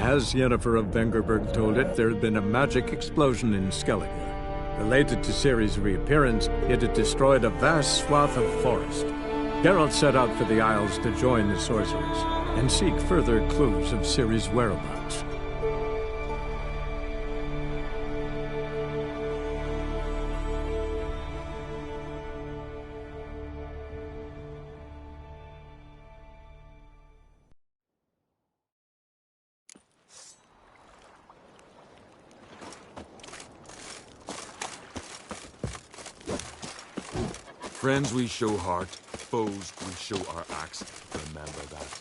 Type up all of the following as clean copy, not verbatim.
As Yennefer of Vengerberg told it, there had been a magic explosion in Skellige. Related to Ciri's reappearance, it had destroyed a vast swath of forest. Geralt set out for the Isles to join the sorcerers and seek further clues of Ciri's whereabouts. Friends we show heart, foes we show our axe. Remember that.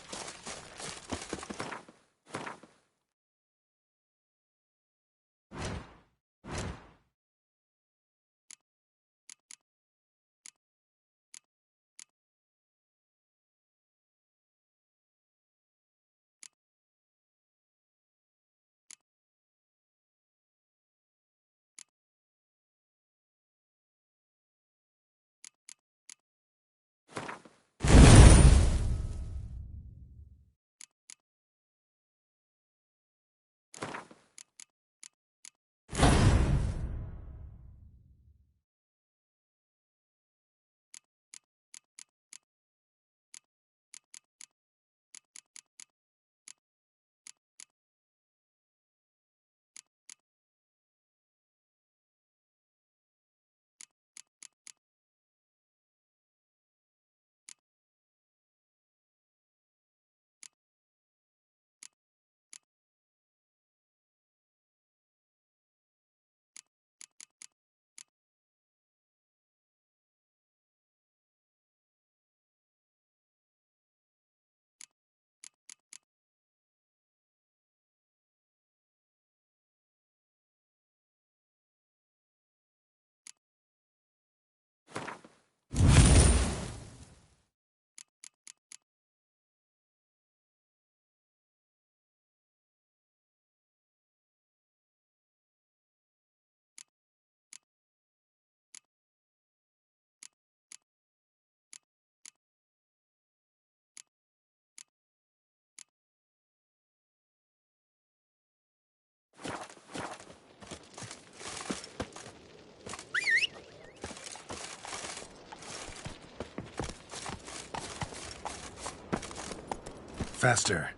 Faster.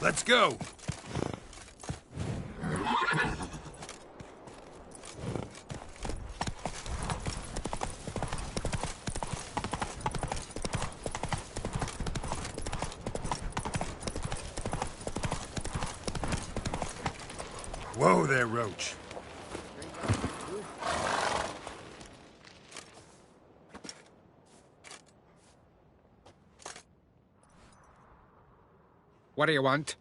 Let's go! Whoa there, Roach. What do you want?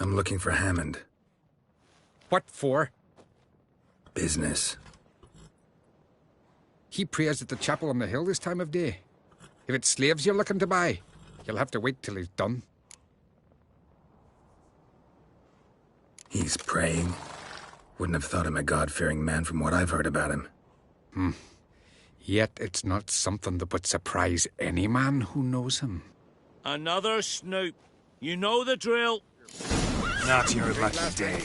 I'm looking for Hammond. What for? Business. He prays at the chapel on the hill this time of day. If it's slaves you're looking to buy, you'll have to wait till he's done. He's praying. Wouldn't have thought him a God-fearing man from what I've heard about him. Yet it's not something that would surprise any man who knows him. Another snoop. You know the drill. Not your lucky day.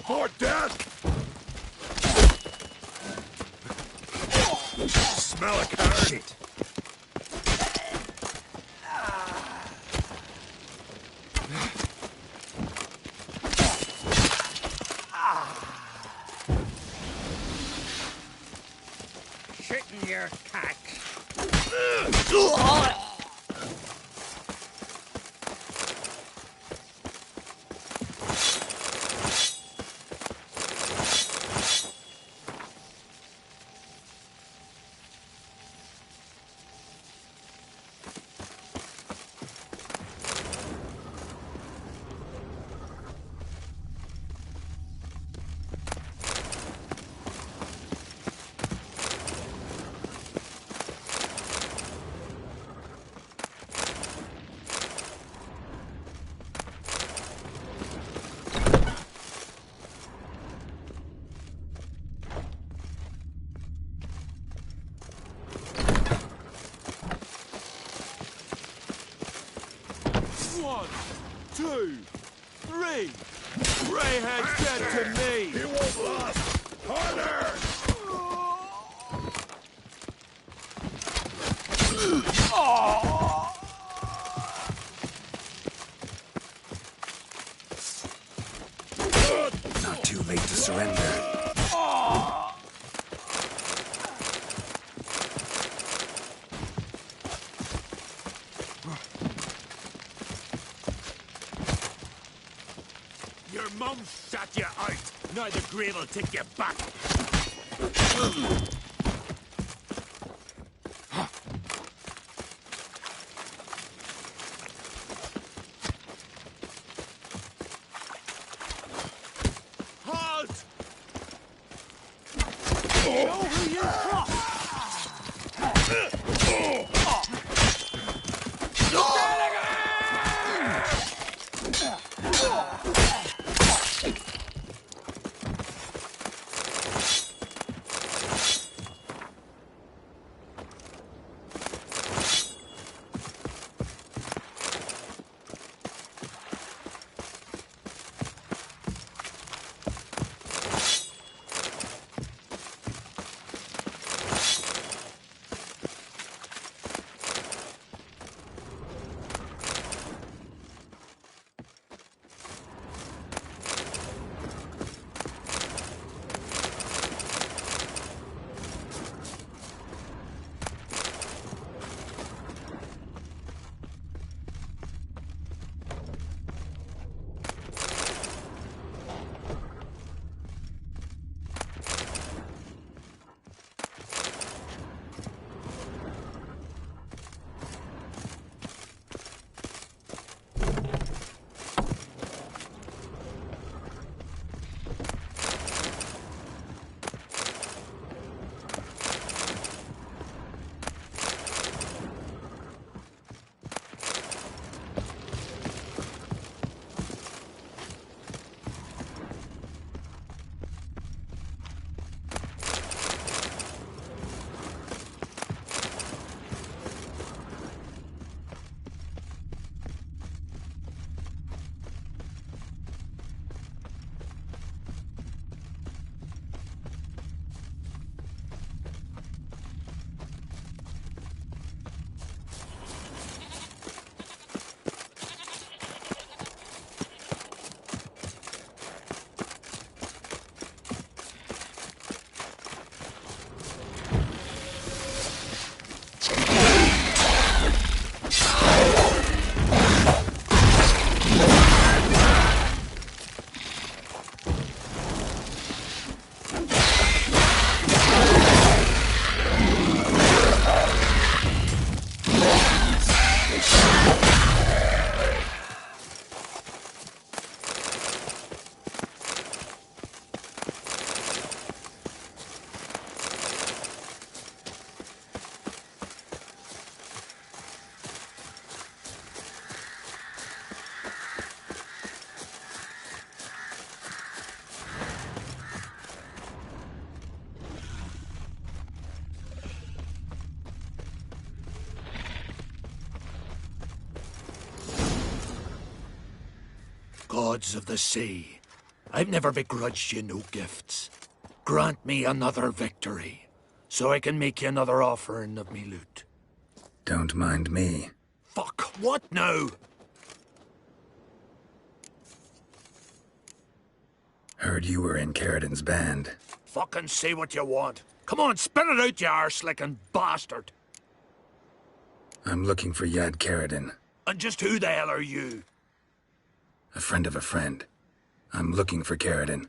For death! Smell a car. Shit. Shitting your cat. One, two, three. Greyhead's dead to me. He won't last. Harder! Not too late to surrender. Your mum shot you out. Now the grave will take you back. Halt! You know who you are? gods of the sea, I've never begrudged you no gifts. Grant me another victory, so I can make you another offering of me loot. Don't mind me. Fuck, what now? Heard you were in Carradin's band. Fucking say what you want. Come on, spit it out, you arse-licking bastard. I'm looking for Yad Carradin. And just who the hell are you? A friend of a friend. I'm looking for Carradin.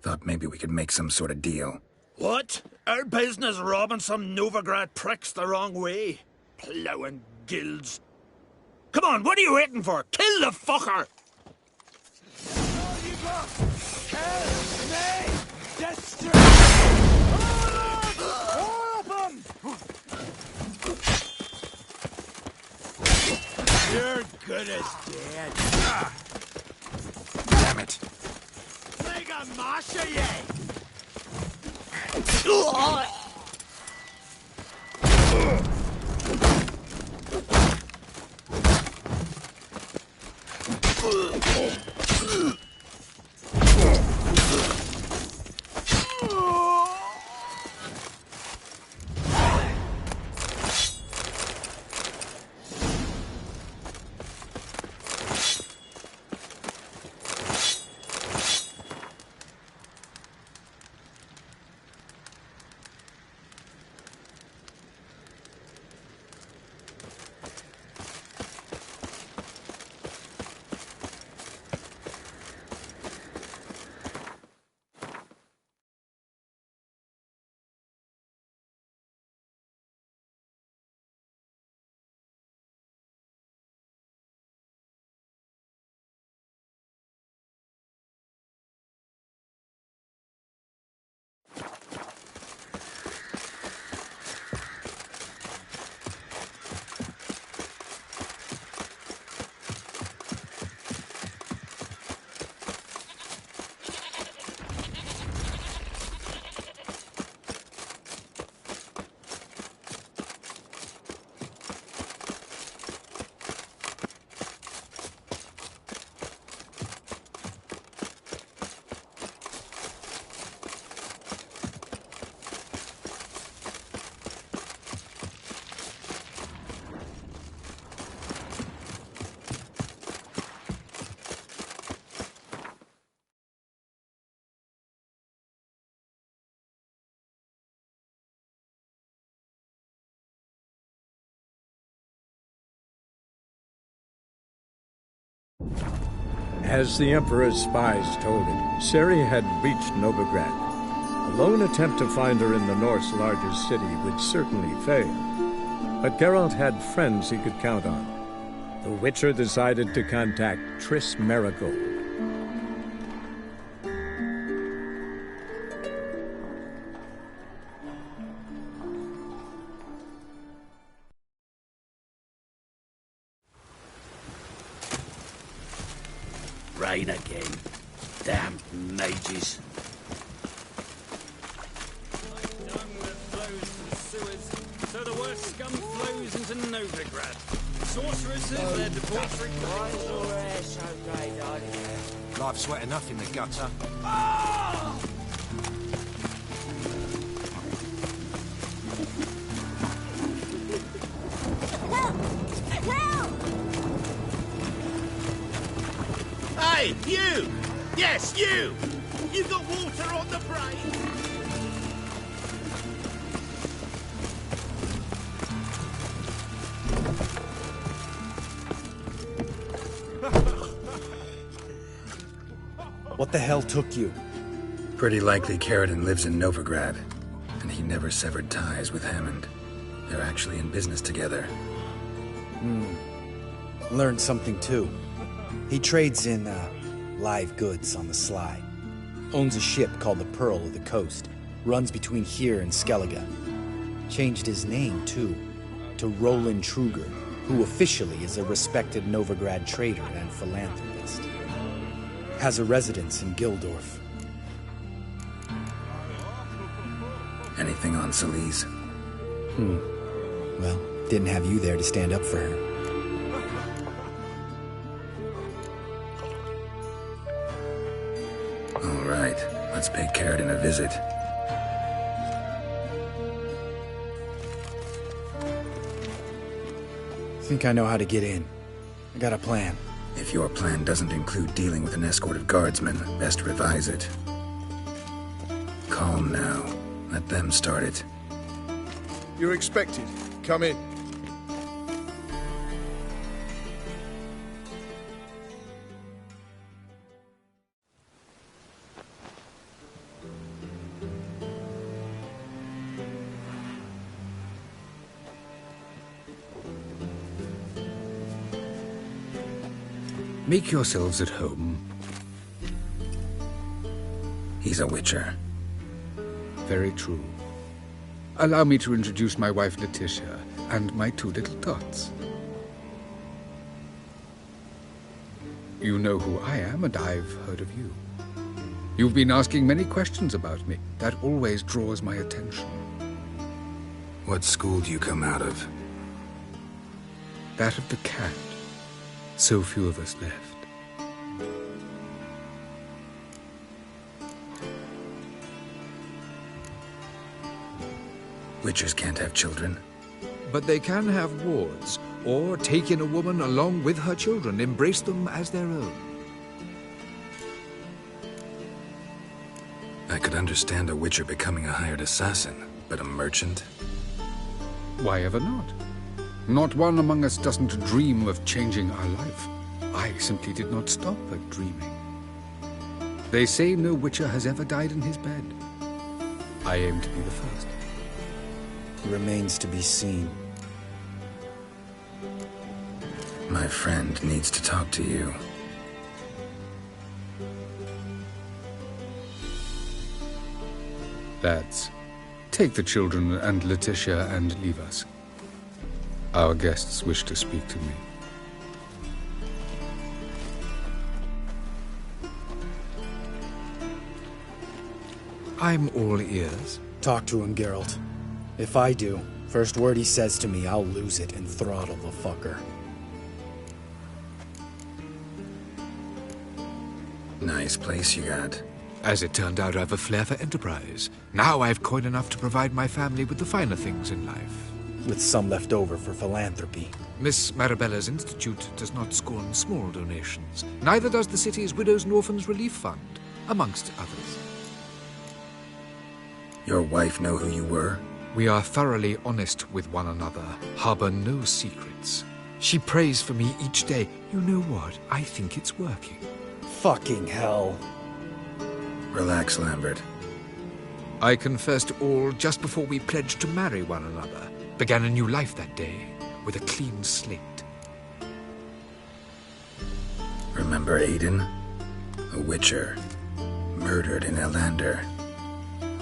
Thought maybe we could make some sort of deal. What? Our business robbing some Novigrad pricks the wrong way? Plowing guilds. Come on, what are you waiting for? Kill the fucker! You're good as dead. Damn it! Like a masha, yeah! As the Emperor's spies told it, Ciri had reached Novigrad. A lone attempt to find her in the North's largest city would certainly fail. But Geralt had friends he could count on. The Witcher decided to contact Triss Merigold. Rain again. Damn mages. So the worst scum flows into Novigrad. Sorceresses, their debauchery. Life's wet enough in the gutter. Hey, you! Yes, you! You got water on the brain? What the hell took you? Pretty likely Carradin lives in Novigrad, and he never severed ties with Hammond. They're actually in business together. Learned something too. He trades in, live goods on the sly. Owns a ship called the Pearl of the Coast. Runs between here and Skellige. Changed his name, too, to Roland Truger, who officially is a respected Novigrad trader and philanthropist. Has a residence in Gildorf. Anything on Celise? Well, didn't have you there to stand up for her. Let's pay Carradine a visit. Think I know how to get in. I got a plan. If your plan doesn't include dealing with an escort of guardsmen, best revise it. Calm now. Let them start it. You're expected. Come in. Make yourselves at home. He's a witcher. Very true. Allow me to introduce my wife, Letitia, and my two little tots. You know who I am, and I've heard of you. You've been asking many questions about me. That always draws my attention. What school do you come out of? That of the cat. So few of us left. Witchers can't have children. But they can have wards, or take in a woman along with her children, embrace them as their own. I could understand a witcher becoming a hired assassin, but a merchant? Why ever not? Not one among us doesn't dream of changing our life. I simply did not stop at dreaming. They say no witcher has ever died in his bed. I aim to be the first. Remains to be seen. My friend needs to talk to you. Lads, take the children and Letitia and leave us. Our guests wish to speak to me. I'm all ears. Talk to him, Geralt. If I do, first word he says to me, I'll lose it and throttle the fucker. Nice place you got. As it turned out, I've a flair for enterprise. Now I've coin enough to provide my family with the finer things in life. With some left over for philanthropy. Miss Marabella's institute does not scorn small donations. Neither does the city's Widows and Orphans Relief Fund, amongst others. Your wife know who you were? We are thoroughly honest with one another, harbor no secrets. She prays for me each day. You know what? I think it's working. Fucking hell. Relax, Lambert. I confessed all just before we pledged to marry one another. Began a new life that day, with a clean slate. Remember Aiden? A witcher. Murdered in Elander.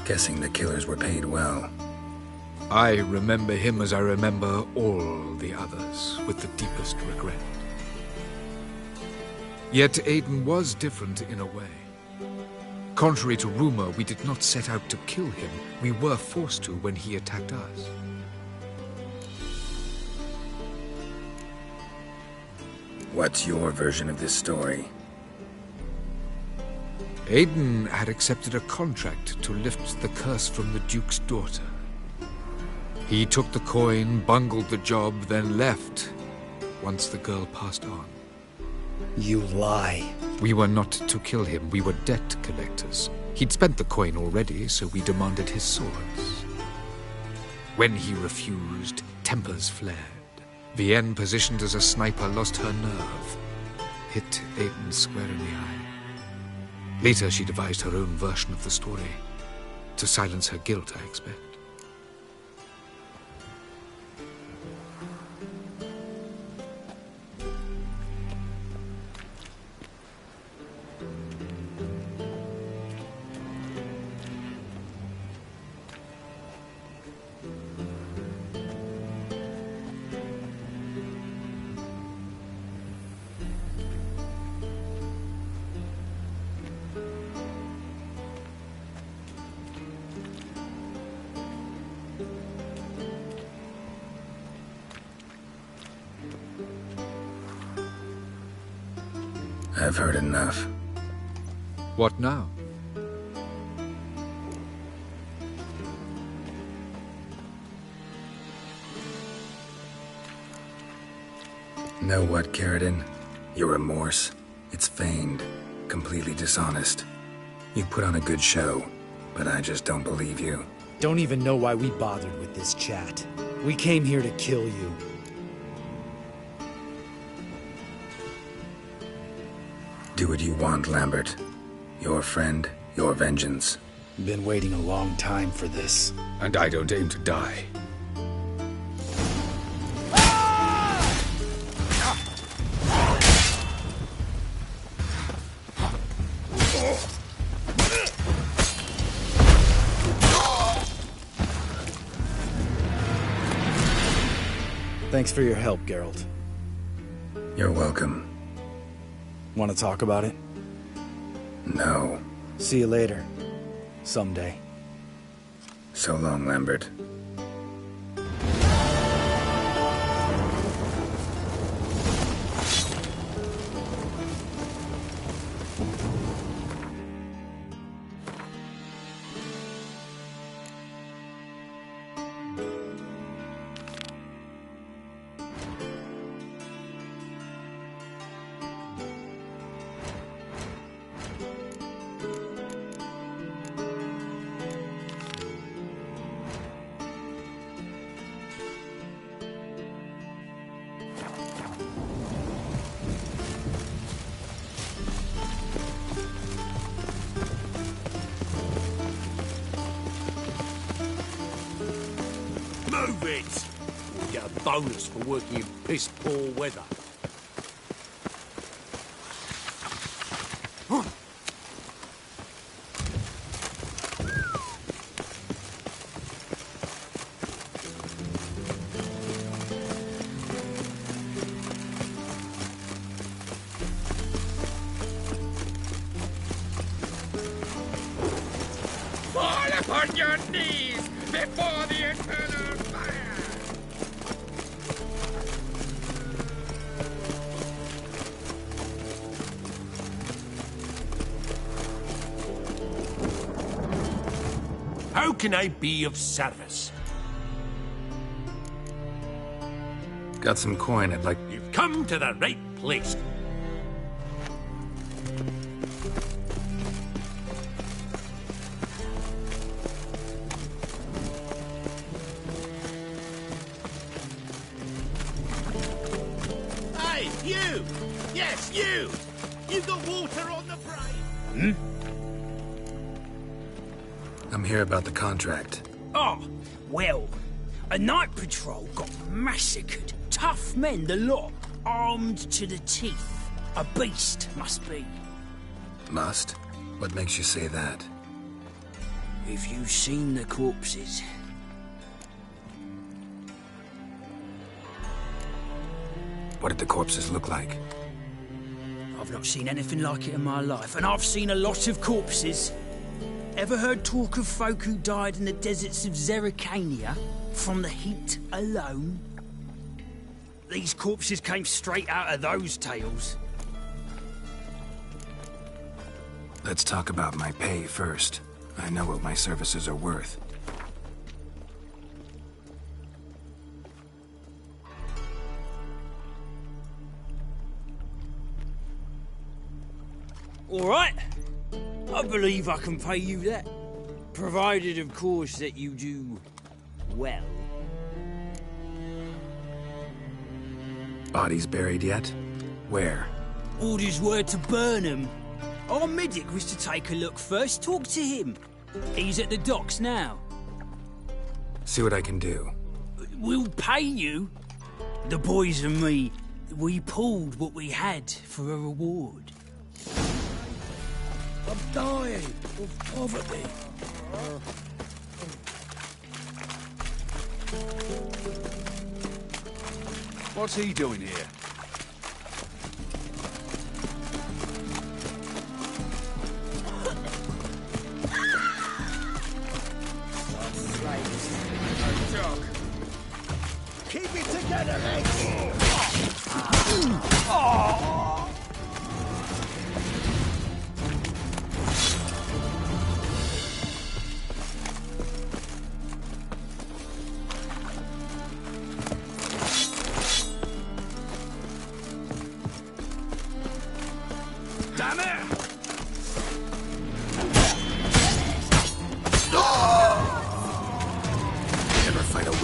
Guessing the killers were paid well. I remember him as I remember all the others, with the deepest regret. Yet Aiden was different in a way. Contrary to rumor, we did not set out to kill him. We were forced to when he attacked us. What's your version of this story? Aiden had accepted a contract to lift the curse from the Duke's daughter. He took the coin, bungled the job, then left, once the girl passed on. You lie. We were not to kill him, we were debt collectors. He'd spent the coin already, so we demanded his swords. When he refused, tempers flared. Vienne, positioned as a sniper, lost her nerve. Hit Aiden square in the eye. Later, she devised her own version of the story. To silence her guilt, I expect. I've heard enough. What now? Know what, Carradine? Your remorse? It's feigned, completely dishonest. You put on a good show, but I just don't believe you. Don't even know why we bothered with this chat. We came here to kill you. Do what you want, Lambert. Your friend, your vengeance. Been waiting a long time for this. And I don't aim to die. Thanks for your help, Geralt. You're welcome. Want to talk about it? No. See you later. Someday. So long, Lambert. Move it! We'll get a bonus for working in piss-poor weather. Fall upon your knees before the eternal fire! How can I be of service? Got some coin I'd like... You've come to the right place. Hey, you! Yes, you! You got water on the brain? I'm here about the contract. Oh, well, a night patrol got massacred. Tough men, the lot, armed to the teeth. A beast, must be. Must? What makes you say that? If you've seen the corpses. What did the corpses look like? I've not seen anything like it in my life, and I've seen a lot of corpses. Ever heard talk of folk who died in the deserts of Zerrikania from the heat alone? These corpses came straight out of those tales. Let's talk about my pay first. I know what my services are worth. All right. I believe I can pay you that. Provided, of course, that you do well. Bodies buried yet? Where? Orders were to burn them. Our medic was to take a look first, talk to him. He's at the docks now. See what I can do. We'll pay you. The boys and me, we pulled what we had for a reward. I'm dying of poverty. What's he doing here? Keep it together, mate!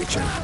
Witcher.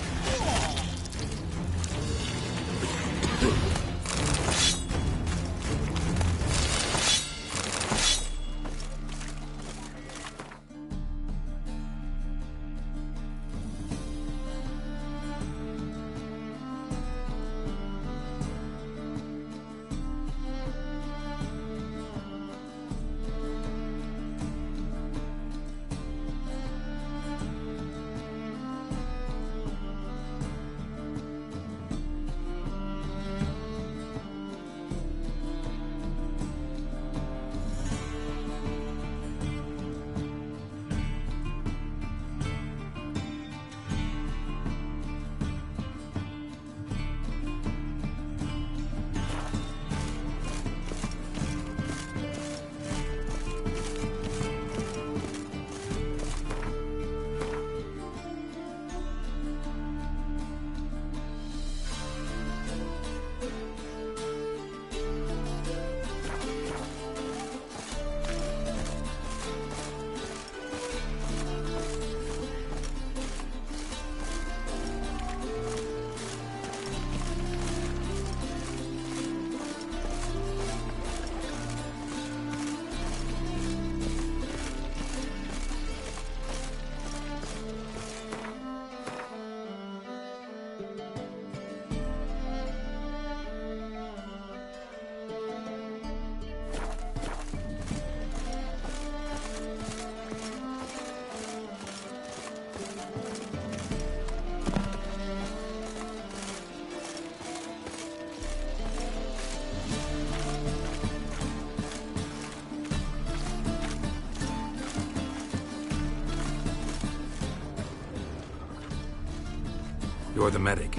You're the medic.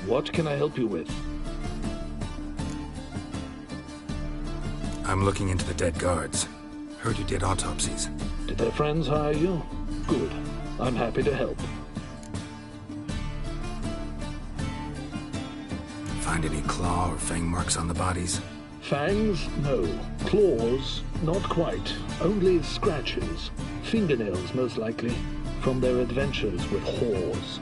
What can I help you with? I'm looking into the dead guards. Heard you did autopsies. Did their friends hire you? Good. I'm happy to help. Find any claw or fang marks on the bodies? Fangs? No. Claws? Not quite. Only scratches. Fingernails, most likely. From their adventures with whores.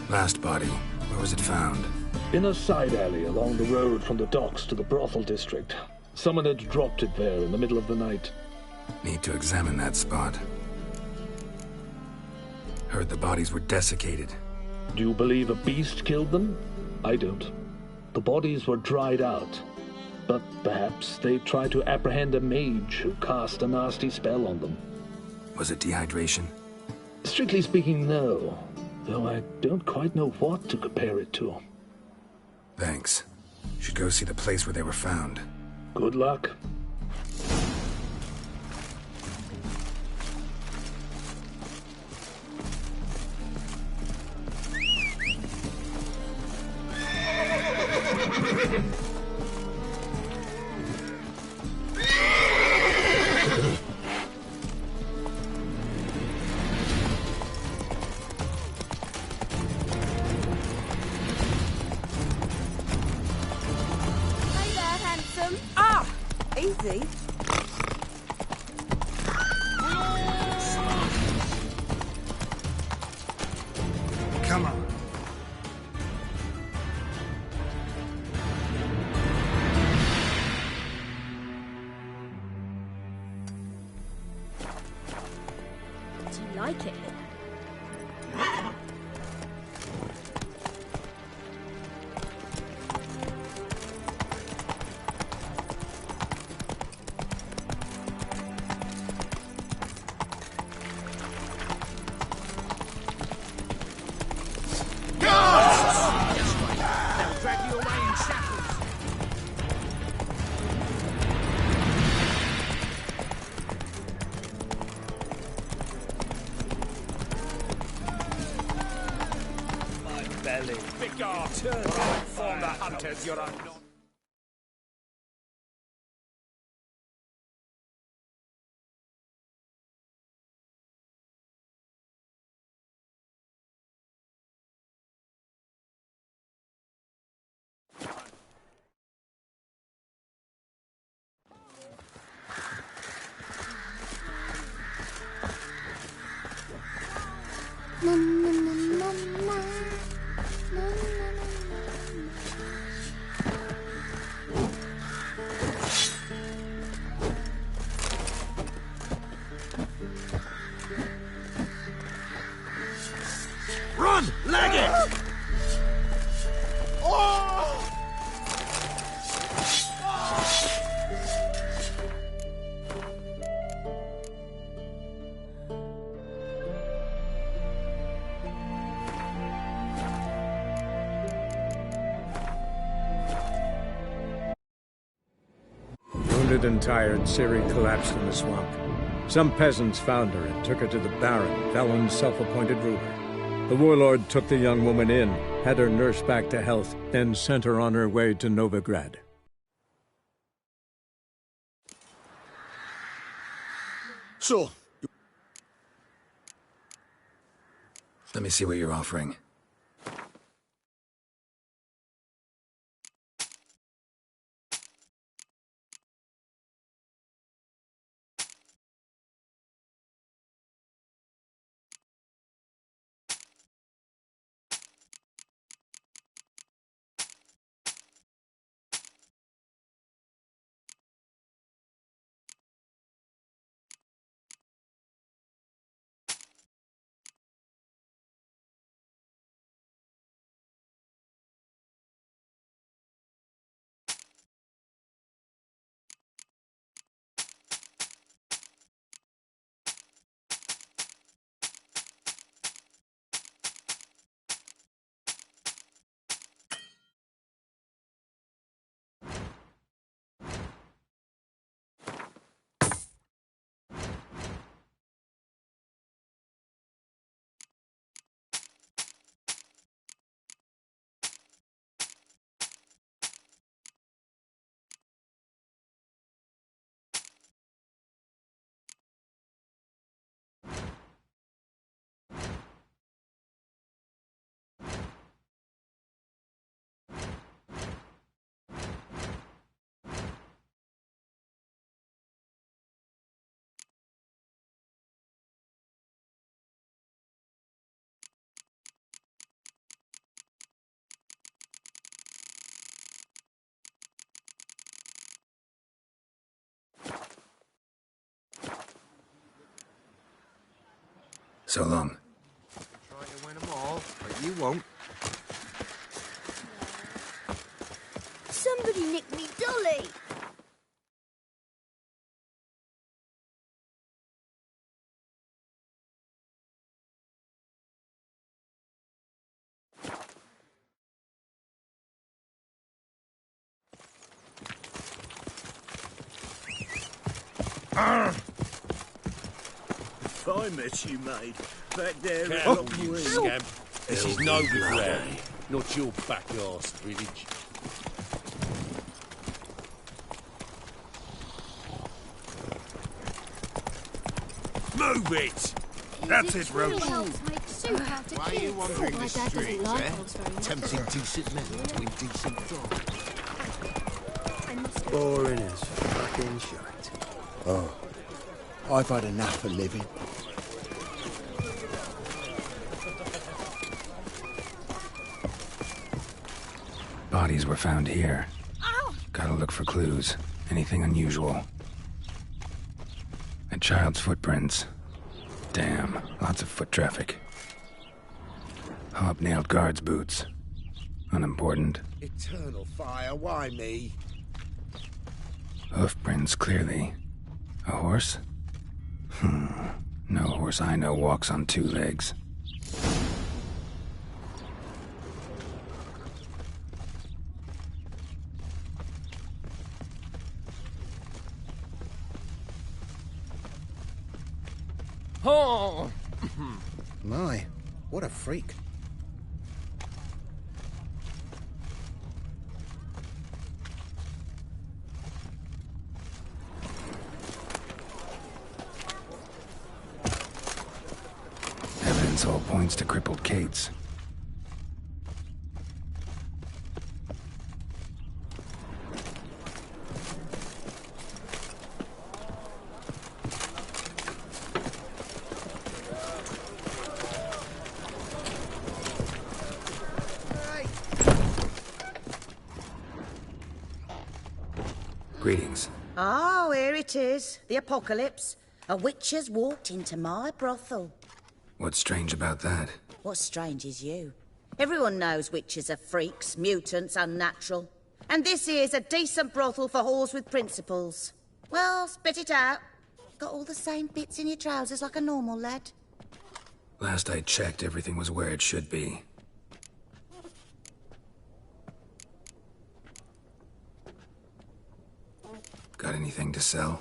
Last body. Where was it found? In a side alley along the road from the docks to the brothel district. Someone had dropped it there in the middle of the night. Need to examine that spot. Heard the bodies were desiccated. Do you believe a beast killed them? I don't. The bodies were dried out. But perhaps they tried to apprehend a mage who cast a nasty spell on them. Was it dehydration? Strictly speaking, no. Though I don't quite know what to compare it to. Thanks. Should go see the place where they were found. Good luck. Easy. Come on. Do you like it? Form the hunters, you're unknown. Wounded and tired, Ciri collapsed in the swamp. Some peasants found her and took her to the Baron, Velen's self-appointed ruler. The warlord took the young woman in, had her nursed back to health, then sent her on her way to Novigrad. So, Let me see what you're offering. So long. Try to win them all, but you won't. Somebody nicked me dolly! I met you, mate. Back there Careful, you scamp. This is Novigrad, not your back-arse village. Move it! That's it, Rose. Why are you wandering the streets, eh? Tempting decent men into indecent dogs. Boring as fucking shite. Oh, I've had enough of living. Bodies were found here. Gotta look for clues. Anything unusual. A child's footprints. Damn, lots of foot traffic. Hobnailed guards' boots. Unimportant. Eternal fire, why me? Hoof prints, clearly. A horse? No horse I know walks on two legs. Oh! My, what a freak. Evidence all points to crippled Kate's. Greetings. Oh, here it is. The apocalypse. A witch has walked into my brothel. What's strange about that? What's strange is you. Everyone knows witches are freaks, mutants, unnatural. And this here's a decent brothel for whores with principles. Well, spit it out. Got all the same bits in your trousers like a normal lad. Last I checked, everything was where it should be. Got anything to sell?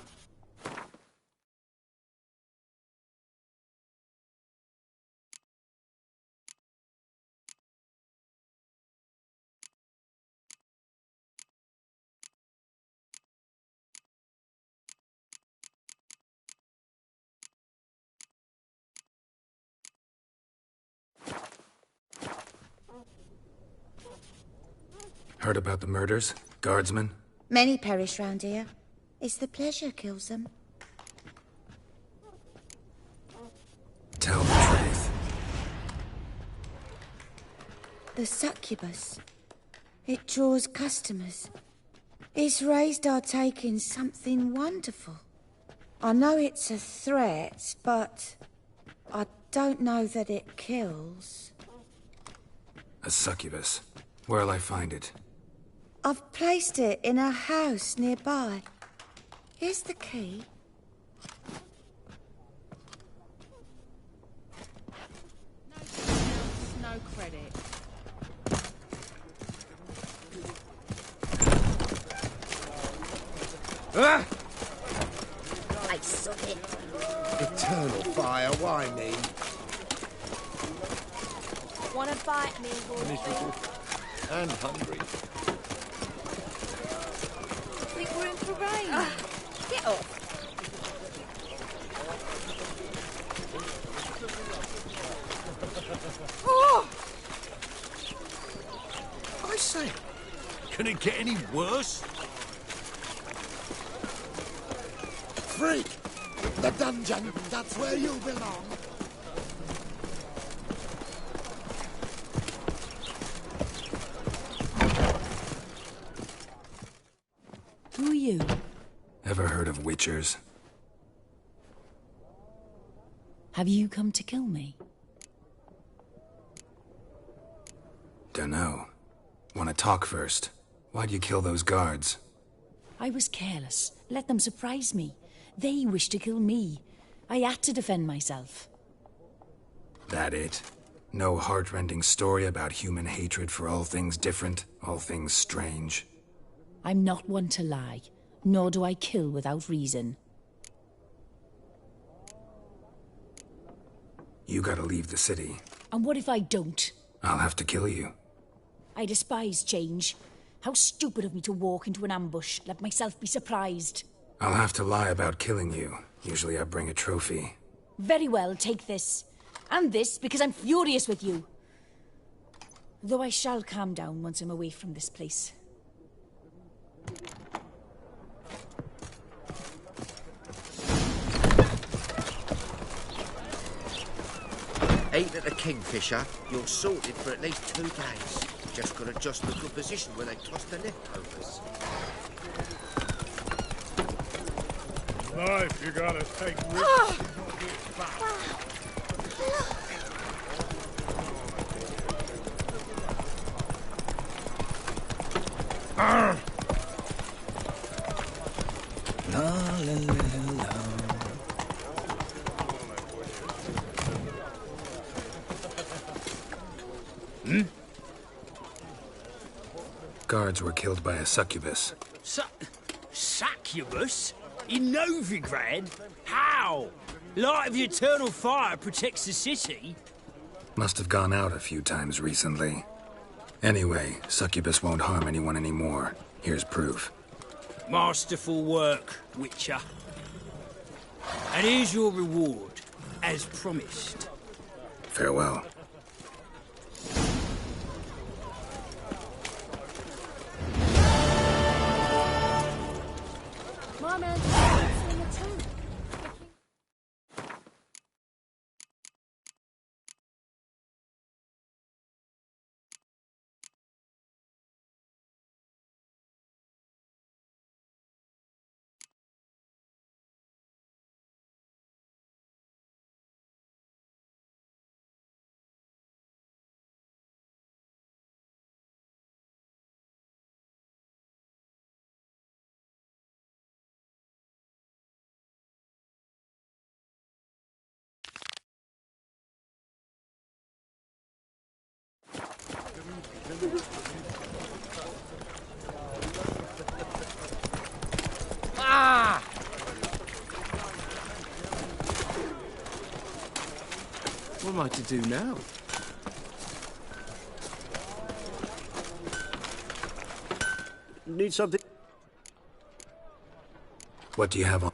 Heard about the murders? Guardsmen? Many perish round here. It's the pleasure kills them. Tell the truth. The succubus. It draws customers. It's raised our take in something wonderful. I know it's a threat, but I don't know that it kills. A succubus. Where'll I find it? I've placed it in a house nearby. Here's the key. No credit. Ah! I suck it. Eternal fire, why me? Wanna bite me, Wolfie? And hungry. Think we're in for rain? Get off. Oh! I say, can it get any worse? Freak! The dungeon, that's where you belong. Who are you? Ever heard of witchers? Have you come to kill me? Dunno. Wanna talk first? Why'd you kill those guards? I was careless. Let them surprise me. They wished to kill me. I had to defend myself. That it? No heart-rending story about human hatred for all things different, all things strange? I'm not one to lie, nor do I kill without reason. You gotta leave the city. And what if I don't? I'll have to kill you. I despise change. How stupid of me to walk into an ambush, let myself be surprised. I'll have to lie about killing you. Usually I bring a trophy. Very well, take this. And this, because I'm furious with you. Though I shall calm down once I'm away from this place. Ain't at the Kingfisher, you're sorted for at least 2 days. Just gotta adjust the good position when they toss the leftovers. Life, you gotta take risks. Not get back. La la la la. Guards were killed by a succubus. Succubus? In Novigrad? How? Light of the eternal fire protects the city? Must have gone out a few times recently. Anyway, succubus won't harm anyone anymore. Here's proof. Masterful work, Witcher. And here's your reward, as promised. Farewell. My man's in the tomb. What am I to do now? Need something? What do you have on?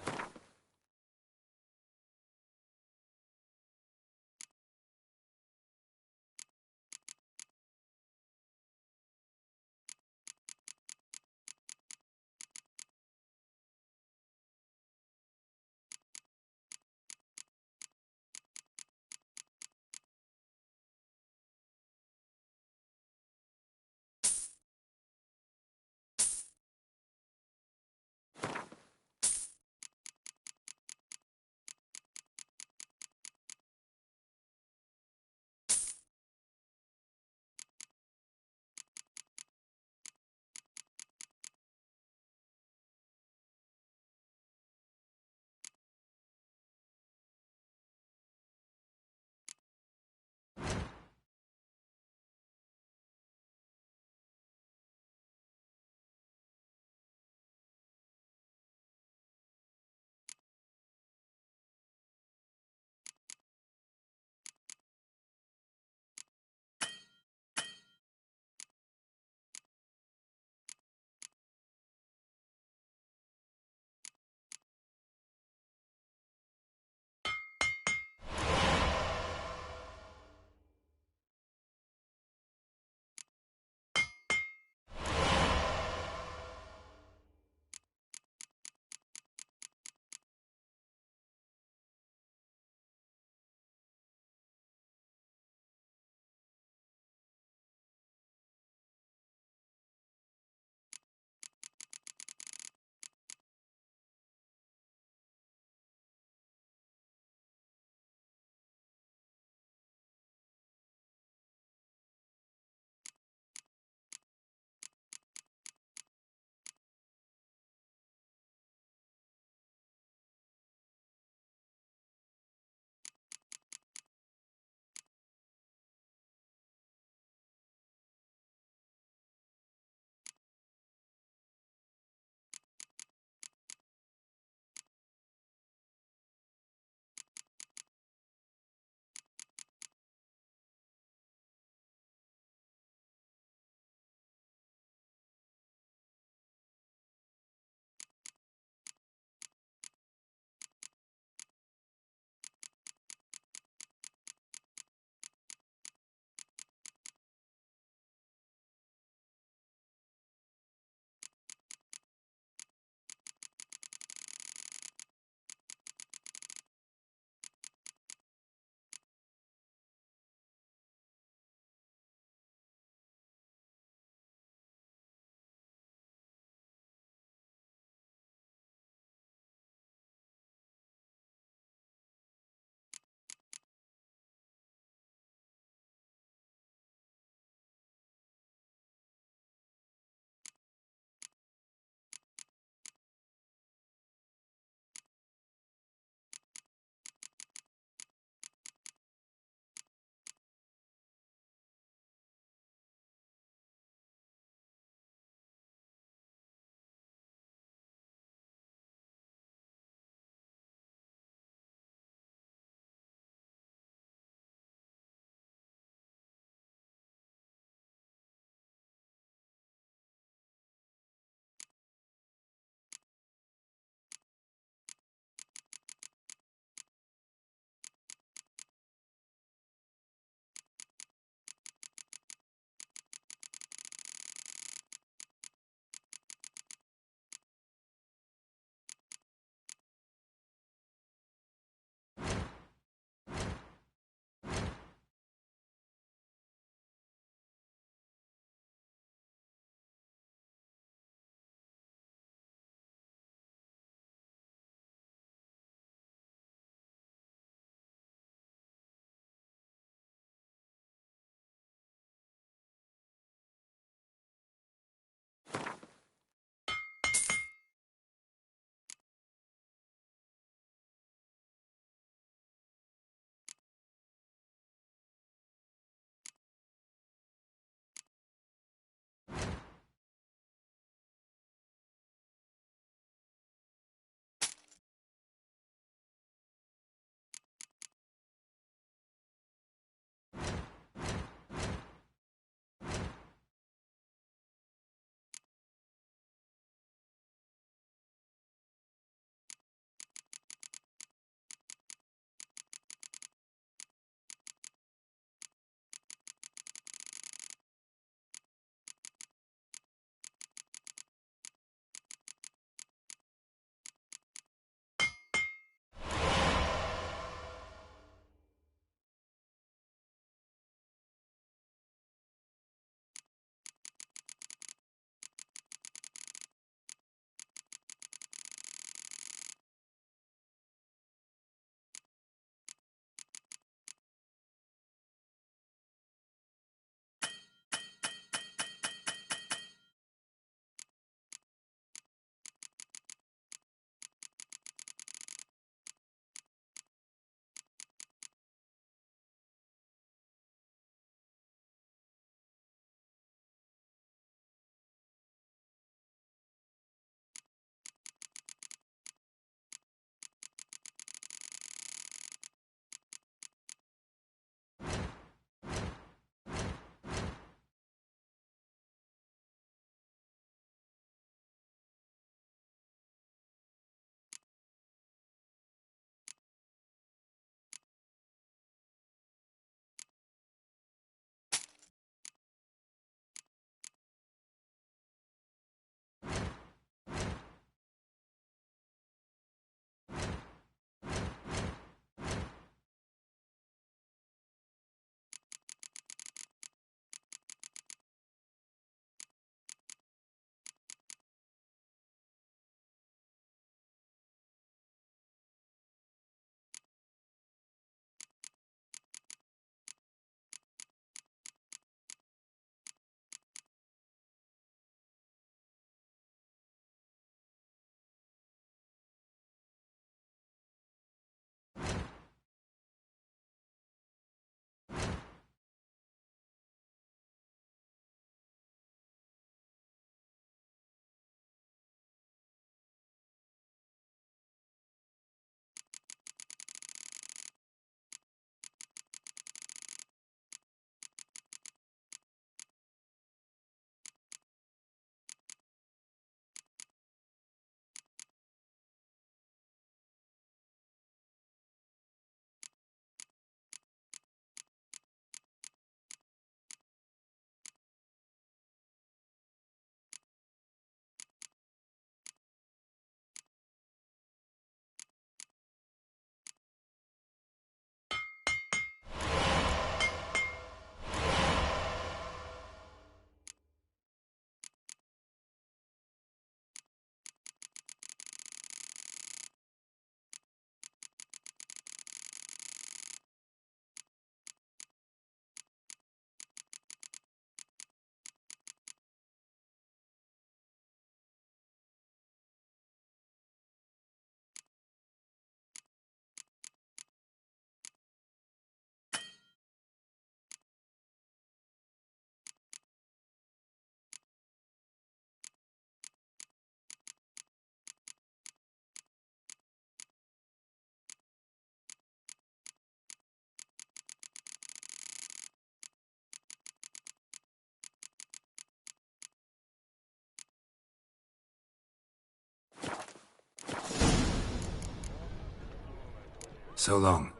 So long.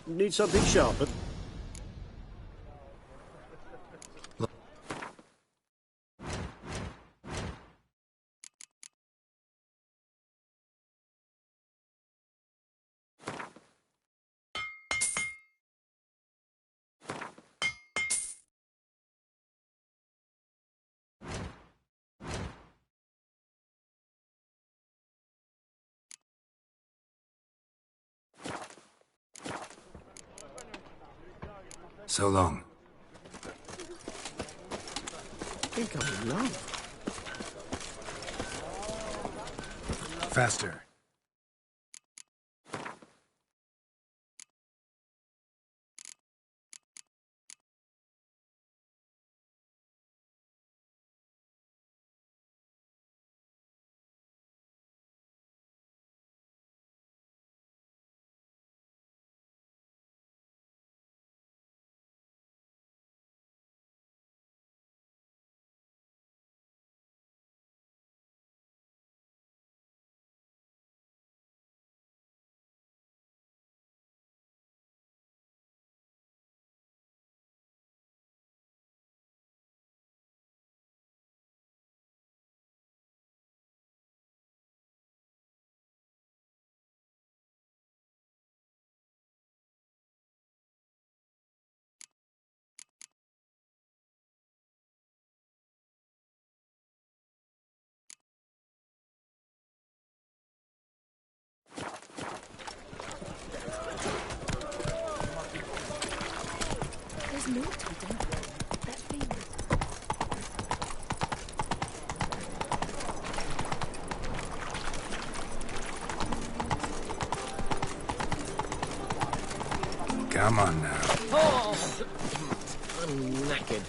Need something sharper? So long. I think I'm in love. Faster. There's more to be done. That field. Come on now. Oh, I'm knackered.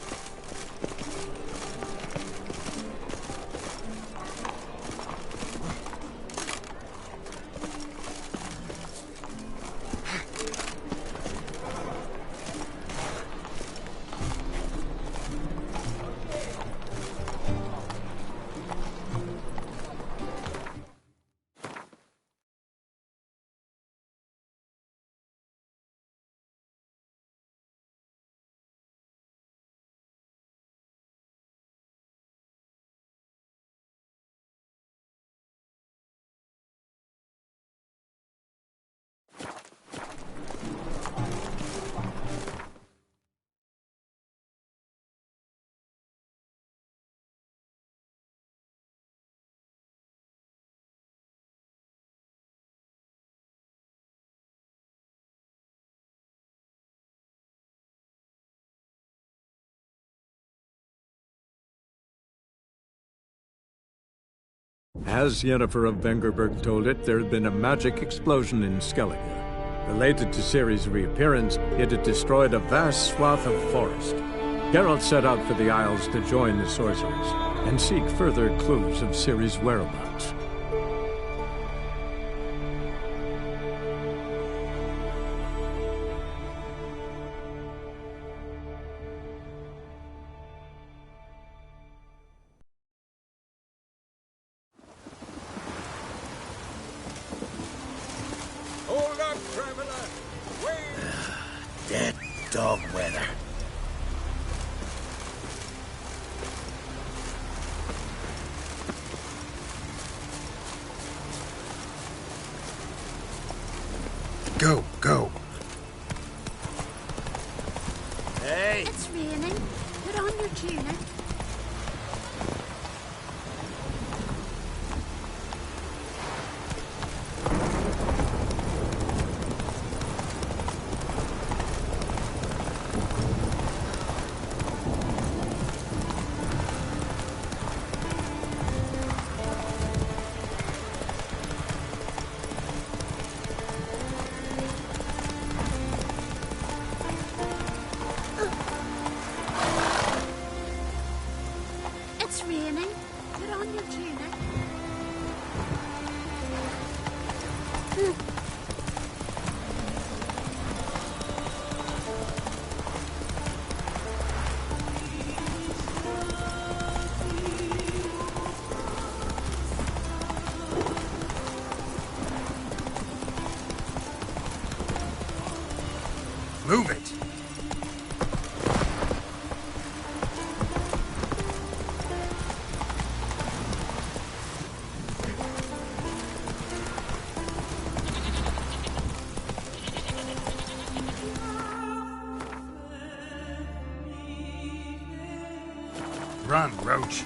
As Yennefer of Vengerberg told it, there had been a magic explosion in Skellige. Related to Ciri's reappearance, it had destroyed a vast swath of forest. Geralt set out for the Isles to join the sorcerers and seek further clues of Ciri's whereabouts. Hold up, traveler! Wait! Dead dog weather. Go, go. Hey! It's raining. Put on your tunic. It's raining. Put on your tunic. Move it! Run, Roach.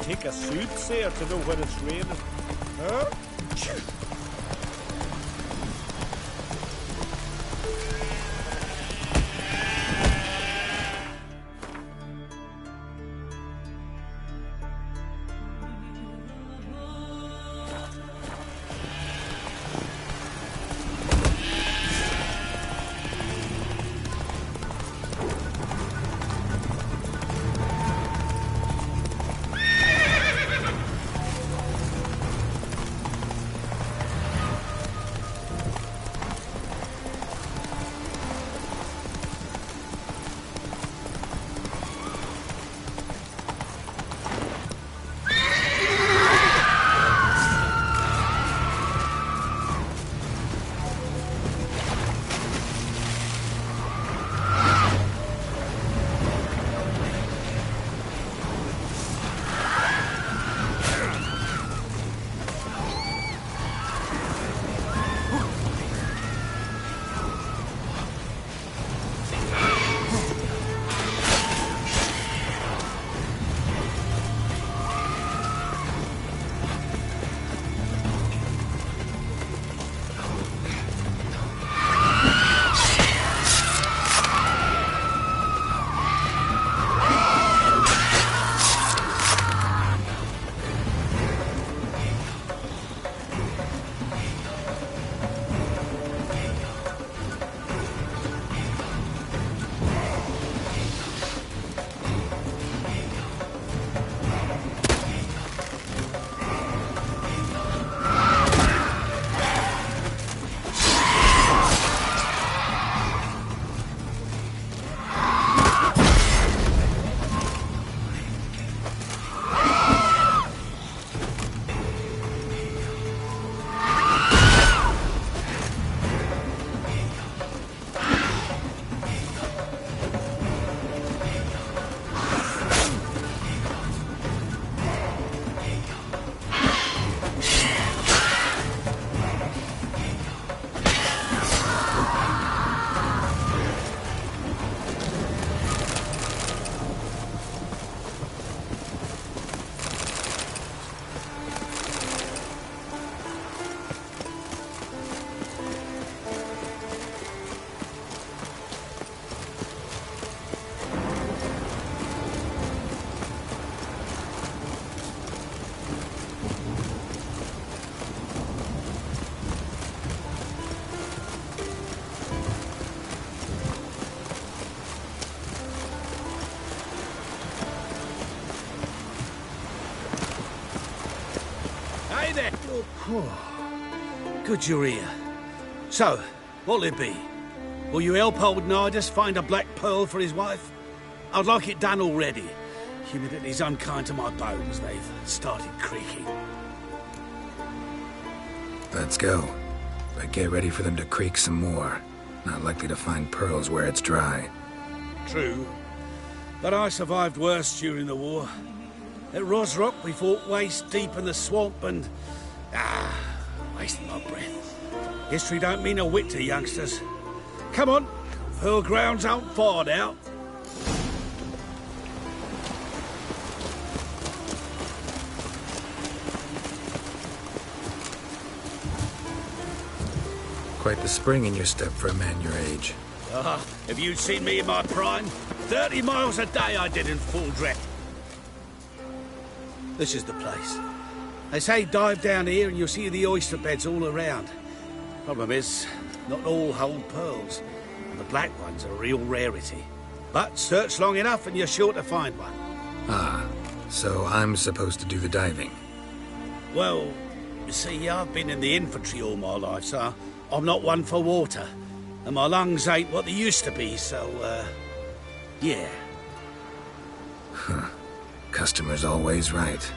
Take a soothsayer to know when it's raining. Huh? Hey there! Good you're here. So, what'll it be? Will you help old Nidus find a black pearl for his wife? I'd like it done already. Humidity's unkind to my bones. They've started creaking. Let's go. But get ready for them to creak some more. Not likely to find pearls where it's dry. True. But I survived worse during the war. At Rosrock, we fought waist deep in the swamp and... wasting my breath. History don't mean a whit to youngsters. Come on, pearl grounds aren't far now. Quite the spring in your step for a man your age. If you'd seen me in my prime, 30 miles a day I did in full dress. This is the place. They say dive down here and you'll see the oyster beds all around. Problem is, not all hold pearls, and the black one's a real rarity. But search long enough and you're sure to find one. Ah, so I'm supposed to do the diving. Well, you see, I've been in the infantry all my life, so I'm not one for water. And my lungs ain't what they used to be, so, yeah. Huh. Customer's always right.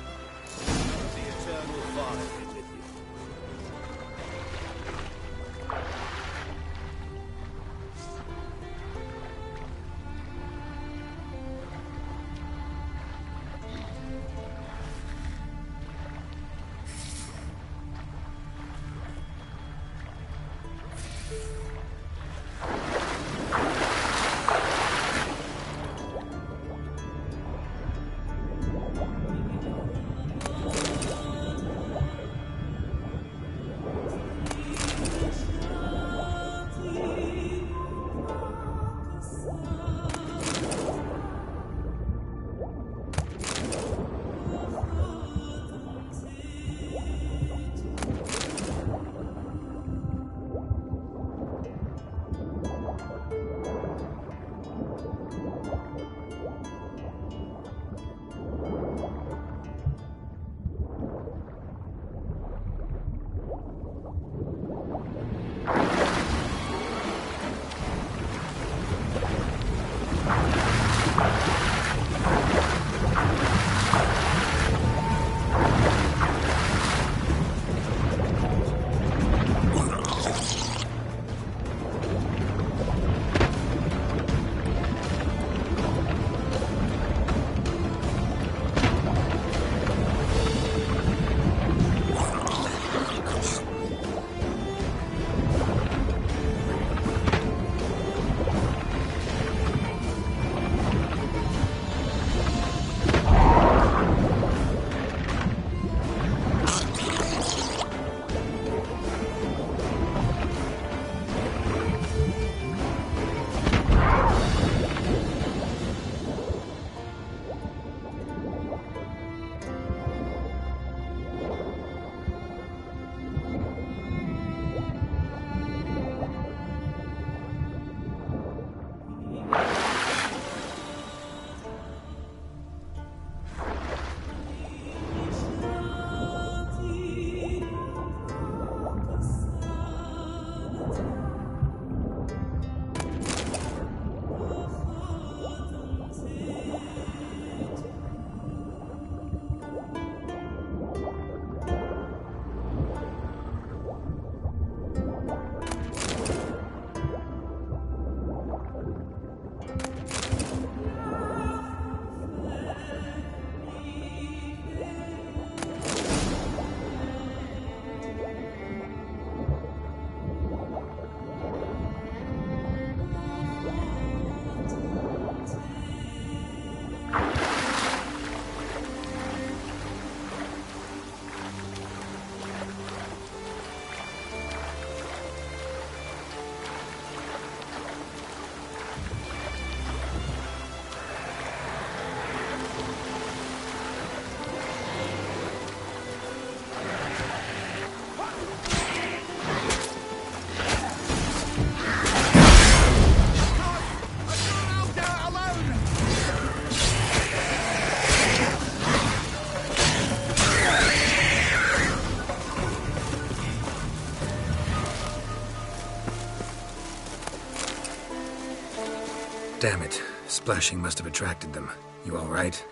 Damn it. Splashing must have attracted them. You all right?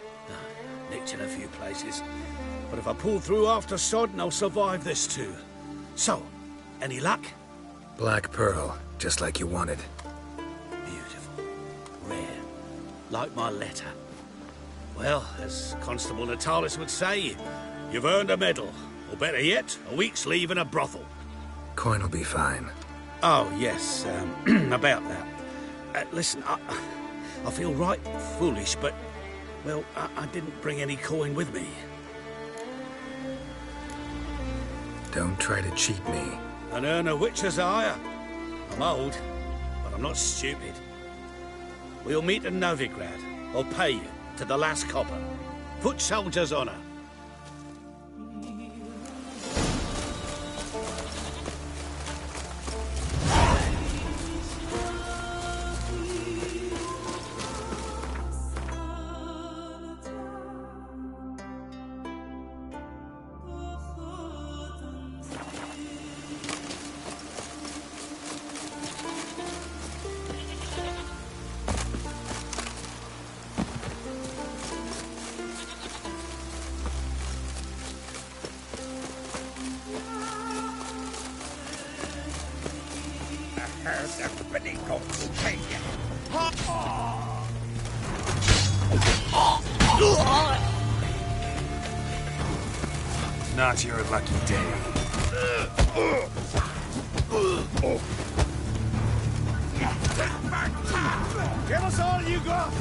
Nicked in a few places. But if I pull through after Sodden, I'll survive this too. So, any luck? Black pearl, just like you wanted. Beautiful. Rare. Like my letter. Well, as Constable Natalis would say, you've earned a medal. Or better yet, a week's leave in a brothel. Coin will be fine. Oh, yes, about that. Listen, I feel right foolish, but, well, I didn't bring any coin with me. Don't try to cheat me. And earn a witcher's hire. I'm old, but I'm not stupid. We'll meet in Novigrad. I'll pay you to the last copper. Foot soldier's honor. Not your lucky day. Give us all you got!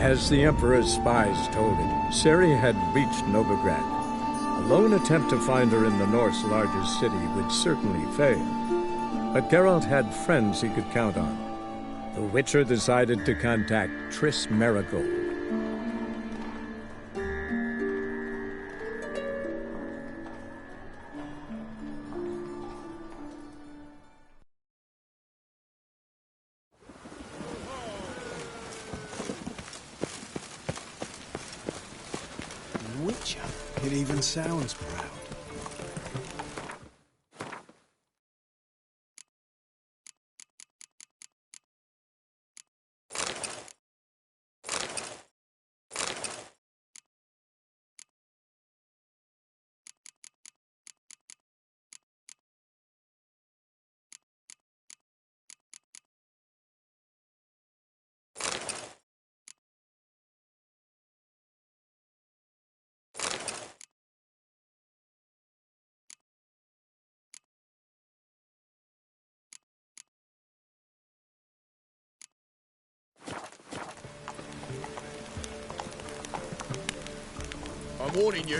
As the Emperor's spies told him, Ciri had reached Novigrad. A lone attempt to find her in the North's largest city would certainly fail. But Geralt had friends he could count on. The Witcher decided to contact Triss Merigold. Witcher? It even sounds proud. I'm warning you.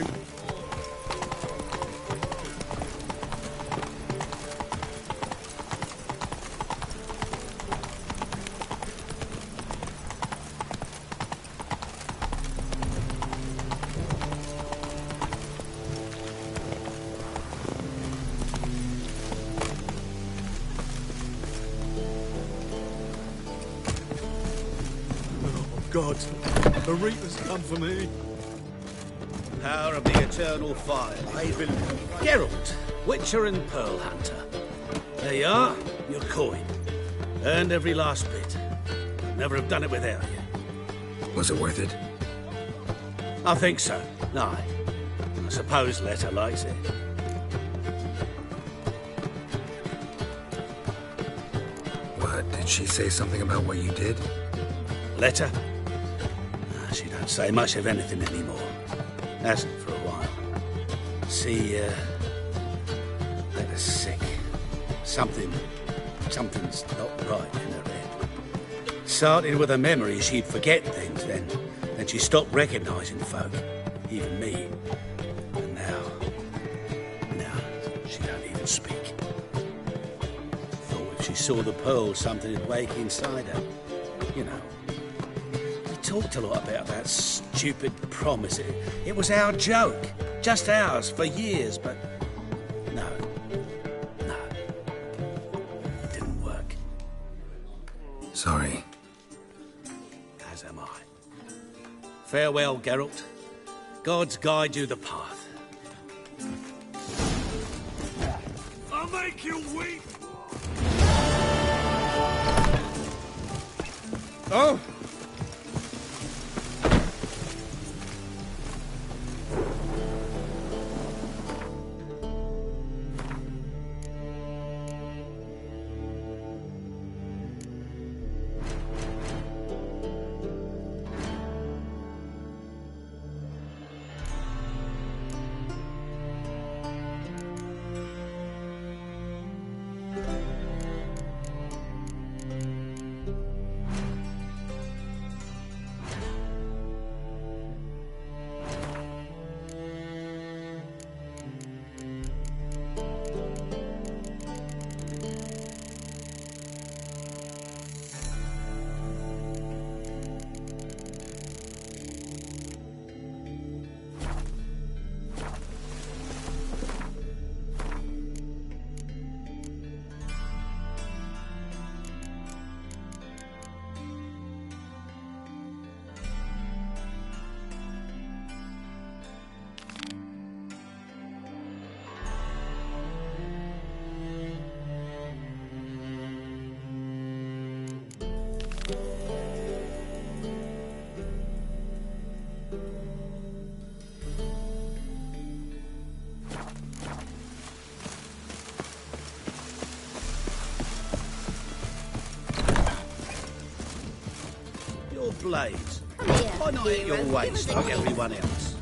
Oh, God. The Reaper's come for me. Power of the eternal fire. I believe. Geralt, Witcher and Pearl Hunter. There you are, your coin. Earned every last bit. Never have done it without you. Was it worth it? I think so. Aye. I suppose Letta likes it. What, did she say something about what you did? Letta? She don't say much of anything anymore. Hasn't for a while. See, Letta's sick. Something's not right in her head. Started with her memory, she'd forget things then she stopped recognising folk, even me. And now she don't even speak. Thought if she saw the pearl, something would wake inside her. You know. We talked a lot about that stupid promise. It was our joke. Just ours for years, but no. It didn't work. Sorry. As am I. Farewell, Geralt. Gods guide you the path. I'll make you weep! Oh! Blades. Why not hit your waist like everyone else?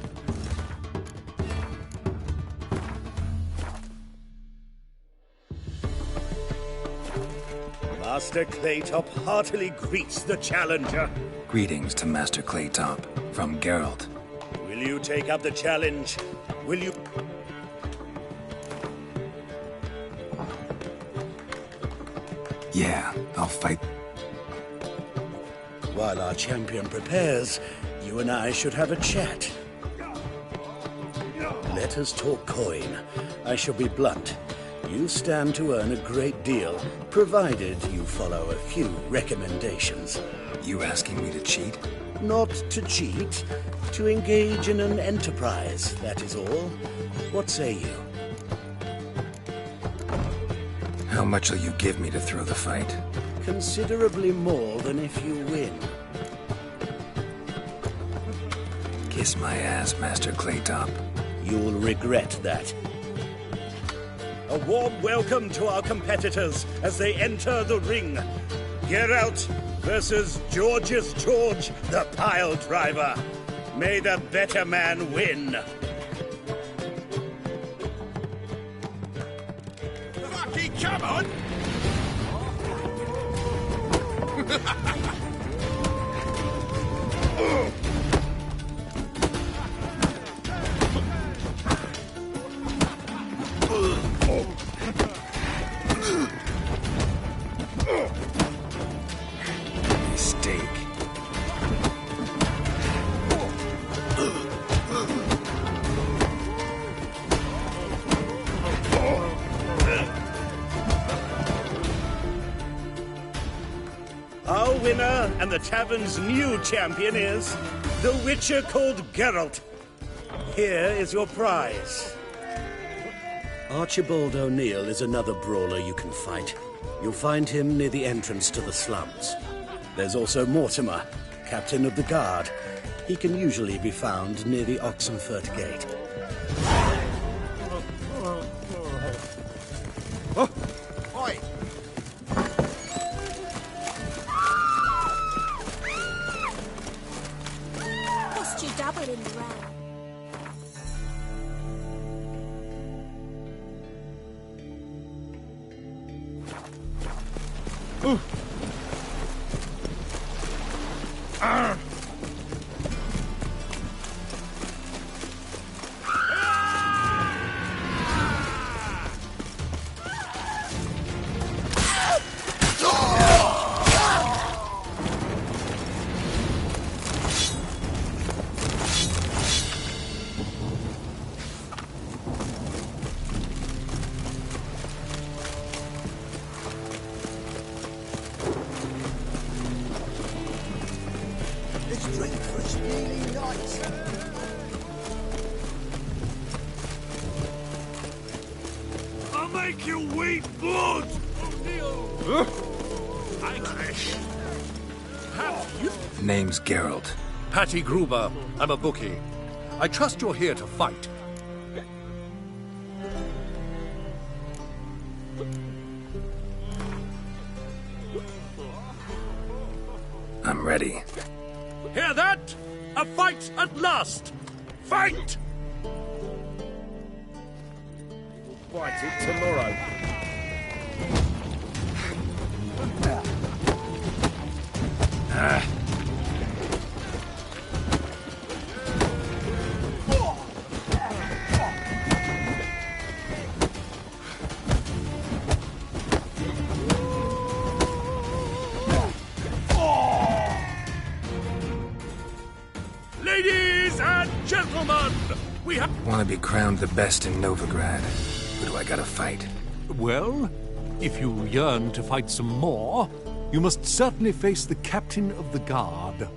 Master Claytop heartily greets the challenger. Greetings to Master Claytop from Geralt. Will you take up the challenge? Will you... Yeah, I'll fight. While our champion prepares, you and I should have a chat. Let us talk coin. I shall be blunt. You stand to earn a great deal, provided you follow a few recommendations. You asking me to cheat? Not to cheat, to engage in an enterprise, that is all. What say you? How much will you give me to throw the fight? Considerably more than if you win. Kiss my ass, Master Claytop. You'll regret that. A warm welcome to our competitors as they enter the ring. Geralt versus Georgius George, the pile driver. May the better man win. Lucky, come on! Mistake. Our winner and the tavern's new champion is the Witcher called Geralt. Here is your prize. Archibald O'Neill is another brawler you can fight. You'll find him near the entrance to the slums. There's also Mortimer, captain of the guard. He can usually be found near the Oxenfurt Gate. Oh! Oi! Lost your double in the round. This drink was really nice. I'll make you weep blood! Name's Geralt. Patty Gruber. I'm a bookie. I trust you're here to fight. I'm ready. Hear that? A fight at last! Fight! We'll fight it tomorrow. Ladies and gentlemen, we have... Want to be crowned the best in Novigrad. Who do I gotta fight? Well, if you yearn to fight some more, you must certainly face the captain of the guard.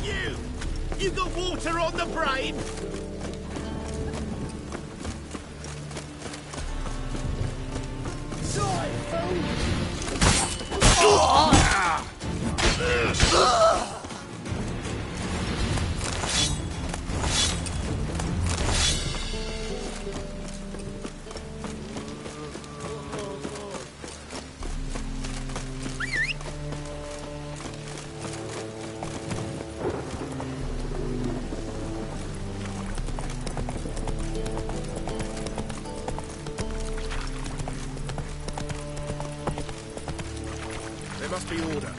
You! You got water on the brain? There must be order.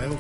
well.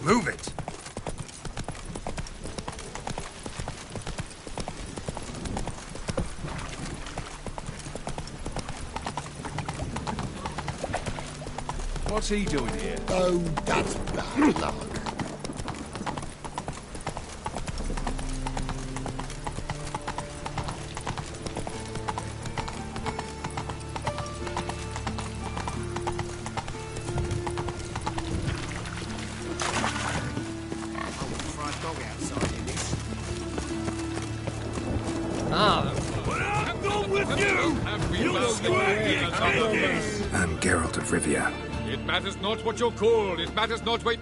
Move it! What's he doing here? Oh, that's bad luck. I'm Geralt of Rivia. It matters not what you're called. It matters not what...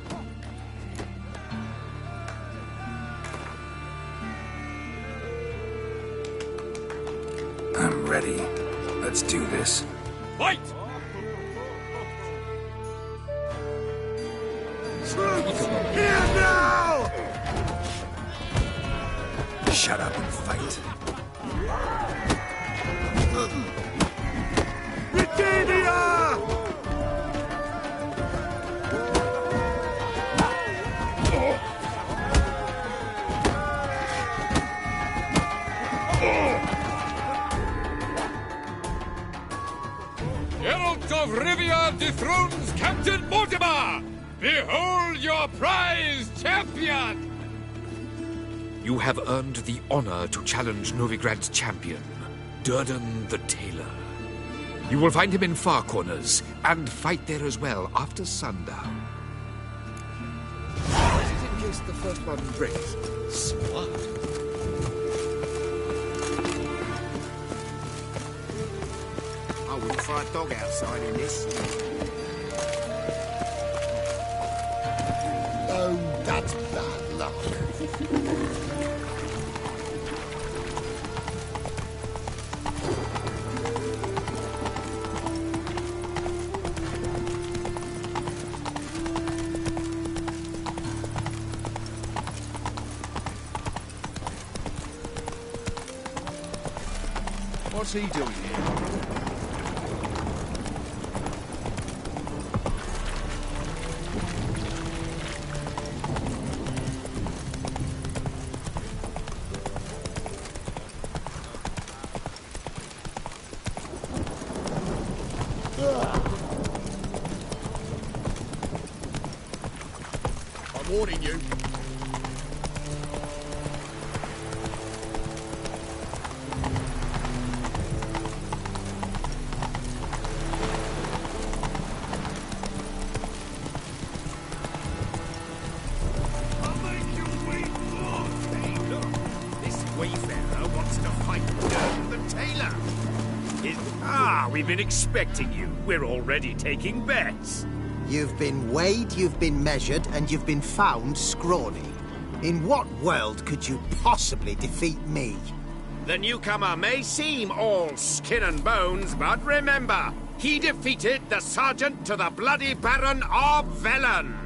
I'm ready. Let's do this. Fight! Here now! Shut up and fight. Geralt of Rivia dethrones Captain Mortimer! Behold your prize champion! You have earned the honor to challenge Novigrad's champion, Durden the Tailor. You will find him in Far Corners, and fight there as well after sundown. Is it in case the first one breaks? Smart. I wouldn't fry a dog outside in this. Oh, that's bad luck. What's he doing here? I'm warning you. We've been expecting you. We're already taking bets. You've been weighed, you've been measured, and you've been found scrawny. In what world could you possibly defeat me? The newcomer may seem all skin and bones, but remember, he defeated the Sergeant to the Bloody Baron of Velen.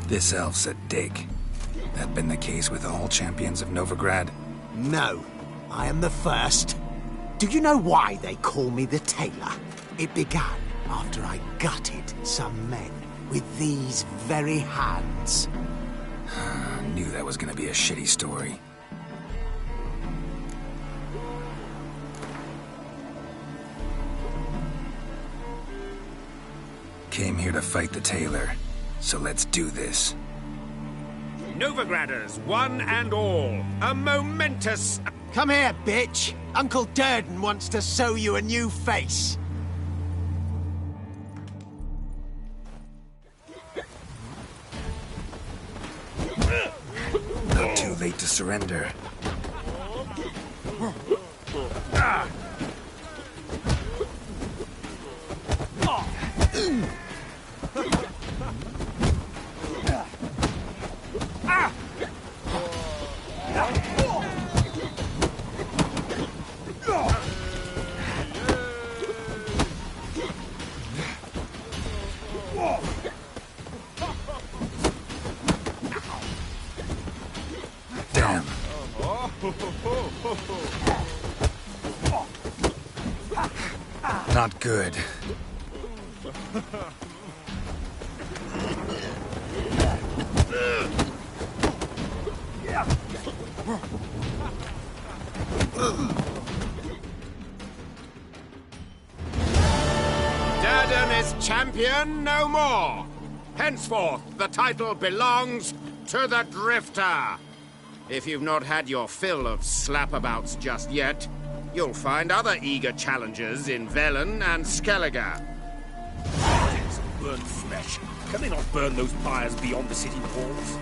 This elf's a dick. That been the case with all champions of Novigrad? No, I am the first. Do you know why they call me the Tailor? It began after I gutted some men with these very hands. I knew that was gonna be a shitty story. Came here to fight the Tailor, so let's do this. Novigraders, one and all, a momentous... Come here, bitch! Uncle Durden wants to sew you a new face. Not too late to surrender. Damn. Not good. Durden is champion no more. Henceforth, the title belongs to the Drifter. If you've not had your fill of slapabouts just yet, you'll find other eager challengers in Velen and Skellige. Burnt flesh. Can they not burn those pyres beyond the city walls?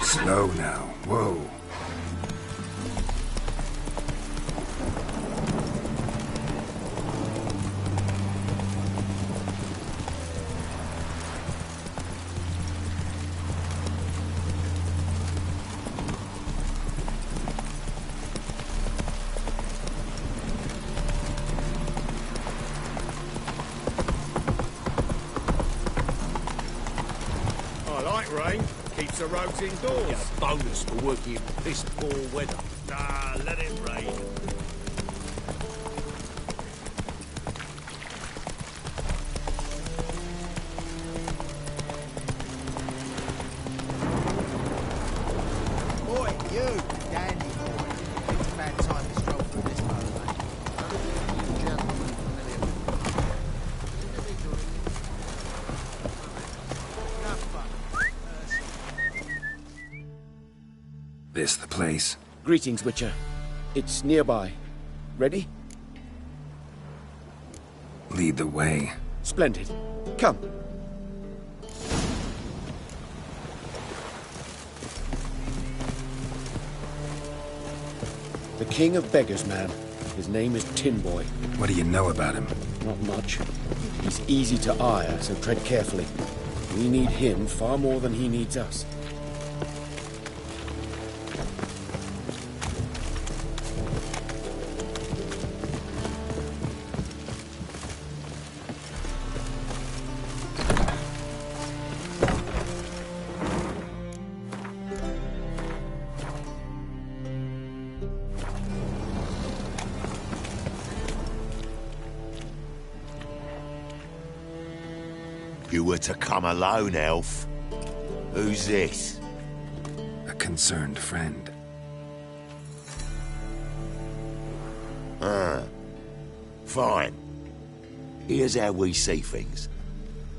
Slow now. Whoa. I like rain. Keeps the roads indoors. Get a bonus for working in piss poor weather. Ah, let it rain. Boy, you, dandy boy. It's about time to stroll through this motorway. This the place? Greetings, Witcher. It's nearby. Ready? Lead the way. Splendid. Come. The King of Beggars, man. His name is Tin Boy. What do you know about him? Not much. He's easy to ire, so tread carefully. We need him far more than he needs us. You were to come alone, elf. Who's this? A concerned friend. Ah. Fine. Here's how we see things.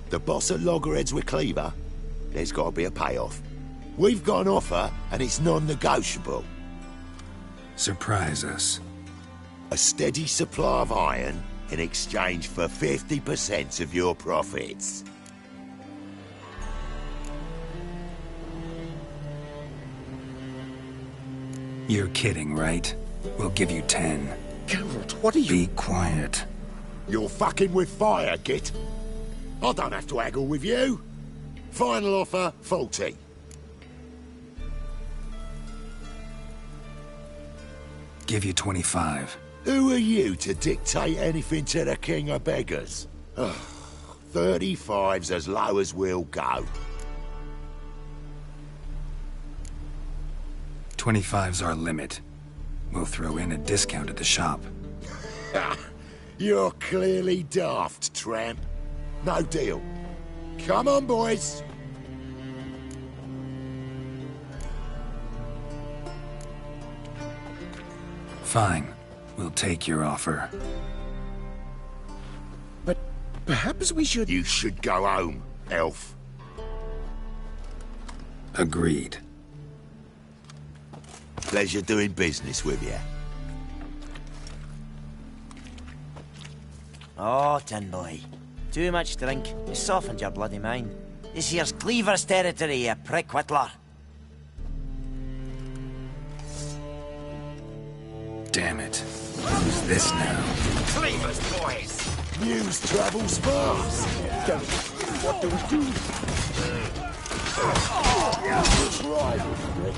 The boss at Loggerheads with Cleaver, there's got to be a payoff. We've got an offer, and it's non-negotiable. Surprise us. A steady supply of iron in exchange for 50% of your profits. You're kidding, right? We'll give you 10. Geralt, what are you... Be quiet. You're fucking with fire, Git. I don't have to haggle with you. Final offer, 40. Give you 25. Who are you to dictate anything to the king of beggars? 35's as low as we'll go. 25's our limit. We'll throw in a discount at the shop. You're clearly daft, tramp. No deal. Come on, boys. Fine. We'll take your offer. But perhaps we should... You should go home, elf. Agreed. Pleasure doing business with you. Oh, tin boy. Too much drink. You softened your bloody mind. This here's Cleaver's territory, you prick whittler. Damn it. Who's this now? Cleaver's boys. News travels fast. What do we do? Try, Rick.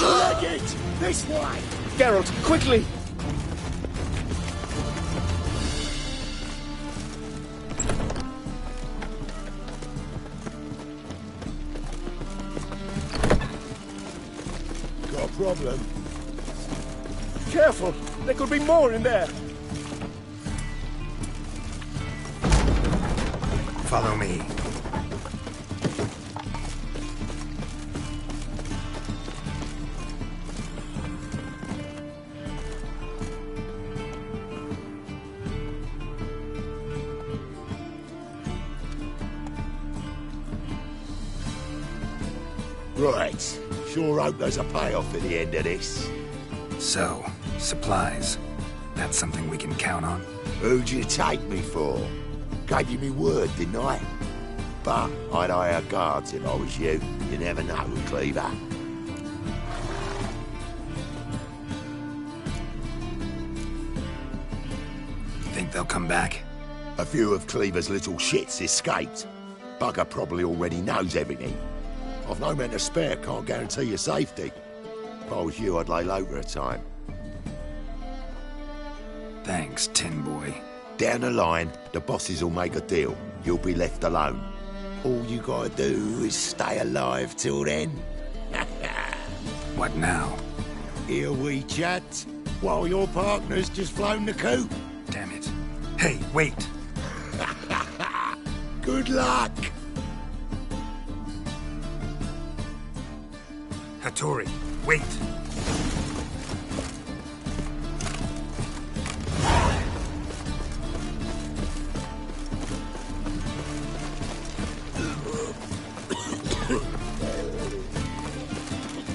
Leg it! This way! Geralt, quickly! Got a problem? Careful! There could be more in there! Follow me. Right. Sure hope there's a payoff at the end of this. So, supplies. That's something we can count on? Who'd you take me for? Gave you me word, didn't I? But I'd hire guards if I was you. You never know with Cleaver. Think they'll come back? A few of Cleaver's little shits escaped. Bugger probably already knows everything. I've no men to spare, can't guarantee your safety. If I was you, I'd lay low for a time. Thanks, Tin Boy. Down the line, the bosses will make a deal. You'll be left alone. All you gotta do is stay alive till then. What now? Here we chat, while your partner's just flown the coop. Damn it. Hey, wait! Good luck! Hattori, wait!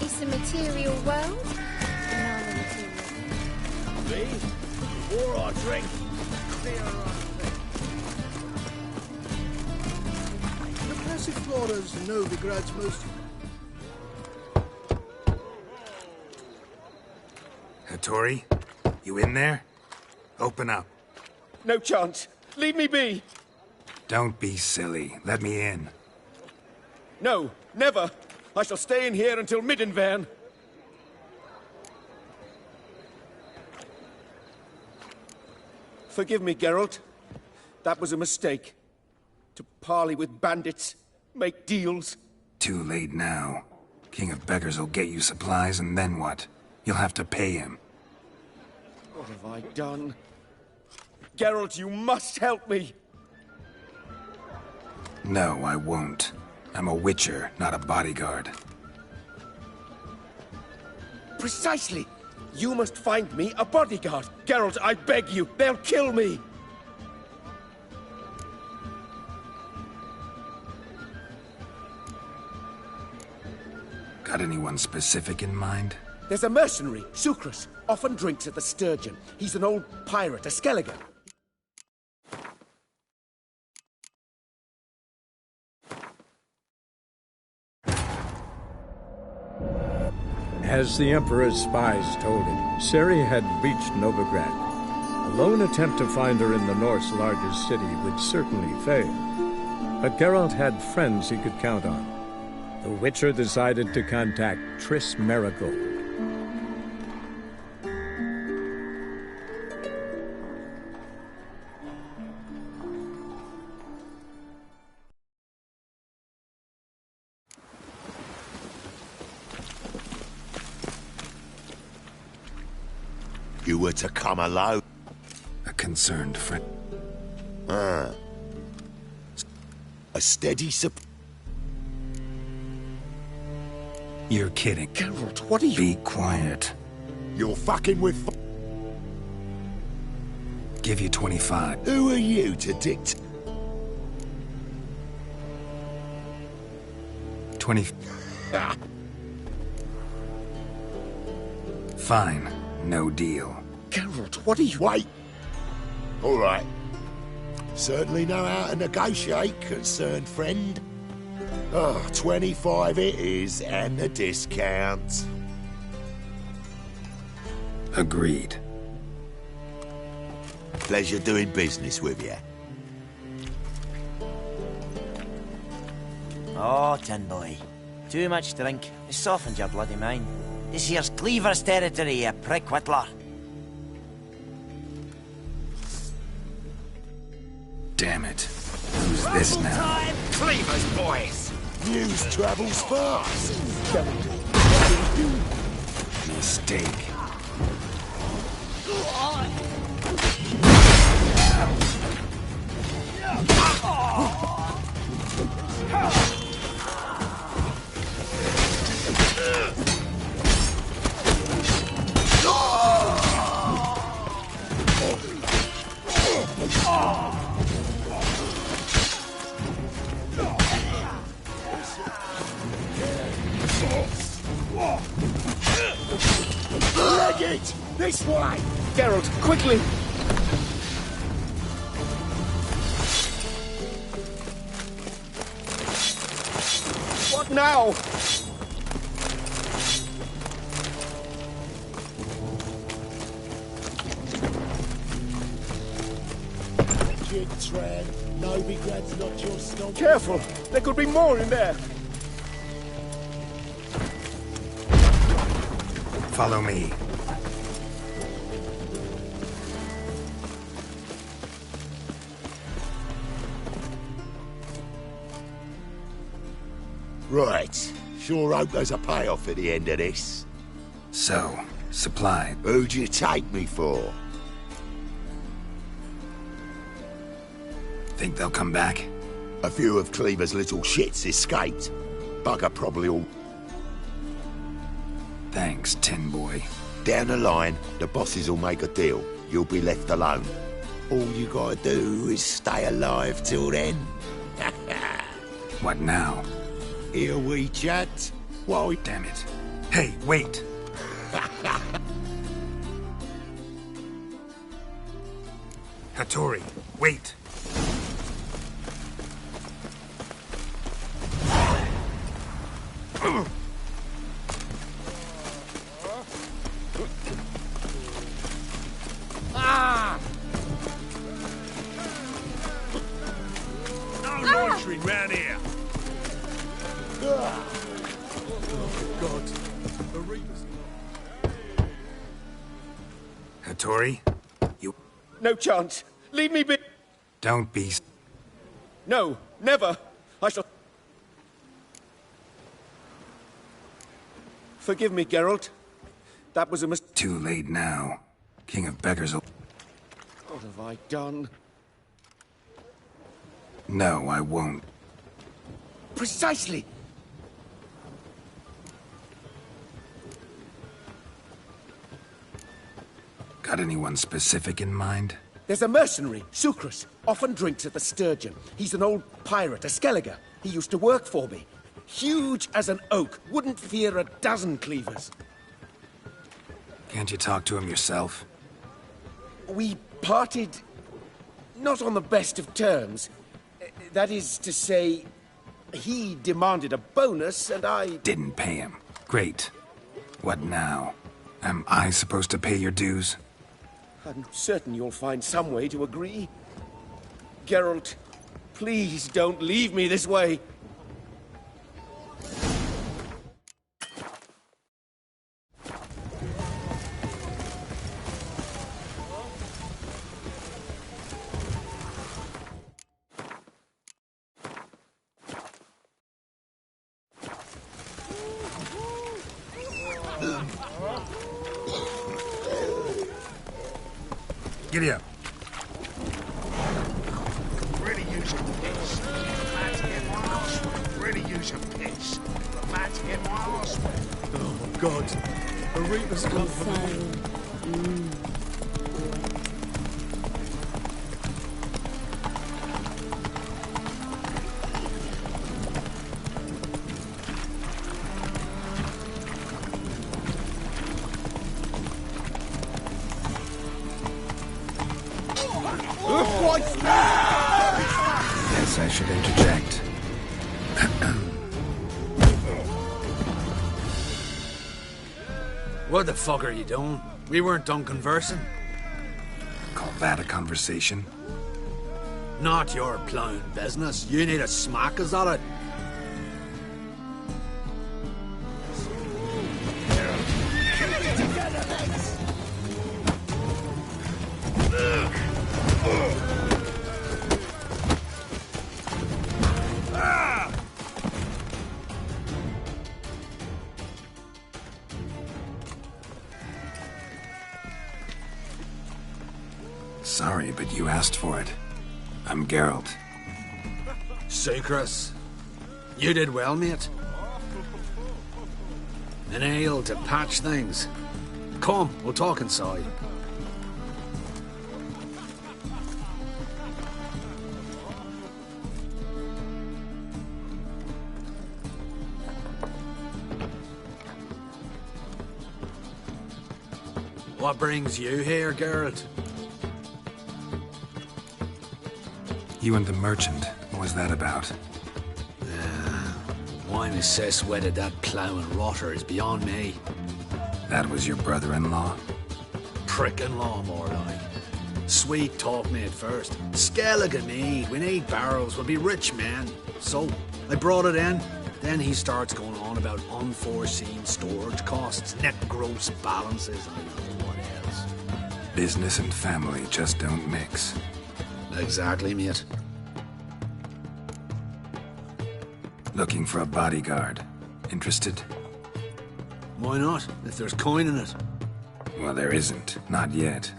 It's a material world. Me? Or I drink. The Passiflora's Novigrad's most... Hattori, you in there? Open up. No chance. Leave me be. Don't be silly. Let me in. No, never. I shall stay in here until Middenvern. Forgive me, Geralt. That was a mistake. To parley with bandits, make deals. Too late now. King of Beggars will get you supplies, and then what? You'll have to pay him. What have I done? Geralt, you must help me! No, I won't. I'm a witcher, not a bodyguard. Precisely! You must find me a bodyguard. Geralt, I beg you, they'll kill me! Got anyone specific in mind? There's a mercenary, Sucrus, often drinks at the Sturgeon. He's an old pirate, a Skellige. As the Emperor's spies told him, Ciri had reached Novigrad. A lone attempt to find her in the North's largest city would certainly fail. But Geralt had friends he could count on. The Witcher decided to contact Triss Merigold. You were to come alone? A concerned friend. Ah. A steady You're kidding. Geralt, what are you— Be quiet. You're fucking with— Give you 25. Who are you to dict— 20. Fine. No deal. Geralt, what are you— Wait! All right. Certainly know how to negotiate, concerned friend. 25 it is, and the discount. Agreed. Pleasure doing business with you. Oh, tin boy. Too much drink. It softened your bloody mind. This here's Cleaver's territory, you prick whittler. Damn it. Who's this now? Cleaver's boys! News travels fast. Mistake. Leg it! This way! Geralt, quickly! What now? Jig Tran, Novigrad's not your stomach. Careful! There could be more in there! Follow me. Right. Sure hope there's a payoff at the end of this. So, supply. Who'd you take me for? Think they'll come back? A few of Cleaver's little shits escaped. Bugger probably all... Thanks, Tin Boy. Down the line, the bosses will make a deal. You'll be left alone. All you gotta do is stay alive till then. What now? Here we chat. Why? Damn it. Hey, wait! Hattori, wait! Ah! No loitering round here! Ah! Oh, God. The Reaper's... Hattori, you... No chance. Leave me be... Don't be... No, never. I shall... Forgive me, Geralt. That was a mistake. Too late now. King of Beggars will... What have I done? No, I won't. Precisely! Got anyone specific in mind? There's a mercenary, Sucrus. Often drinks at the Sturgeon. He's an old pirate, a Skelliger. He used to work for me. Huge as an oak. Wouldn't fear a dozen cleavers. Can't you talk to him yourself? We parted... not on the best of terms. That is to say, he demanded a bonus, and I... Didn't pay him. Great. What now? Am I supposed to pay your dues? I'm certain you'll find some way to agree. Geralt, please don't leave me this way. Giddy up. Really use your piss. Let's get one. Really use your piss. Let's get one. Oh my god. Aretha's come for me. Guess I should interject. What the fuck are you doing? We weren't done conversing. Call that a conversation? Not your plowing business. You need a smack, is that it? Sorry, but you asked for it. I'm Geralt. Sucrus. You did well, mate. An ale to patch things. Come, we'll talk inside. What brings you here, Geralt? You and the merchant. What was that about? Why Miss Cess wedded that ploughing rotter is beyond me. That was your brother-in-law? Prick-in-law, more like. Sweet talk me at first. Skellige need. We need barrels. We'll be rich men. So, I brought it in. Then he starts going on about unforeseen storage costs, net gross balances, and I don't know what else. Business and family just don't mix. Exactly, mate. Looking for a bodyguard. Interested? Why not, if there's coin in it? Well, there isn't. Not yet.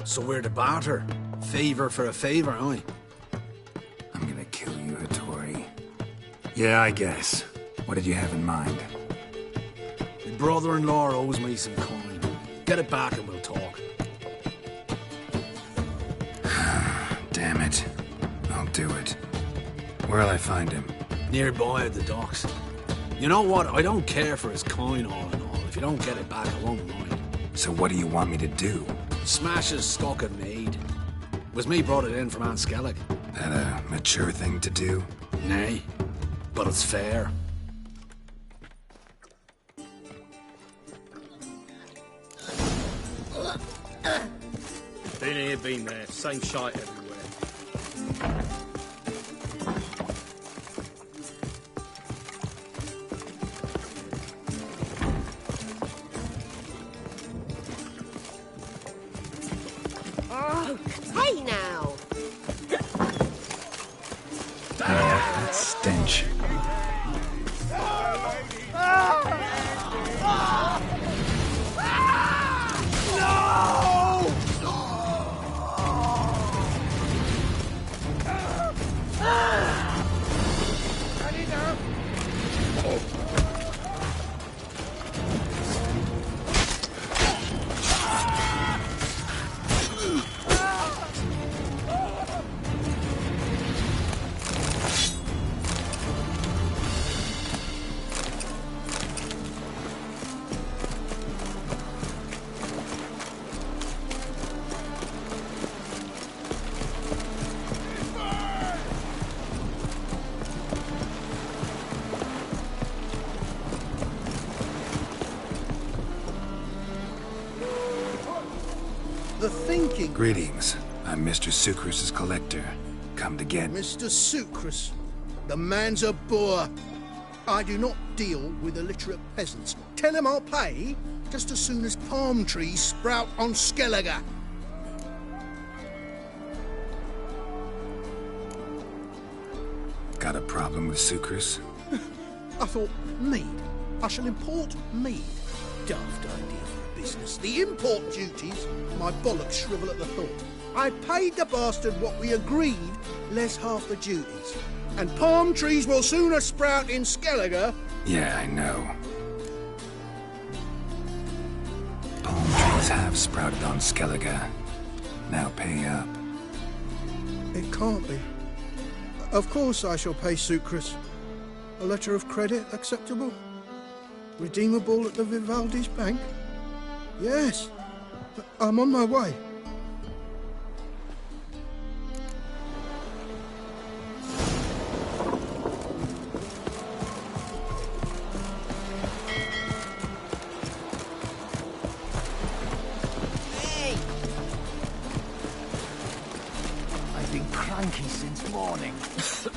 So we're to barter. Favor for a favor, aye? I'm gonna kill you, Hattori. Yeah, I guess. What did you have in mind? My brother-in-law owes me some coin. Get it back and we'll talk. Damn it. I'll do it. Where'll I find him? Nearby at the docks. You know what? I don't care for his coin all in all. If you don't get it back, I won't mind. So what do you want me to do? Smash his stock of mead. It was me brought it in from Aunt Skellig. That a mature thing to do? Nay, but it's fair. Been here, been there. Same shite everywhere. Oh, hey now! That stench. speaking. Greetings. I'm Mr. Sucrus's collector. Come to get... Mr. Sucrus. The man's a boor. I do not deal with illiterate peasants. Tell him I'll pay just as soon as palm trees sprout on Skellige. Got a problem with Sucrus? I thought, mead. I shall import mead. Daft idea for a business. The import duties, my bollocks shrivel at the thought. I paid the bastard what we agreed, less half the duties. And palm trees will sooner sprout in Skellige. Yeah, I know. Palm trees have sprouted on Skellige. Now pay up. It can't be. Of course I shall pay Sucrus. A letter of credit acceptable? Redeemable at the Vivaldi's bank? Yes. I'm on my way. Hey! I've been cranky since morning. So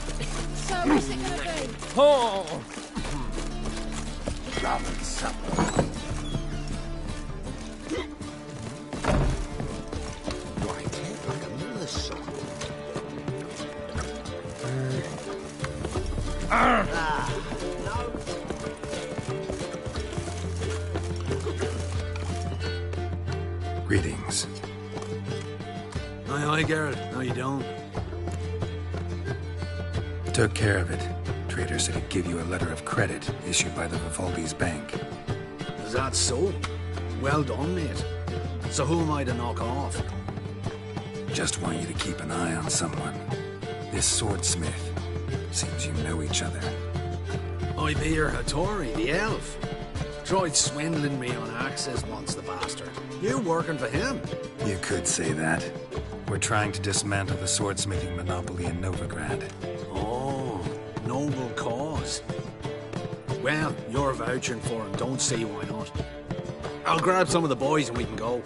what's it gonna be? Oh! Rum and supper. Right here, like a miller's son. Greetings. Aye, Geralt. How you doing? Took care of it. Trader said he'd give you a letter of credit issued by the Vivaldi's bank. Is that so? Well done, mate. So who am I to knock off? Just want you to keep an eye on someone. This swordsmith. Seems you know each other. I be your Hattori, the elf. Tried swindling me on access once, the bastard. You working for him? You could say that. We're trying to dismantle the swordsmithing monopoly in Novigrad. Oh, noble cause. Well, you're vouching for him. Don't see why not. I'll grab some of the boys and we can go.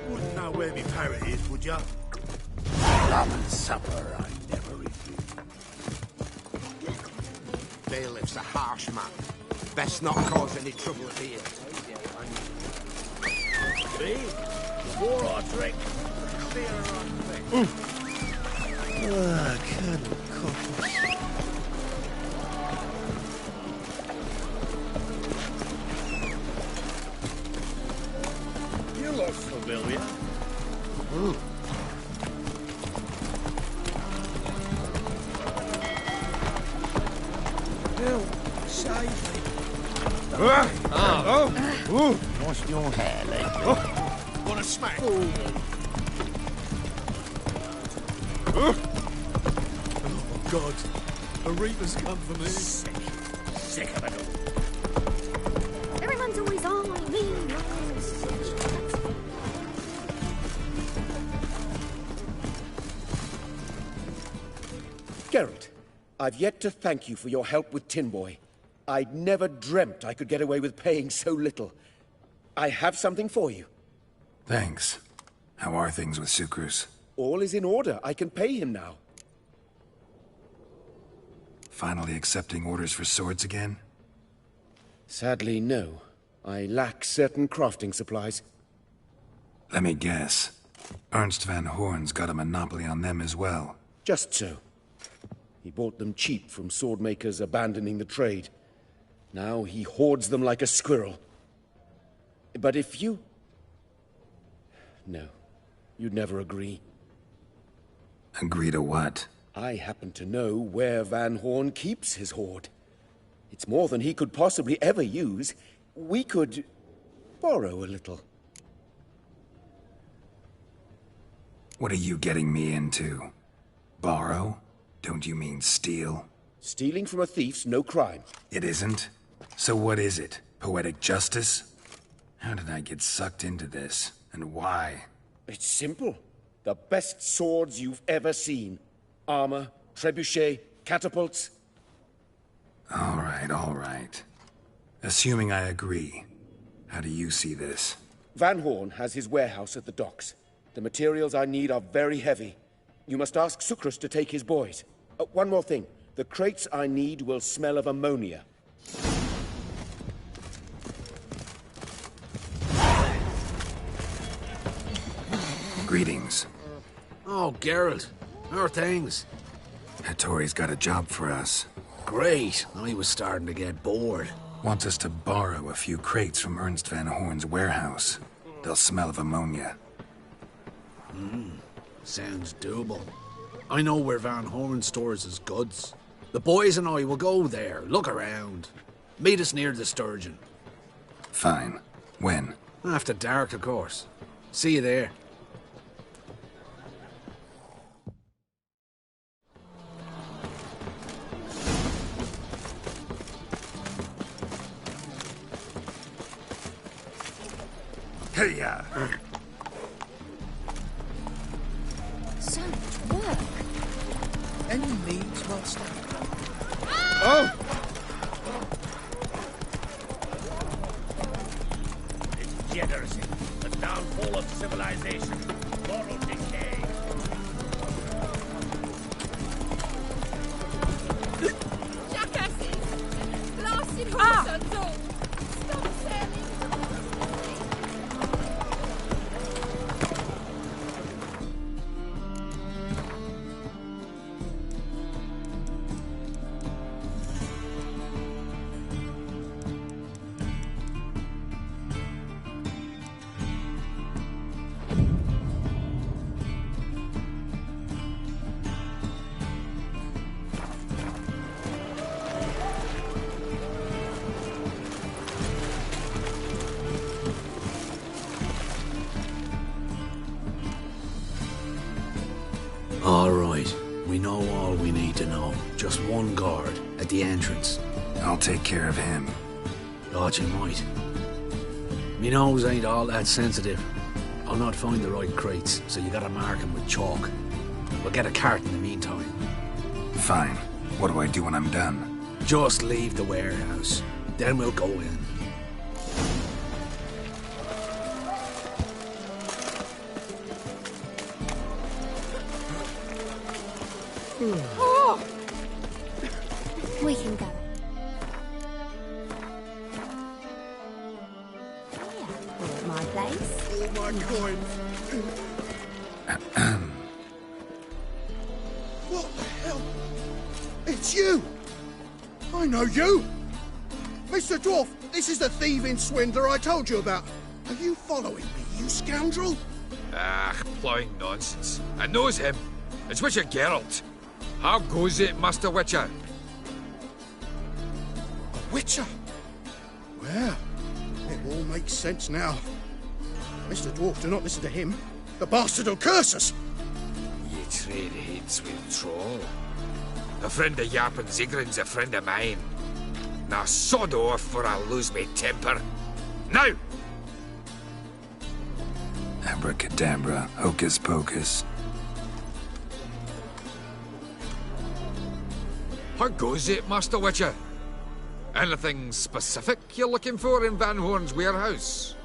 Wouldn't know where me parrot is, would ya? Rum and supper, I never refuse. Bailiff's a harsh man. Best not cause any trouble at the inn. See? Before I drink, clear on thing. Colonel Coffee. You look familiar. Bill, save me. What's your hair lately? Want a smack? Oh, God. A Reaper's come for me. Sick of it all. Everyone's always on me. Geralt, I've yet to thank you for your help with Tin Boy. I'd never dreamt I could get away with paying so little. I have something for you. Thanks. How are things with Sucrus? All is in order. I can pay him now. Finally accepting orders for swords again? Sadly, no. I lack certain crafting supplies. Let me guess. Ernst van Horn's got a monopoly on them as well. Just so. He bought them cheap from sword makers abandoning the trade. Now he hoards them like a squirrel. But if you... No, you'd never agree. Agree to what? I happen to know where Van Horn keeps his hoard. It's more than he could possibly ever use. We could borrow a little. What are you getting me into? Borrow? Don't you mean steal? Stealing from a thief's no crime. It isn't? So what is it? Poetic justice? How did I get sucked into this? And why? It's simple. The best swords you've ever seen. Armor, trebuchet, catapults. All right. Assuming I agree, how do you see this? Van Horn has his warehouse at the docks. The materials I need are very heavy. You must ask Sucrus to take his boys. One more thing. The crates I need will smell of ammonia. Greetings. Oh, Geralt. How are things? Hattori's got a job for us. Great. I was starting to get bored. Wants us to borrow a few crates from Ernst Van Horn's warehouse. They'll smell of ammonia. Sounds doable. I know where Van Horn stores his goods. The boys and I will go there, look around. Meet us near the Sturgeon. Fine. When? After dark, of course. See you there. Hey-ya! So much work. Any needs, Master? Oh! Degeneracy, the downfall of civilization, moral decay. Jackasses! Blasted horse on all! Stop selling! All right. We know all we need to know. Just one guard at the entrance. I'll take care of him. Thought you might. Me nose ain't all that sensitive. I'll not find the right crates, so you gotta mark 'em with chalk. We'll get a cart in the meantime. Fine. What do I do when I'm done? Just leave the warehouse. Then we'll go in. Oh! We can go. Here, my place. All my coins. What the hell? It's you! I know you! Mr. Dwarf, this is the thieving swindler I told you about. Are you following me, you scoundrel? Ah, plowing nonsense. I knows him. It's Witcher Geralt. How goes it, Master Witcher? A witcher? Well, it all makes sense now. Mr. Dwarf, do not listen to him. The bastard will curse us. Ye trade heads with troll. A friend of Yap and Zigrin's a friend of mine. Now sod off for I lose me temper. Now! Abracadabra, hocus pocus. How goes it, Master Witcher? Anything specific you're looking for in Van Horn's warehouse?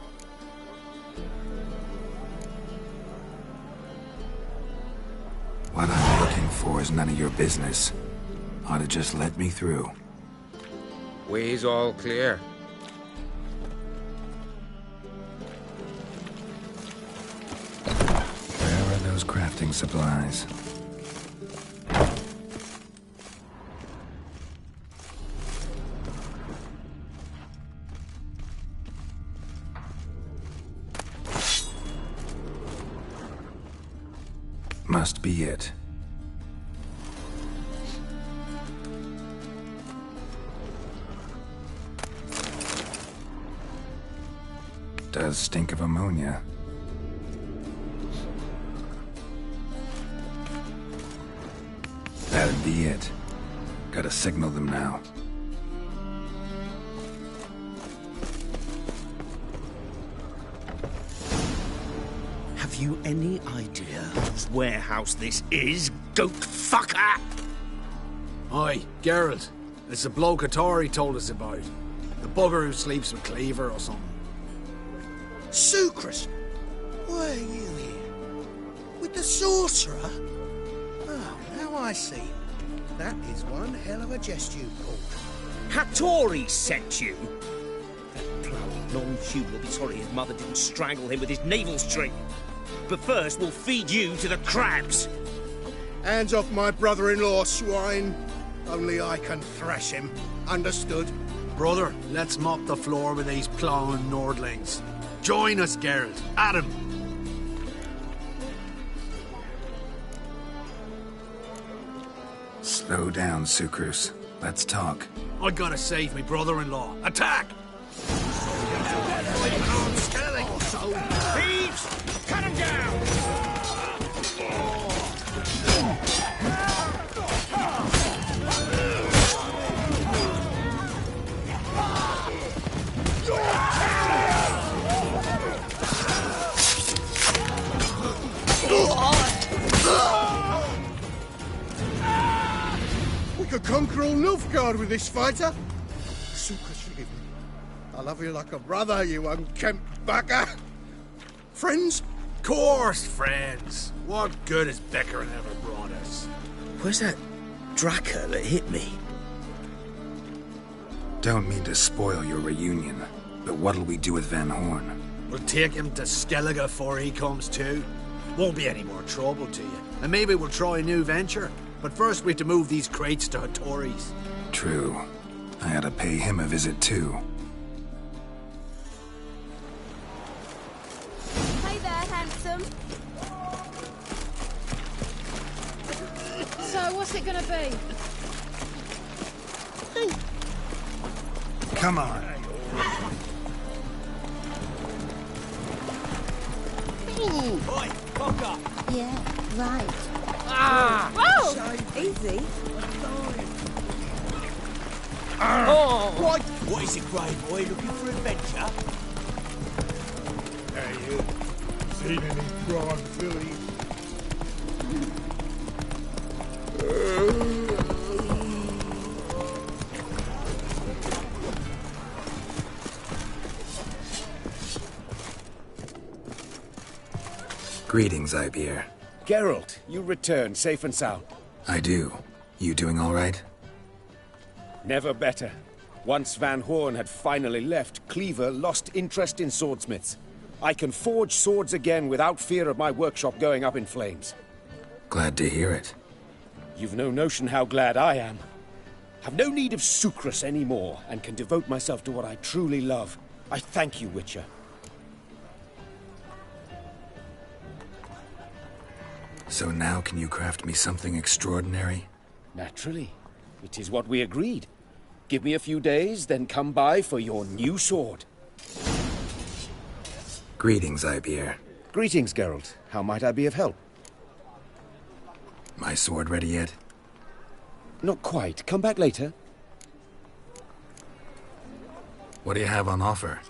What I'm looking for is none of your business. Ought to just let me through. Way's all clear. Where are those crafting supplies? Must be it. Does stink of ammonia. That'd be it. Gotta signal them now. Have you any idea whose warehouse this is, goat fucker? Aye, Geralt. It's the bloke Atari told us about. The bugger who sleeps with Cleaver or something. Sucrus, why are you here? With the sorcerer? Oh, now I see. That is one hell of a jest you pulled. Hattori sent you? That bloody long Hugh will be sorry his mother didn't strangle him with his navel string. But first, we'll feed you to the crabs. Hands off my brother-in-law, swine. Only I can thrash him. Understood? Brother, let's mop the floor with these plowing Nordlings. Join us, Geralt. Adam. Slow down, Sucrus. Let's talk. I gotta save me brother-in-law. Attack! Thieves! Cut him down! We could conquer all Nilfgaard with this fighter. Sucrus, forgive me. I love you like a brother, you unkempt bugger. Friends? Course, friends. What good has Beckering ever brought us? Where's that Draka that hit me? Don't mean to spoil your reunion, but what'll we do with Van Horn? We'll take him to Skellige before he comes to. Won't be any more trouble to you. And maybe we'll try a new venture. But first we have to move these crates to Hattori's. True. I had to pay him a visit too. Hey there, handsome. So, what's it gonna be? Come on. Oi, cock up! Yeah, right. Ah! Whoa! Easy. Oh! What is it, brave boy? Looking for adventure? Hey, you. Seen any prawn fillies? Greetings, Ibeer. Geralt, you return safe and sound. I do. You doing all right? Never better. Once Van Horn had finally left, Cleaver lost interest in swordsmiths. I can forge swords again without fear of my workshop going up in flames. Glad to hear it. You've no notion how glad I am. Have no need of Sucrus anymore, and can devote myself to what I truly love. I thank you, Witcher. So now can you craft me something extraordinary? Naturally. It is what we agreed. Give me a few days, then come by for your new sword. Greetings, Ibeer. Greetings, Geralt. How might I be of help? My sword ready yet? Not quite. Come back later. What do you have on offer?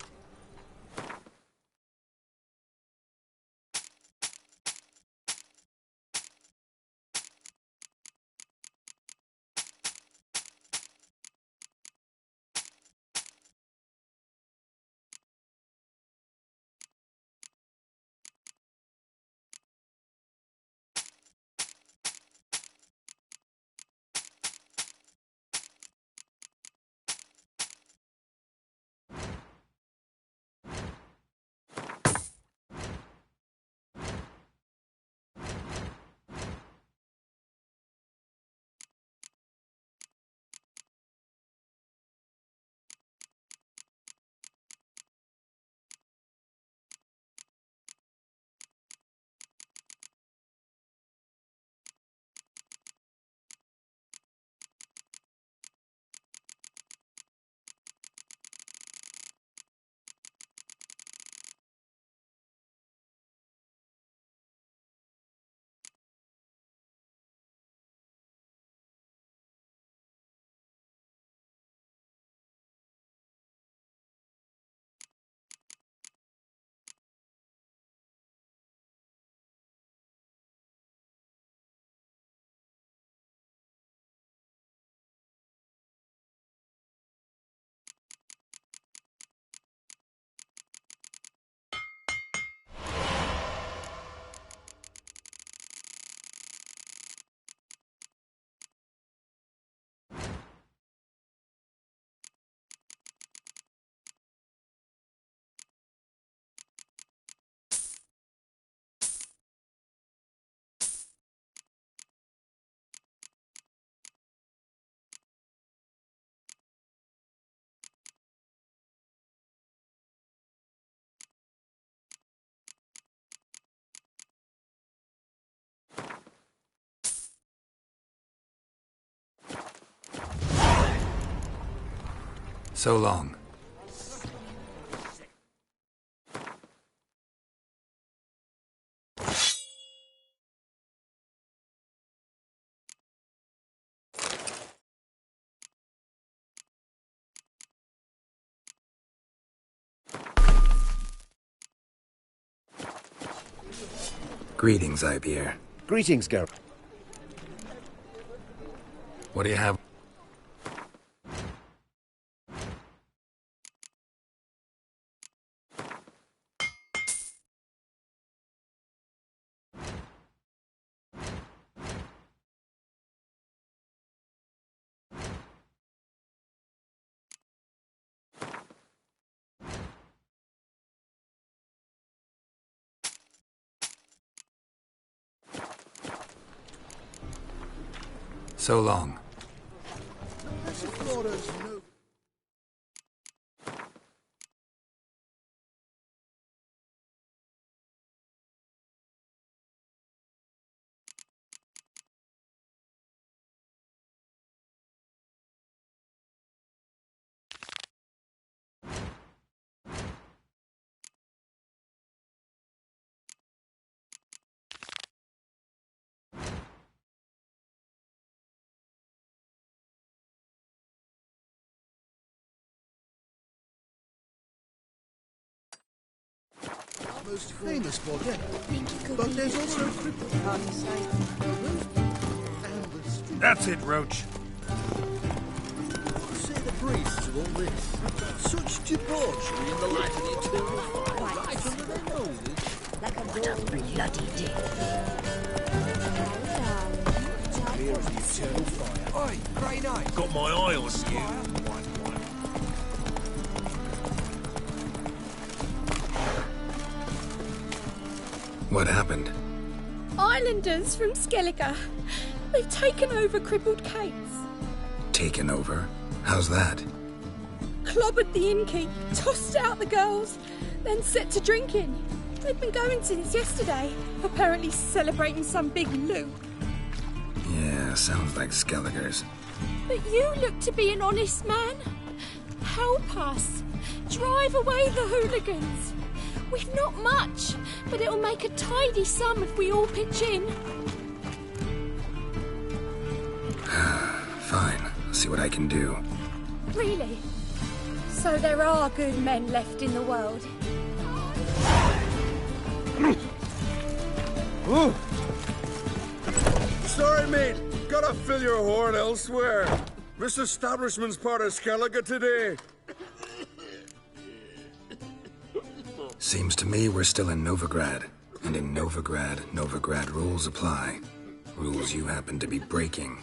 So long. Greetings, Ibeer. Greetings, Geralt. What do you have? So long. Most famous volcano. But there's also That's it, Roach. say the priests of all this. Such debauchery in the light of the eternal fire, right under their noses. Like a bloody dick. Clear as the eternal fire. Oi, Grey Knight. Got my eye on you. What happened? Islanders from Skellige. They've taken over crippled Kate's. Taken over? How's that? Clobbered the innkeep, tossed out the girls, then set to drinking. They've been going since yesterday, apparently celebrating some big loot. Yeah, sounds like Skelligers. But you look to be an honest man. Help us. Drive away the hooligans. We've not much, but it'll make a tidy sum if we all pitch in. Fine, I'll see what I can do. Really? So there are good men left in the world. Sorry, mate. Gotta fill your horn elsewhere. This establishment's part of Skellige today. Seems to me we're still in Novigrad. And in Novigrad rules apply. Rules you happen to be breaking.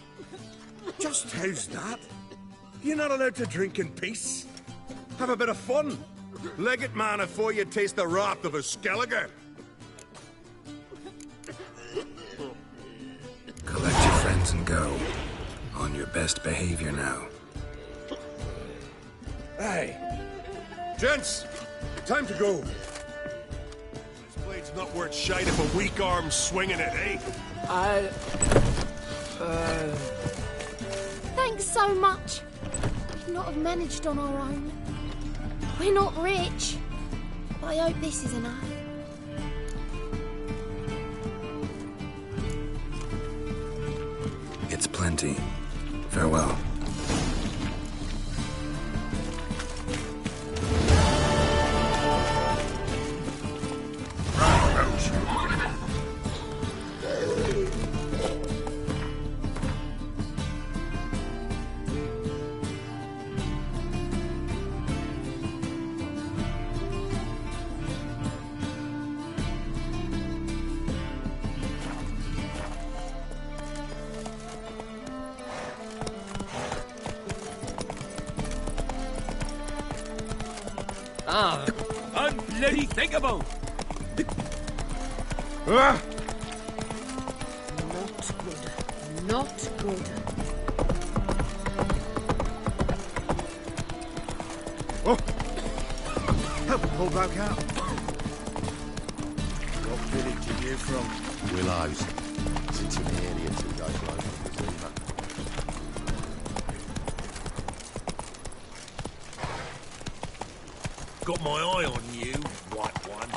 Just how's that? You're not allowed to drink in peace. Have a bit of fun. Leg it, man, before you taste the wrath of a Skellige. Collect your friends and go. On your best behavior now. Hey. Gents, time to go. This blade's not worth shite if a weak arm's swinging it, eh? Thanks so much. We'd not have managed on our own. We're not rich, but I hope this is enough. It's plenty. Farewell. Ah, unbloody thinkable! Ah! Not good. Not good. Oh! Help pull back out. What village are you from? Willows. It's in the area 2 days later. Got my eye on you, white one.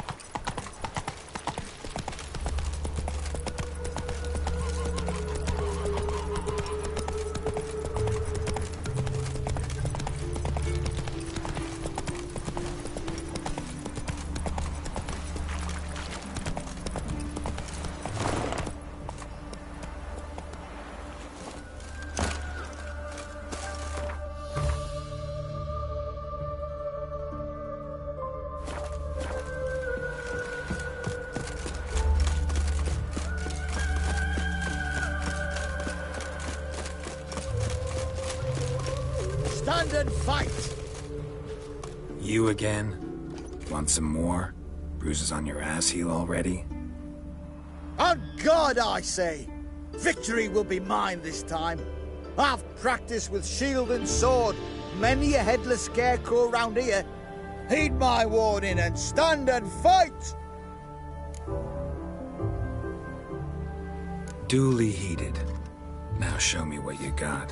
Stand and fight! You again? Want some more? Bruises on your ass heel already? On God, I say! Victory will be mine this time. I've practiced with shield and sword. Many a headless scarecrow round here. Heed my warning and stand and fight! Duly heeded. Now show me what you got.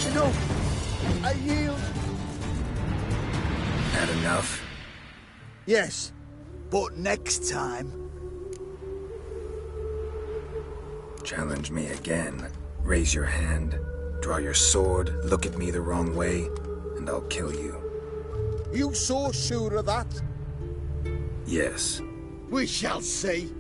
You know, I yield. Had enough? Yes, but next time. Challenge me again. Raise your hand, draw your sword, look at me the wrong way, and I'll kill you. You so sure of that? Yes. We shall see.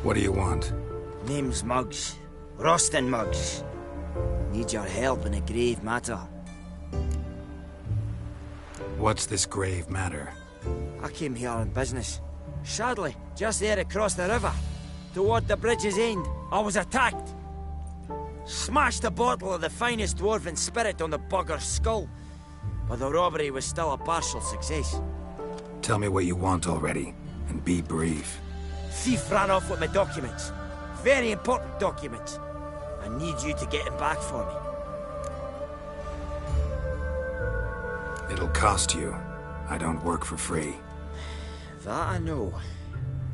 What do you want? Name's Muggs. Rostin Muggs. Need your help in a grave matter. What's this grave matter? I came here on business. Sadly, just there across the river, toward the bridge's end, I was attacked. Smashed a bottle of the finest dwarven spirit on the bugger's skull, but the robbery was still a partial success. Tell me what you want already, and be brief. Thief ran off with my documents. Very important documents. I need you to get him back for me. It'll cost you. I don't work for free. That I know.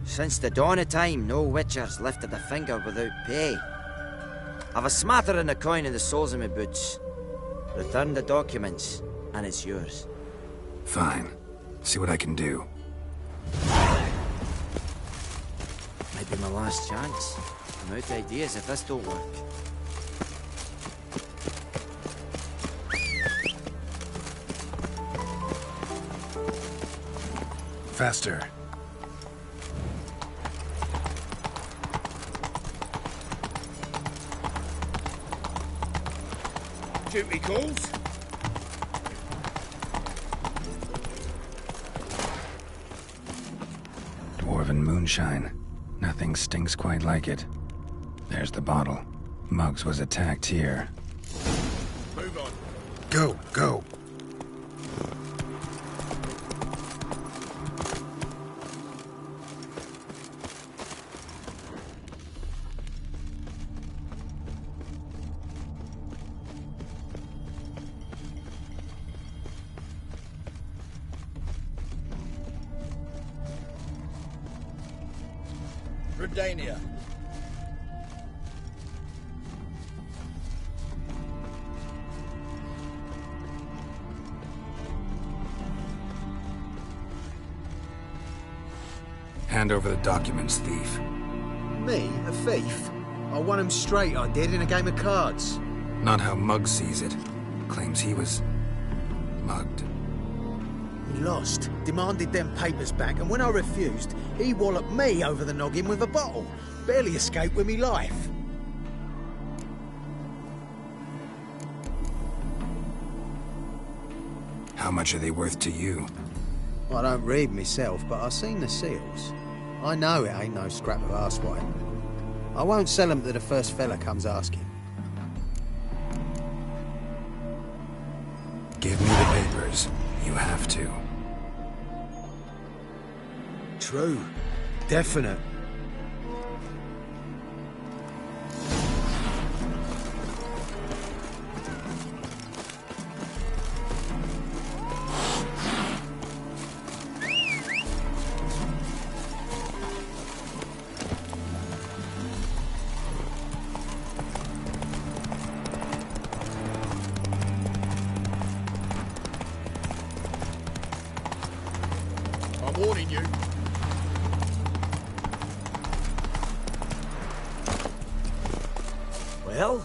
Since the dawn of time, no witcher's lifted a finger without pay. I've a smattering of coin in the soles of my boots. Return the documents, and it's yours. Fine. See what I can do. Might be my last chance. I'm out of ideas if this don't work. Faster. Duty calls. Dwarven moonshine. Nothing stinks quite like it. There's the bottle. Muggs was attacked here. Move on. Go, go. Redania. Hand over the documents, thief. Me? A thief? I won him straight, I did, in a game of cards. Not how Muggs sees it. claims he was mugged. He lost, demanded them papers back, and when I refused, he walloped me over the noggin with a bottle. Barely escaped with me life. How much are they worth to you? I don't read myself, but I've seen the seals. I know it ain't no scrap of arsewhite. I won't sell them to the first fella comes asking. Give me the papers. You have to. True. Definite. I'm warning you. Well?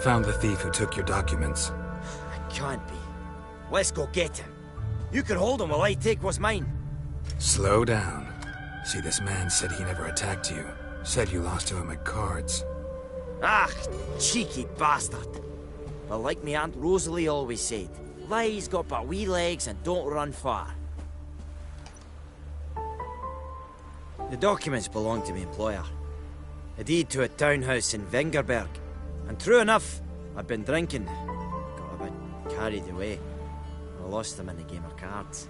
Found the thief who took your documents. Can't be. Let's go get him. You can hold him while I take what's mine. Slow down. See, this man said he never attacked you. Said you lost to him at cards. Ah, cheeky bastard. But like me Aunt Rosalie always said, lies got but wee legs and don't run far. The documents belong to my employer. A deed to a townhouse in Vengerberg. And true enough, I've been drinking. Got a bit carried away. I lost them in a game of cards.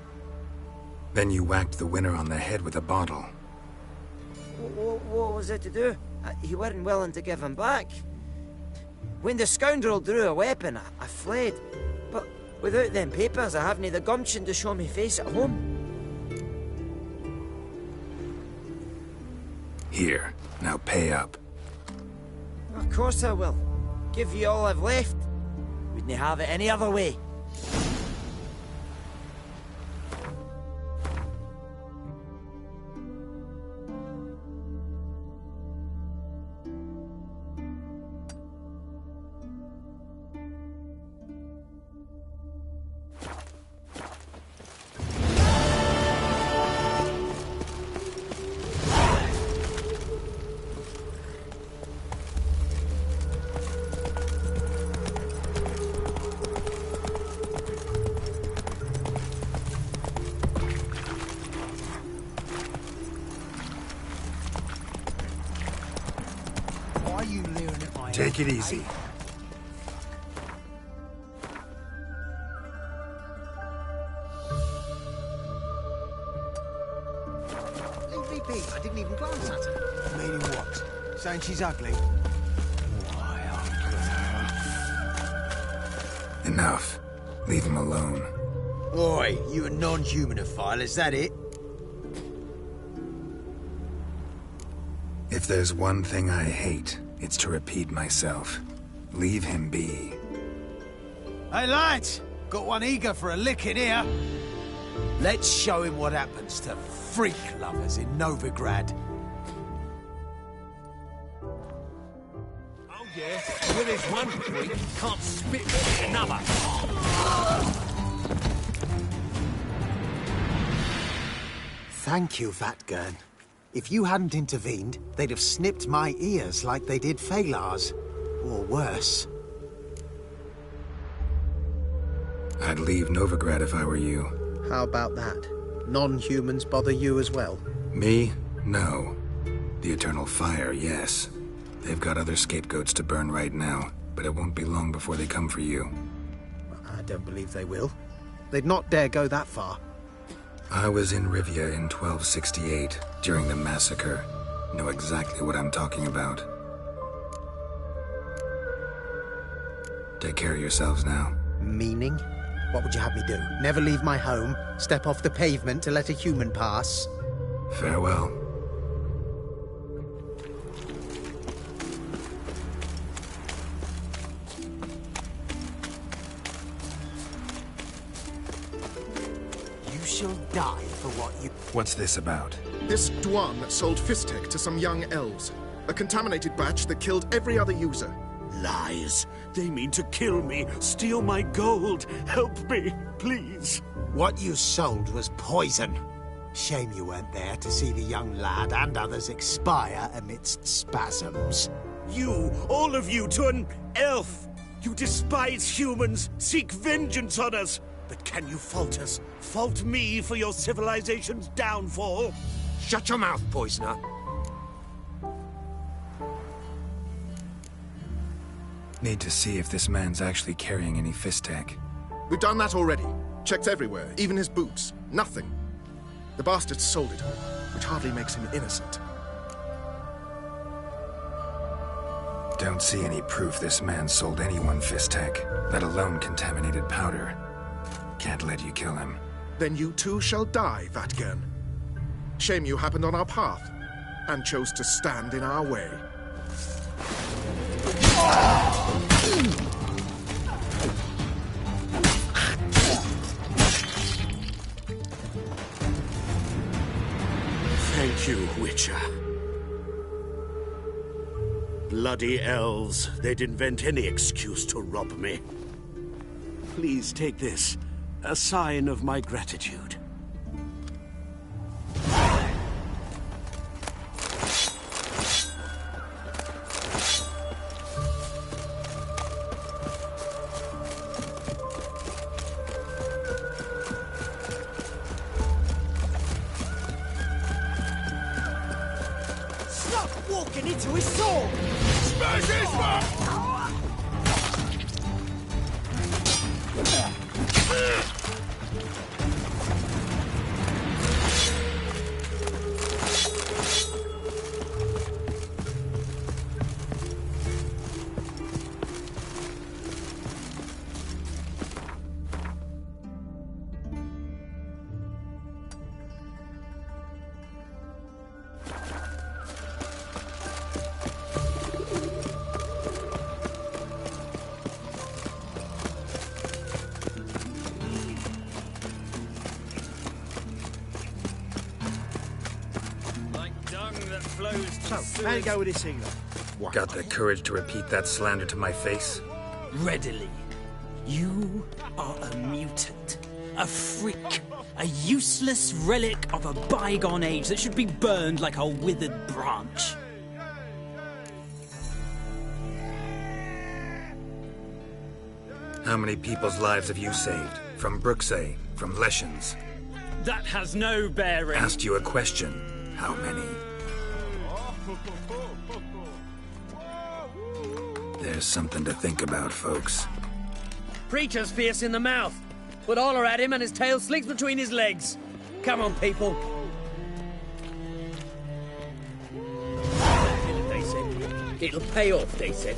Then you whacked the winner on the head with a bottle. What was it to do? He weren't willing to give him back. When the scoundrel drew a weapon, I fled. But without them papers, I haven't the gumption to show me face at home. Here, now pay up. Of course I will. Give you all I've left. Wouldn't have it any other way. Take it easy. Leave me be. I didn't even glance at her. Meaning what? Saying she's ugly? Enough. Leave him alone. Oi, you a non-humanophile, is that it? If there's one thing I hate, it's to repeat myself. Leave him be. Hey lads, got one eager for a lick in here. Let's show him what happens to freak lovers in Novigrad. Oh yeah, where there's one freak, can't spit with another. Thank you, Vatgern. If you hadn't intervened, they'd have snipped my ears like they did Phalar's. Or worse. I'd leave Novigrad if I were you. How about that? Non-humans bother you as well? Me? No. The Eternal Fire, yes. They've got other scapegoats to burn right now, but it won't be long before they come for you. I don't believe they will. They'd not dare go that far. I was in Rivia in 1268, during the massacre. Know exactly what I'm talking about. Take care of yourselves now. Meaning? What would you have me do? Never leave my home? Step off the pavement to let a human pass? Farewell. You shall die for what you... What's this about? This Dwan sold Fistek to some young elves. A contaminated batch that killed every other user. Lies. They mean to kill me, steal my gold. Help me, please. What you sold was poison. Shame you weren't there to see the young lad and others expire amidst spasms. You, all of you, to an elf. You despise humans, seek vengeance on us. But can you fault us? Fault me for your civilization's downfall? Shut your mouth, poisoner. Need to see if this man's actually carrying any fist tech. We've done that already. Checked everywhere, even his boots. Nothing. The bastard sold it all, which hardly makes him innocent. Don't see any proof this man sold anyone fist tech, let alone contaminated powder. Can't let you kill him. Then you too shall die, Vatgern. Shame you happened on our path, and chose to stand in our way. Thank you, Witcher. Bloody elves. They'd invent any excuse to rob me. Please take this. A sign of my gratitude. Stop walking into his sword! Smash his mouth! So, how you go with this healer? Got the courage to repeat that slander to my face? Readily. You are a mutant. A freak. A useless relic of a bygone age that should be burned like a withered branch. How many people's lives have you saved? From Bruxay? From Leshens? That has no bearing. Asked you a question. How many? There's something to think about, folks. Preacher's fierce in the mouth. Put holler at him and his tail slicks between his legs. Come on, people. They said. It'll pay off, they said.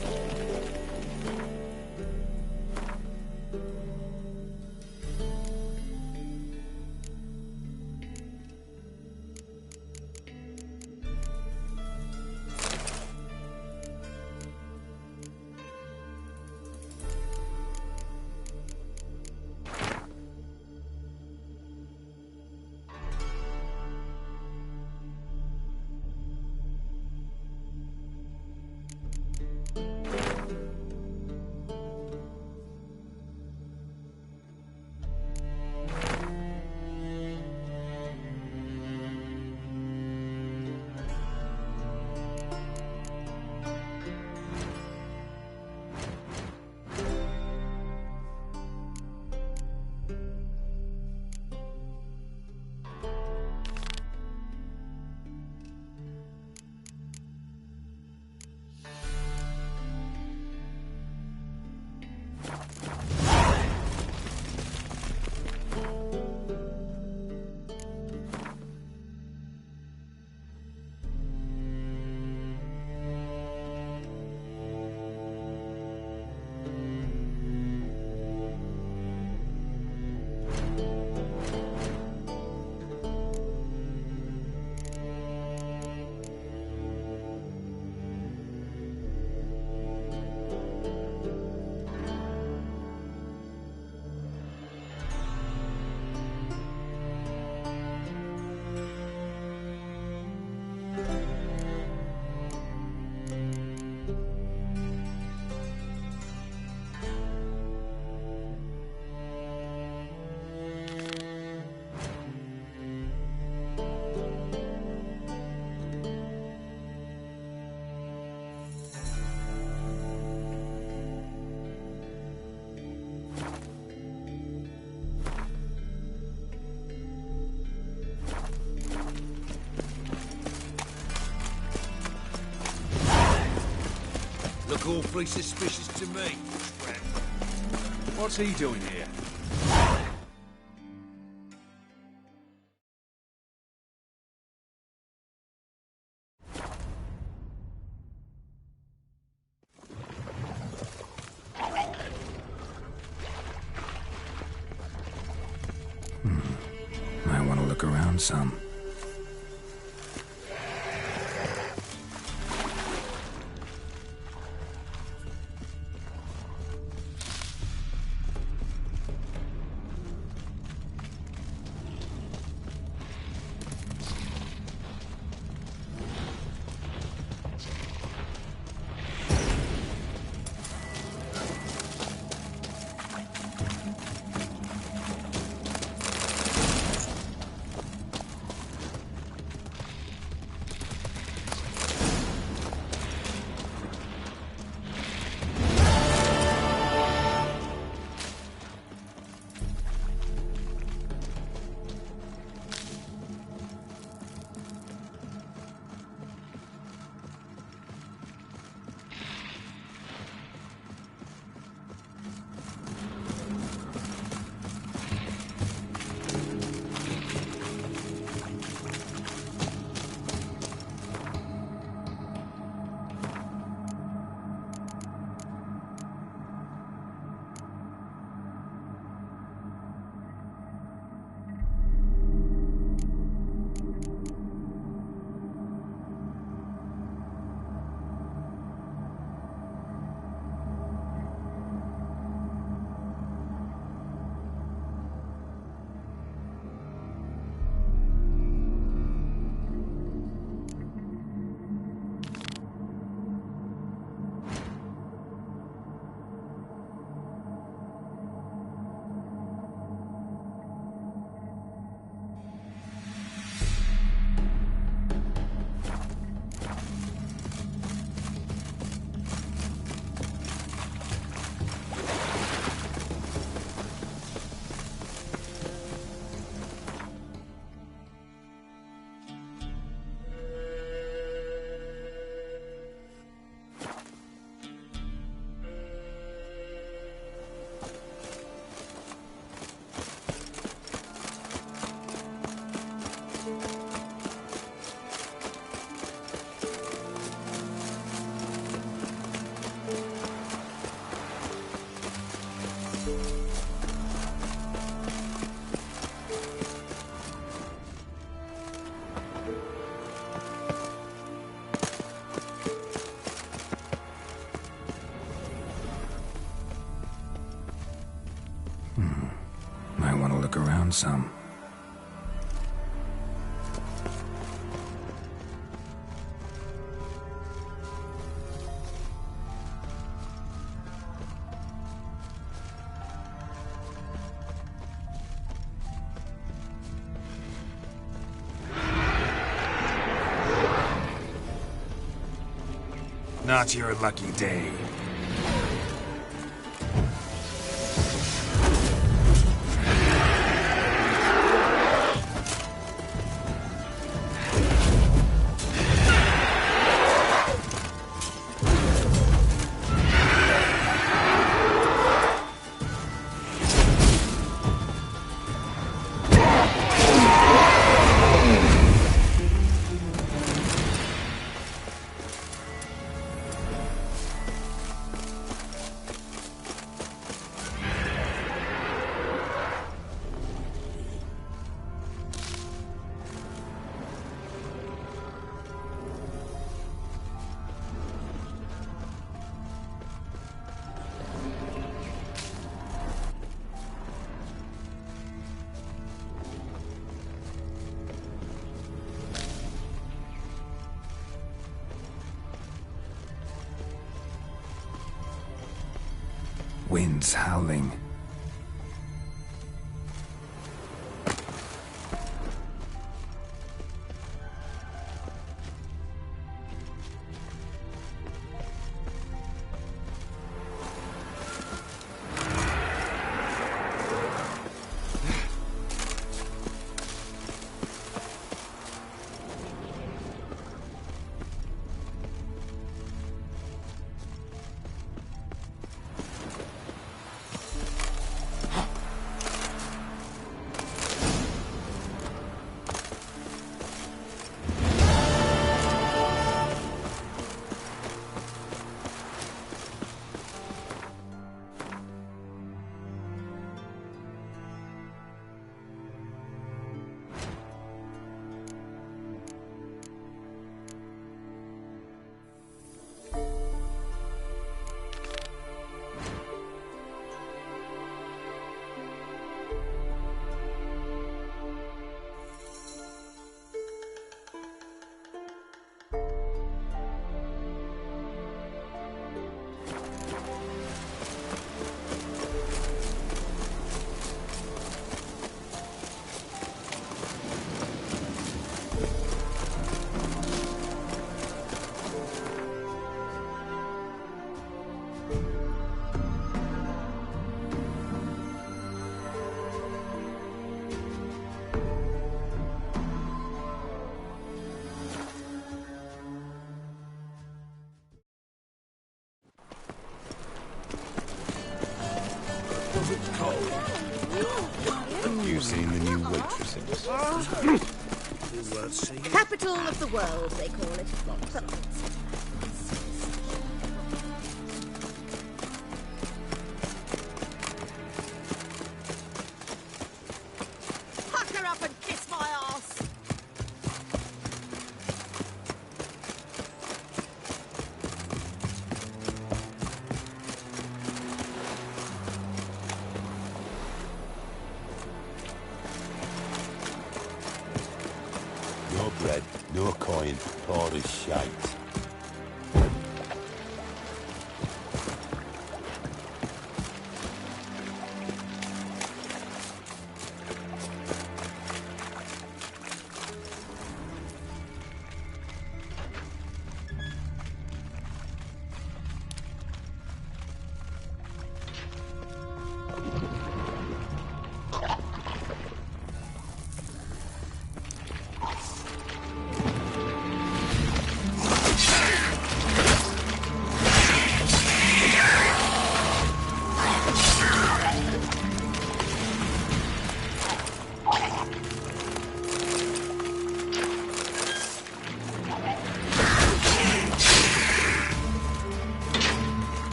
Look awfully suspicious to me. What's he doing here? I want to look around some. I want to look around some. Not your lucky day. Winds howling. Have you seen the new waitresses? Capital of the world, they call it. Pucker up and kiss my ass! No bread, no coin, all is shite.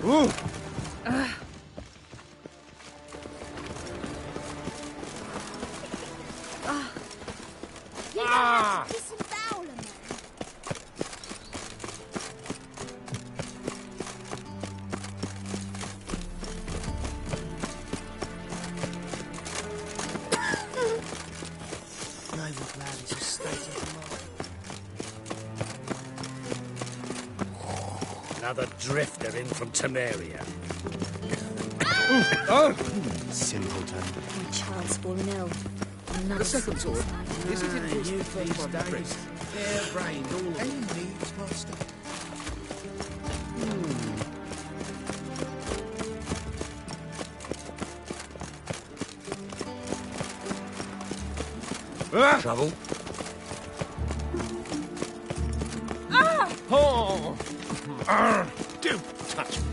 Ooh. Another drifter in from Temeria. Oh! Simpleton. My child's fallen ill. The second sword. Is it in his you first these one, days. Prince? Hair-brained, all of Any it. needs, master? Trouble? Oh! Don't touch me.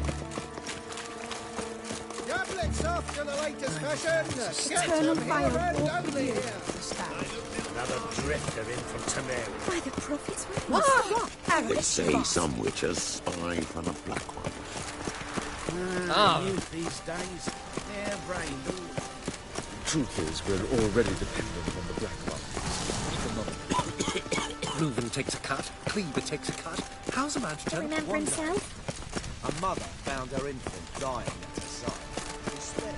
Goblets after the latest fashion. Get Eternal them fire here and walk only with you. here. Another drifter in from Temeria. By the prophets, what's the rock? They say some witches spy on a black one. Youth these days. Hair-brained, all of it. Truth is, we're already dependent on the black market. Reuven takes a cut, Cleaver takes a cut. How's a man to tell? Remember himself? A mother found her infant dying at her side. Despair.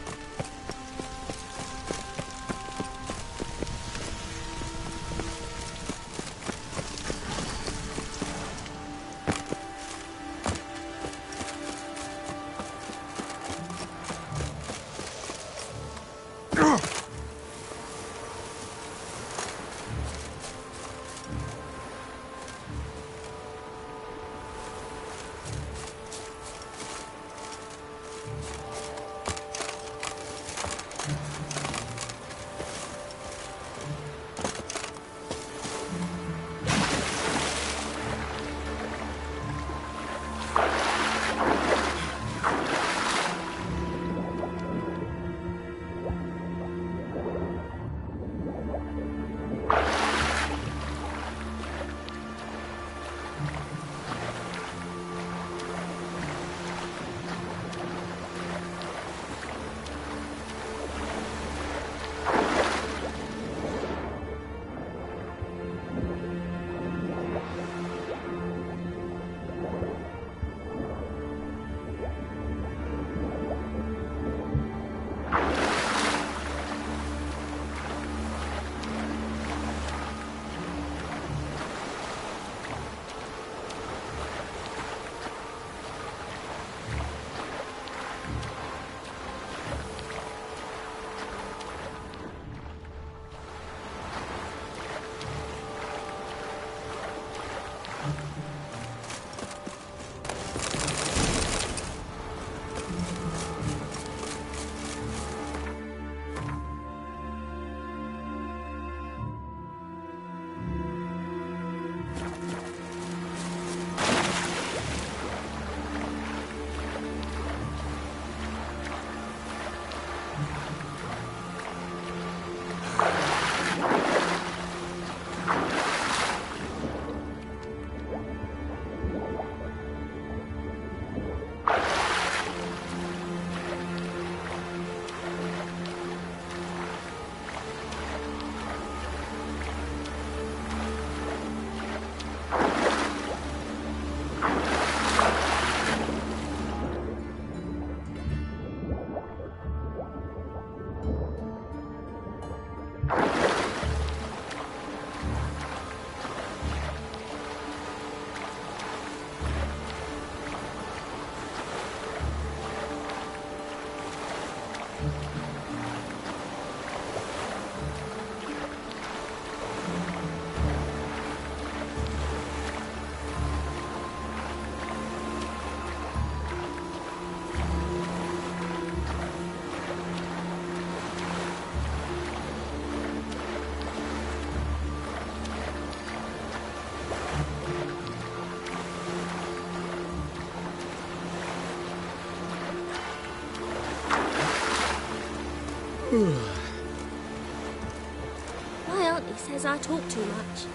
My auntie says I talk too much.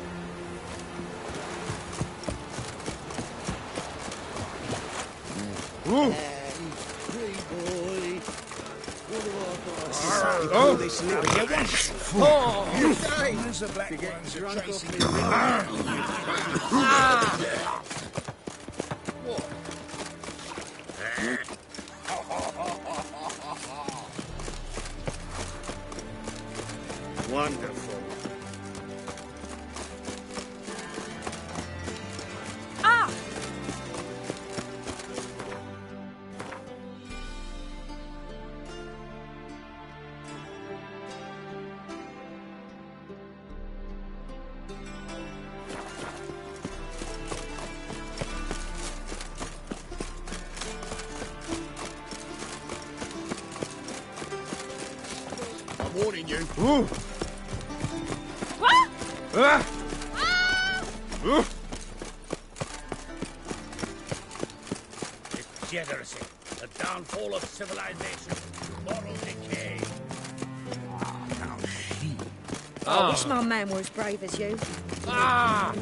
Ooh. Oh, this little there's the black ones are chasing Wonderful. Ah! I'm warning you. Ooh. What? Ah. Ooh. Degeneracy, the downfall of civilization, moral decay. I wish my man were as brave as you. Ah!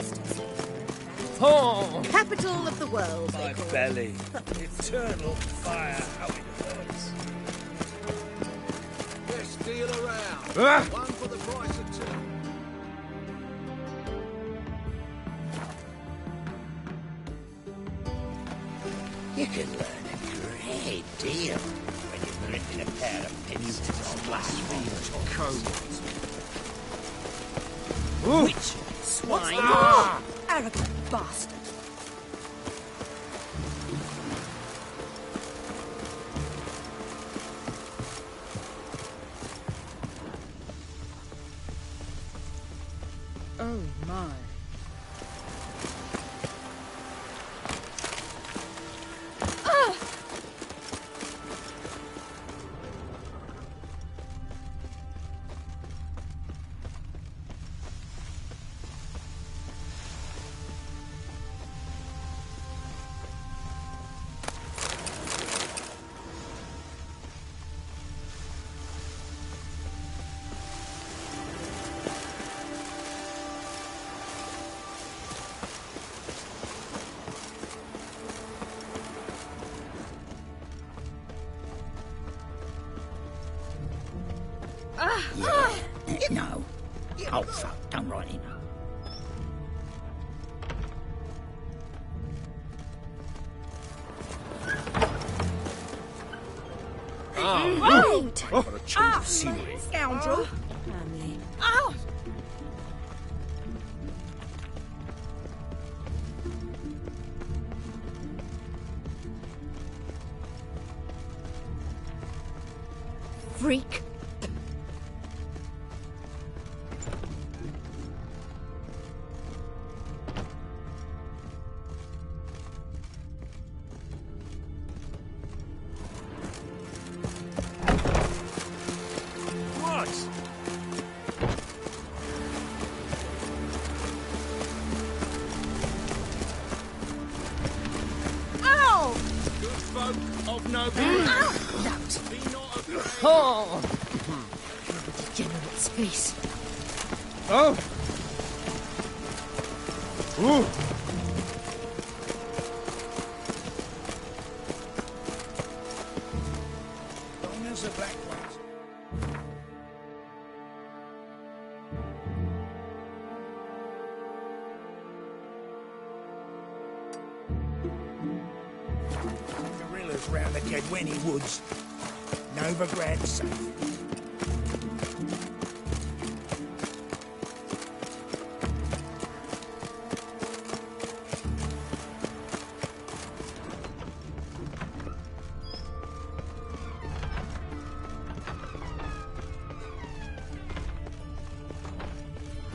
Oh! Capital of the world, My they call it. belly. Eternal fire, how it hurts. Best deal around. Ah. One for the price of two. You can learn a great deal when you're gripping a pair of pistols. Blasphemous codes. Witch, swine, arrogant bastard. Oh my. No. Oh, fuck. Don't write it. Right! For a change of scenery. Scoundrel. Oh! Freak. What? Ow! Good folk of noble. No. Be not afraid. Oh! Degenerate's face. Oh. Ooh. Long as the black ones. Guerrillas round the Kedweni woods. Novigrad safe.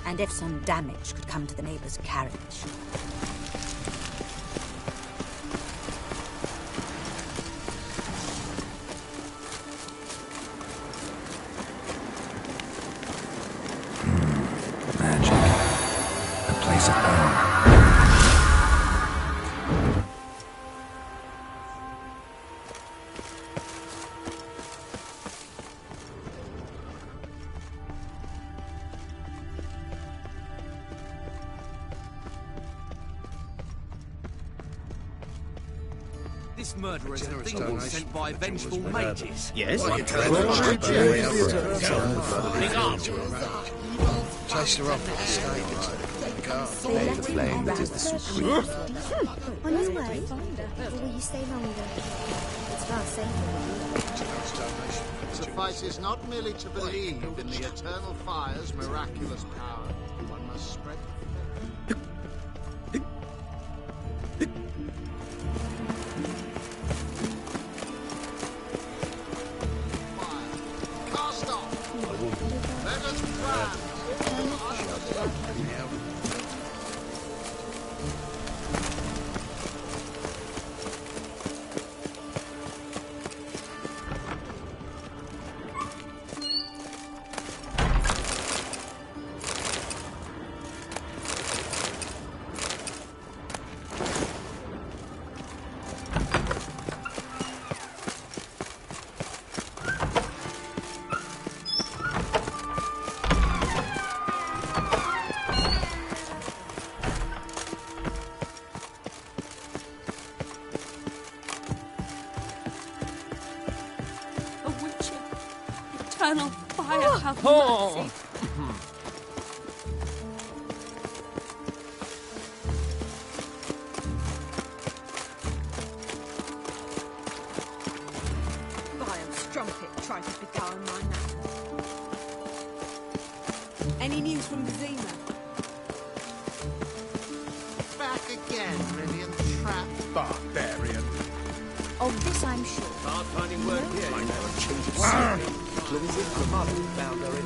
And if some damage could come to the neighbour's carriage. Magic. A place of power. This murderers are things sent by vengeful mages. Yes? Chase her off with a stake Let the flame is the supreme. On your way? Or will you stay longer? It's far safer. Suffices not merely to believe in the eternal fire's miraculous power. One must spread cast off. Let us brand. A witcher. Eternal fire, have Oh. mercy. Vile strumpet tried to beguile my man. Any news from the Zima? Back again, brilliant trap. Barbarian. Of this I'm sure. Hard finding work here. I know a change of scenery. Clumsy mother found her in.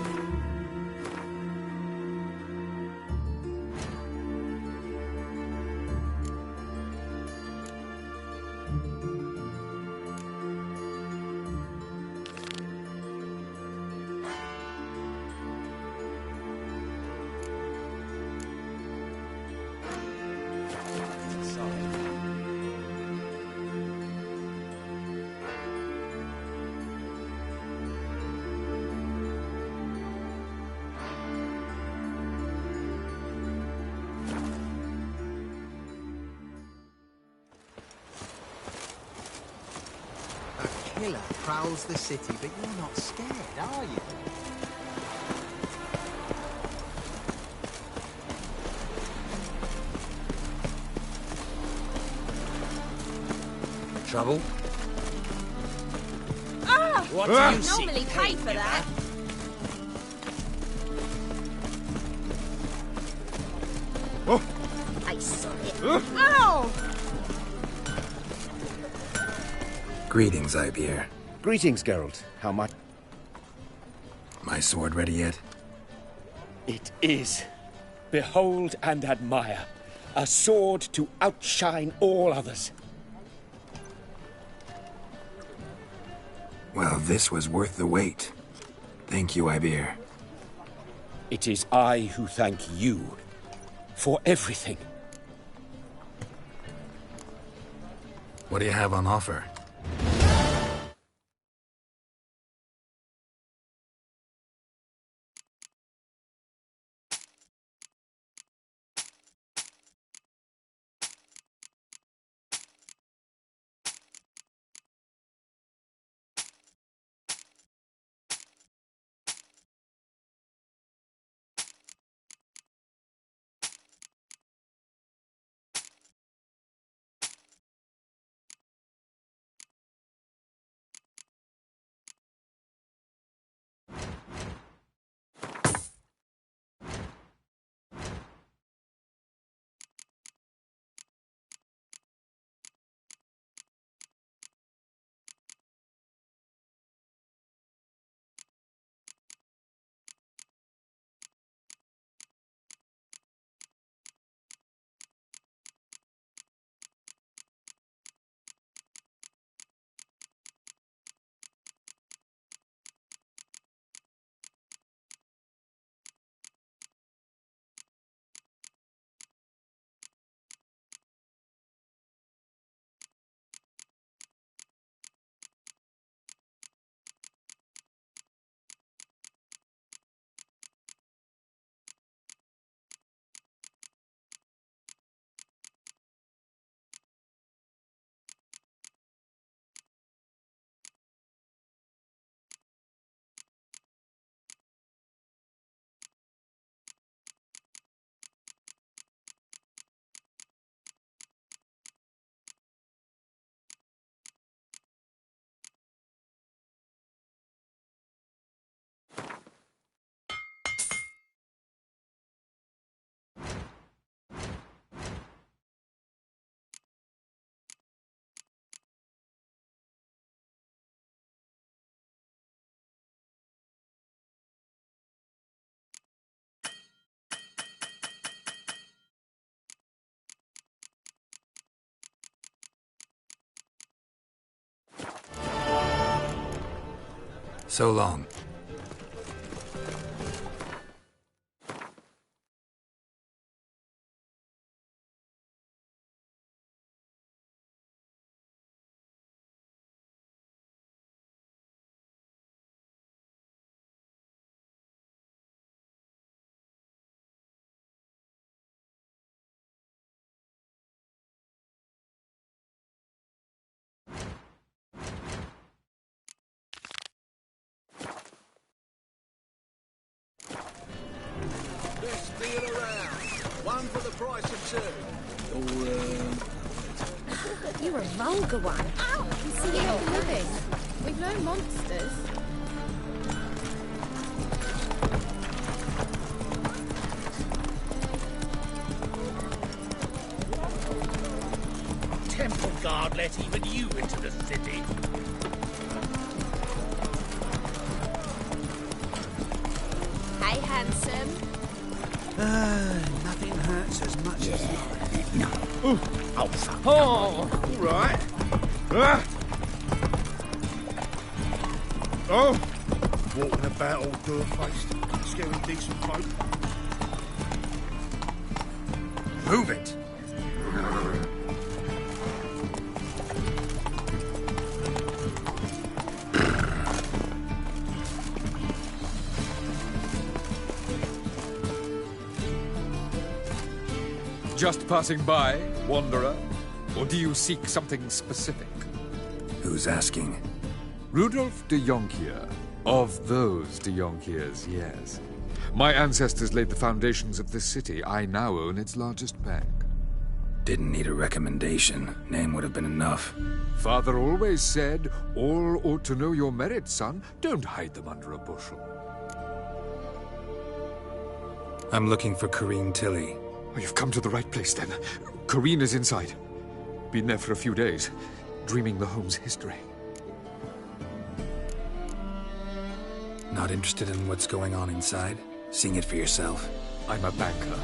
A killer prowls the city, but you're not scared, are you? Trouble? Ah! What do you seek? Normally pay for that. I saw it. Ow! Greetings, Ibeer. Greetings, Geralt. How much? My sword ready yet? It is. Behold and admire. A sword to outshine all others. Well, this was worth the wait. Thank you, Ibeer. It is I who thank you for everything. What do you have on offer? So long. Best beer around. One for the price of two. You're a vulgar one. Ow! I can see you make a living. We've no monsters. Temple guard let even you into the city. Hey, handsome. Nothing hurts as much as No. Oh, fuck. Oh, all right. Oh, walking about all door-faced, scaring decent folk. Move it! Just passing by, wanderer? Or do you seek something specific? Who's asking? Rudolf de Jonkier. Of those de Jonkiers, yes. My ancestors laid the foundations of this city. I now own its largest bank. Didn't need a recommendation. Name would have been enough. Father always said, all ought to know your merits, son. Don't hide them under a bushel. I'm looking for Corrine Tilly. Oh, you've come to the right place, then. Corrine is inside. Been there for a few days, dreaming the home's history. Not interested in what's going on inside? Seeing it for yourself? I'm a banker.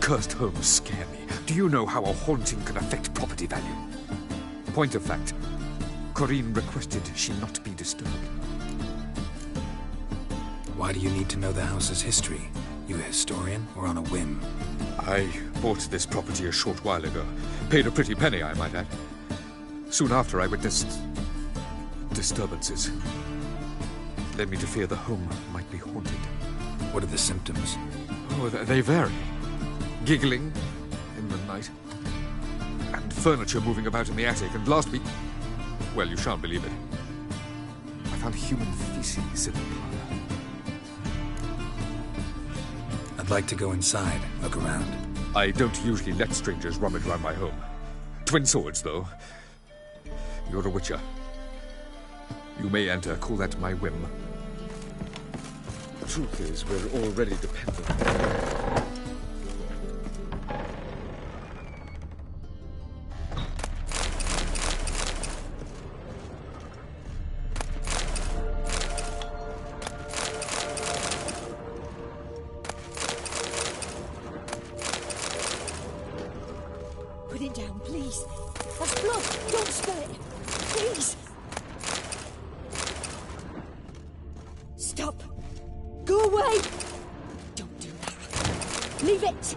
Cursed homes scare me. Do you know how a haunting can affect property value? Point of fact, Corrine requested she not be disturbed. Why do you need to know the house's history? You a historian, or on a whim? I bought this property a short while ago. Paid a pretty penny, I might add. Soon after, I witnessed disturbances. Led me to fear the home might be haunted. What are the symptoms? Oh, they vary. Giggling in the night. And furniture moving about in the attic. And last week, well, you shan't believe it, I found human feces in the parlor. I'd like to go inside, look around. I don't usually let strangers rummage around my home. Twin swords, though. You're a witcher. You may enter, call that my whim. The truth is, we're already dependent. Put it down, please. That's blood. Don't spill it. Please. Stop. Go away. Don't do that. Leave it.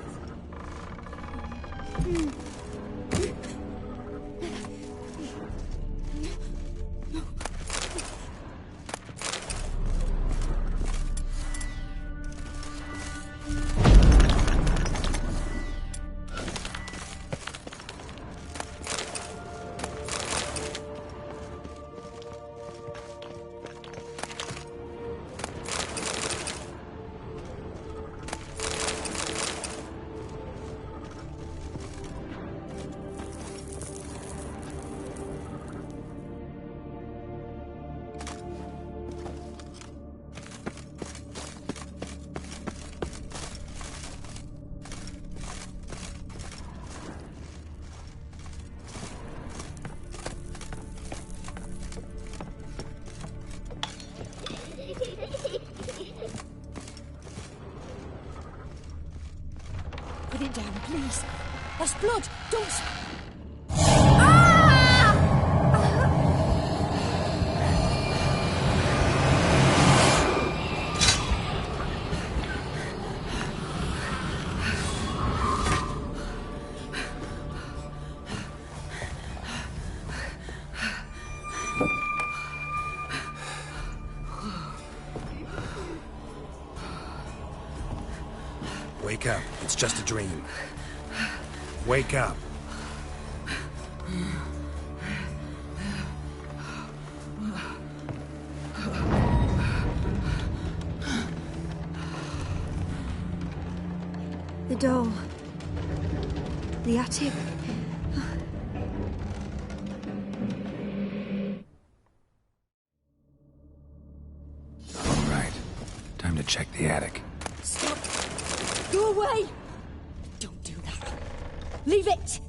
Put it down, please. That's blood. Don't... Ah! It's just a dream. Wake up. The doll. The attic. All right. Time to check the attic. Stop! Go away! Don't do that. Leave it!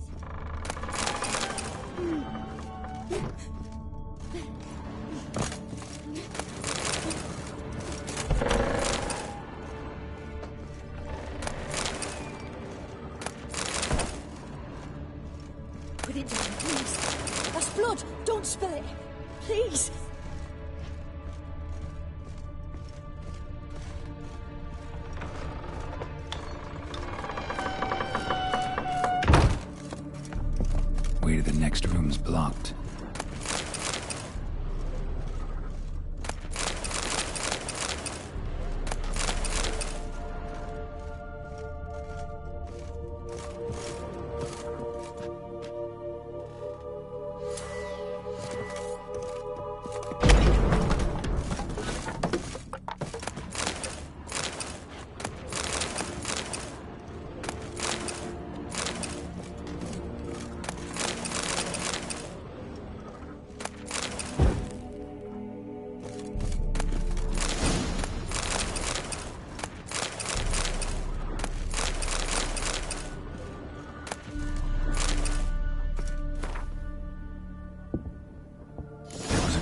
Put it down, please. That's blood. Don't spill it. Please. Way to the next room's blocked.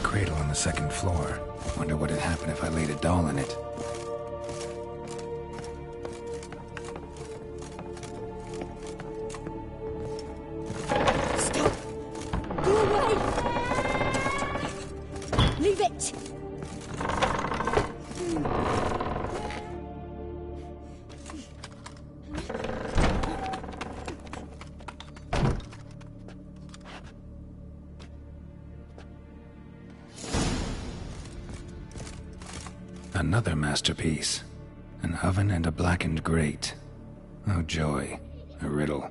Cradle on the second floor. Wonder what would happen if I laid a doll in it. Stop! Go away! Leave it! Another masterpiece. An oven and a blackened grate. Oh joy. A riddle.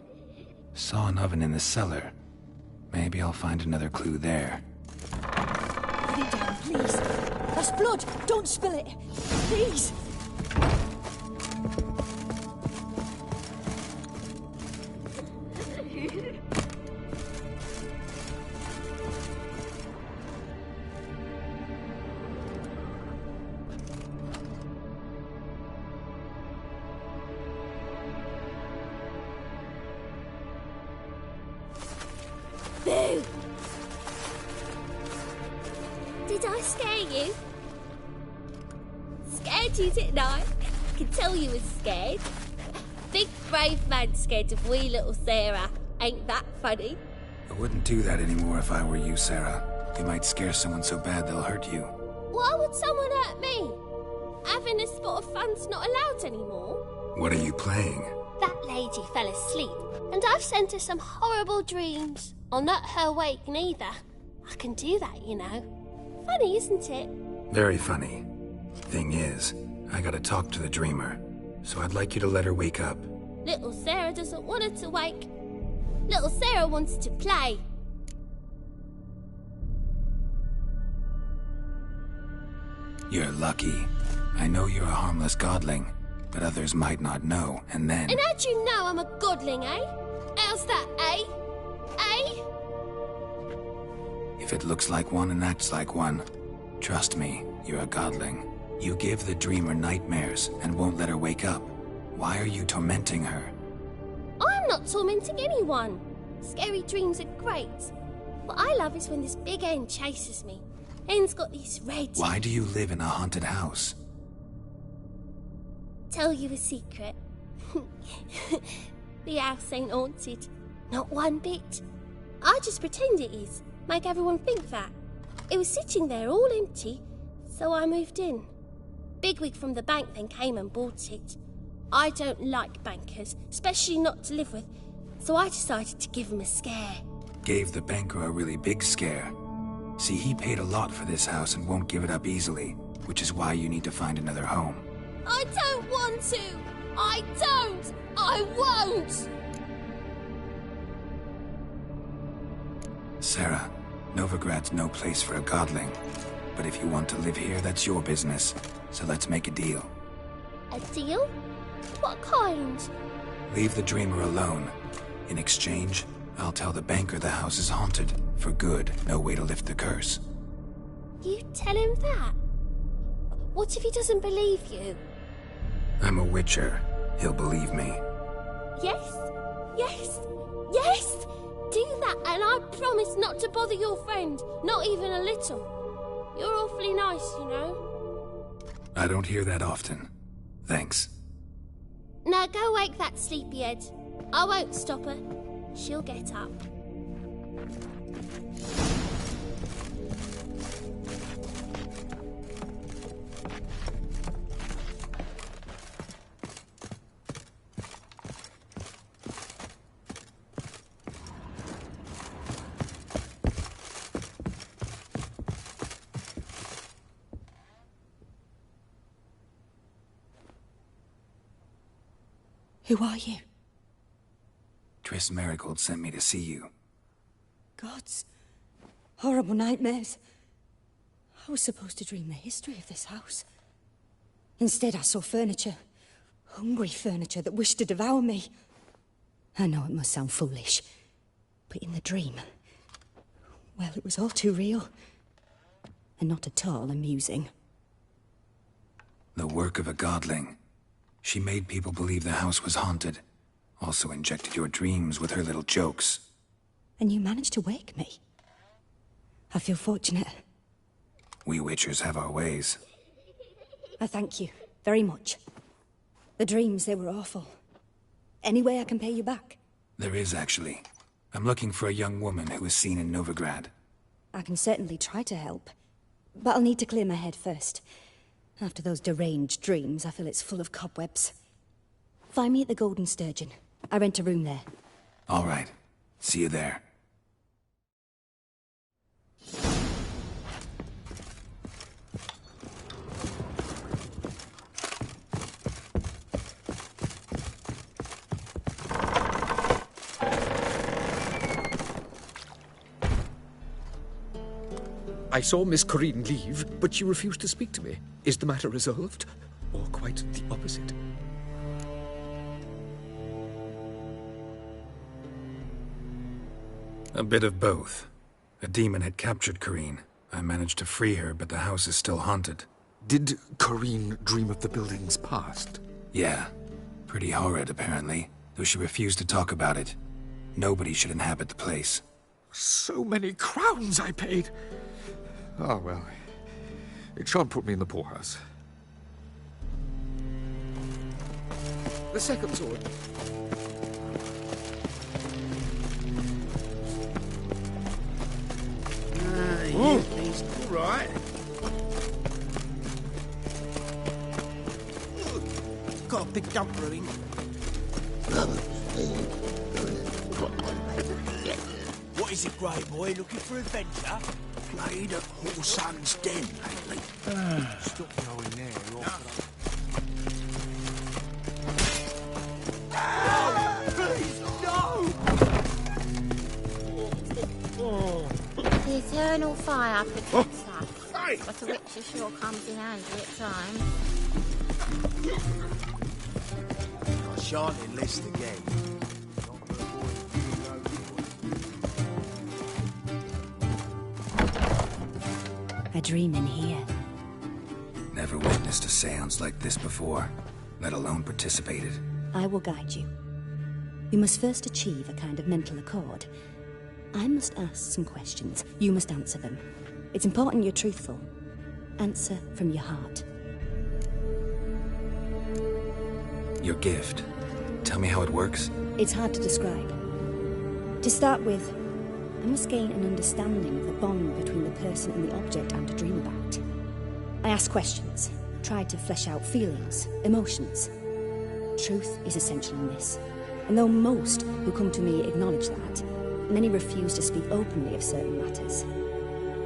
Saw an oven in the cellar. Maybe I'll find another clue there. Put it down, please. That's blood. Don't spill it. Please. Boo! Did I scare you? Scared you, didn't I? I can tell you was scared. Big brave man scared of wee little Sarah. Ain't that funny? I wouldn't do that anymore if I were you, Sarah. You might scare someone so bad they'll hurt you. Why would someone hurt me? Having a spot of fun's not allowed anymore. What are you playing? That lady fell asleep, and I've sent her some horrible dreams. I'll not her wake neither. I can do that, you know. Funny, isn't it? Very funny. Thing is, I gotta talk to the dreamer, so I'd like you to let her wake up. Little Sarah doesn't want her to wake. Little Sarah wants to play. You're lucky. I know you're a harmless godling, but others might not know, and then... And how'd you know I'm a godling, eh? How's that, eh? Eh? If it looks like one and acts like one, trust me, you're a godling. You give the dreamer nightmares and won't let her wake up. Why are you tormenting her? I'm not tormenting anyone. Scary dreams are great. What I love is when this big hen chases me. Hen's got these red... Why do you live in a haunted house? Tell you a secret. The house ain't haunted. Not one bit. I just pretend it is. Make everyone think that. It was sitting there all empty, so I moved in. Bigwig from the bank then came and bought it. I don't like bankers, especially not to live with, so I decided to give him a scare. Gave the banker a really big scare. See, he paid a lot for this house and won't give it up easily, which is why you need to find another home. I don't want to. I don't! I won't! Sarah, Novigrad's no place for a godling. But if you want to live here, that's your business. So let's make a deal. A deal? What kind? Leave the dreamer alone. In exchange, I'll tell the banker the house is haunted. For good, no way to lift the curse. You tell him that? What if he doesn't believe you? I'm a witcher. He'll believe me. Yes? Yes? Yes! Do that and I promise not to bother your friend. Not even a little. You're awfully nice, you know. I don't hear that often. Thanks. Now go wake that sleepyhead. I won't stop her. She'll get up. Who are you? Triss Marigold sent me to see you. Gods. Horrible nightmares. I was supposed to dream the history of this house. Instead, I saw furniture. Hungry furniture that wished to devour me. I know it must sound foolish, but in the dream, well, it was all too real. And not at all amusing. The work of a godling. She made people believe the house was haunted. Also injected your dreams with her little jokes. And you managed to wake me. I feel fortunate. We witchers have our ways. I thank you very much. The dreams, they were awful. Any way I can pay you back? There is, actually. I'm looking for a young woman who was seen in Novigrad. I can certainly try to help. But I'll need to clear my head first. After those deranged dreams, I feel it's full of cobwebs. Find me at the Golden Sturgeon. I rent a room there. All right. See you there. I saw Miss Corinne leave, but she refused to speak to me. Is the matter resolved? Or quite the opposite? A bit of both. A demon had captured Corinne. I managed to free her, but the house is still haunted. Did Corinne dream of the building's past? Yeah. Pretty horrid, apparently, though she refused to talk about it. Nobody should inhabit the place. So many crowns I paid! Ah, well, it shan't put me in the poorhouse. The second sword. Yeah, he's all right. Got a big dump brewing. What is it, Grey Boy? Looking for adventure? Played at Whoreson's Den lately. Stop going there. Please, no! The eternal fire protects us, Hey! but the witcher sure comes in handy at times. I shan't enlist again. I dream in here. Never witnessed a seance like this before, let alone participated. I will guide you. We must first achieve a kind of mental accord. I must ask some questions. You must answer them. It's important you're truthful. Answer from your heart. Your gift. Tell me how it works. It's hard to describe. To start with, I must gain an understanding of the bond between the person and the object I'm to dream about. I ask questions, try to flesh out feelings, emotions. Truth is essential in this. And though most who come to me acknowledge that, many refuse to speak openly of certain matters.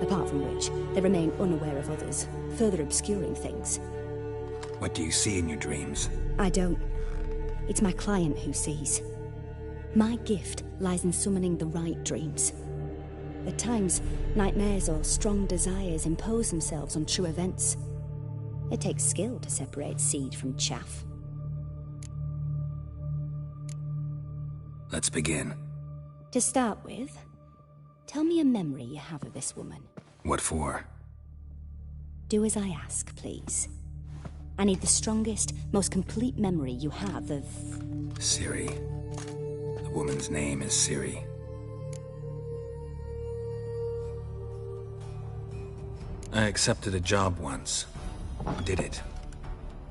Apart from which, they remain unaware of others, further obscuring things. What do you see in your dreams? I don't. It's my client who sees. My gift lies in summoning the right dreams. At times, nightmares or strong desires impose themselves on true events. It takes skill to separate seed from chaff. Let's begin. To start with, tell me a memory you have of this woman. What for? Do as I ask, please. I need the strongest, most complete memory you have of... Ciri. The woman's name is Ciri. I accepted a job once. Did it.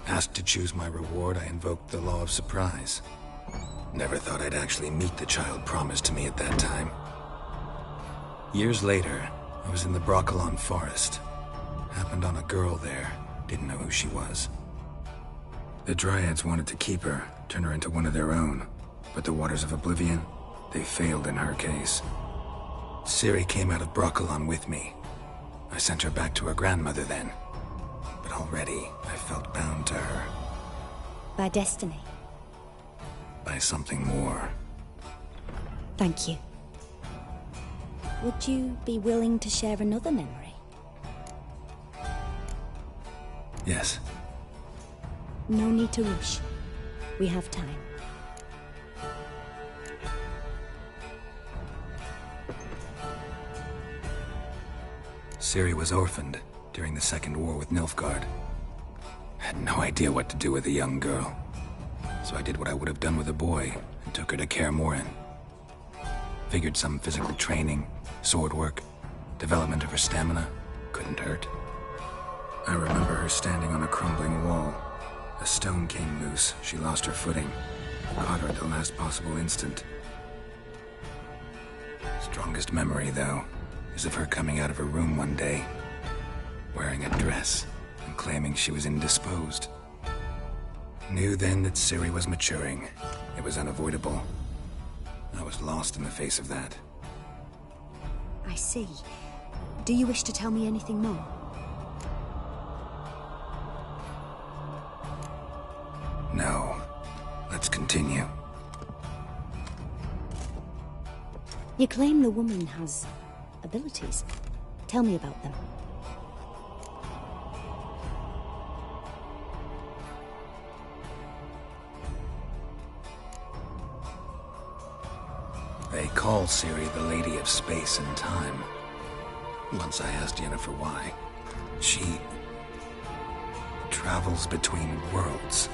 Asked to choose my reward, I invoked the law of surprise. Never thought I'd actually meet the child promised to me at that time. Years later, I was in the Broccolon forest. Happened on a girl there. Didn't know who she was. The Dryads wanted to keep her, turn her into one of their own. But the Waters of Oblivion, they failed in her case. Ciri came out of Broccolon with me. I sent her back to her grandmother then. But already, I felt bound to her. By destiny. By something more. Thank you. Would you be willing to share another memory? Yes. No need to rush. We have time. Ciri was orphaned during the Second War with Nilfgaard. Had no idea what to do with a young girl. So I did what I would have done with a boy and took her to Kaer Morhen. Figured some physical training, sword work, development of her stamina couldn't hurt. I remember her standing on a crumbling wall. A stone came loose, she lost her footing. Caught her at the last possible instant. Strongest memory, though, is of her coming out of her room one day, wearing a dress and claiming she was indisposed. Knew then that Ciri was maturing. It was unavoidable. I was lost in the face of that. I see. Do you wish to tell me anything more? No. Let's continue. You claim the woman has abilities. Tell me about them. They call Ciri the Lady of Space and Time. Once I asked Yennefer why. She travels between worlds.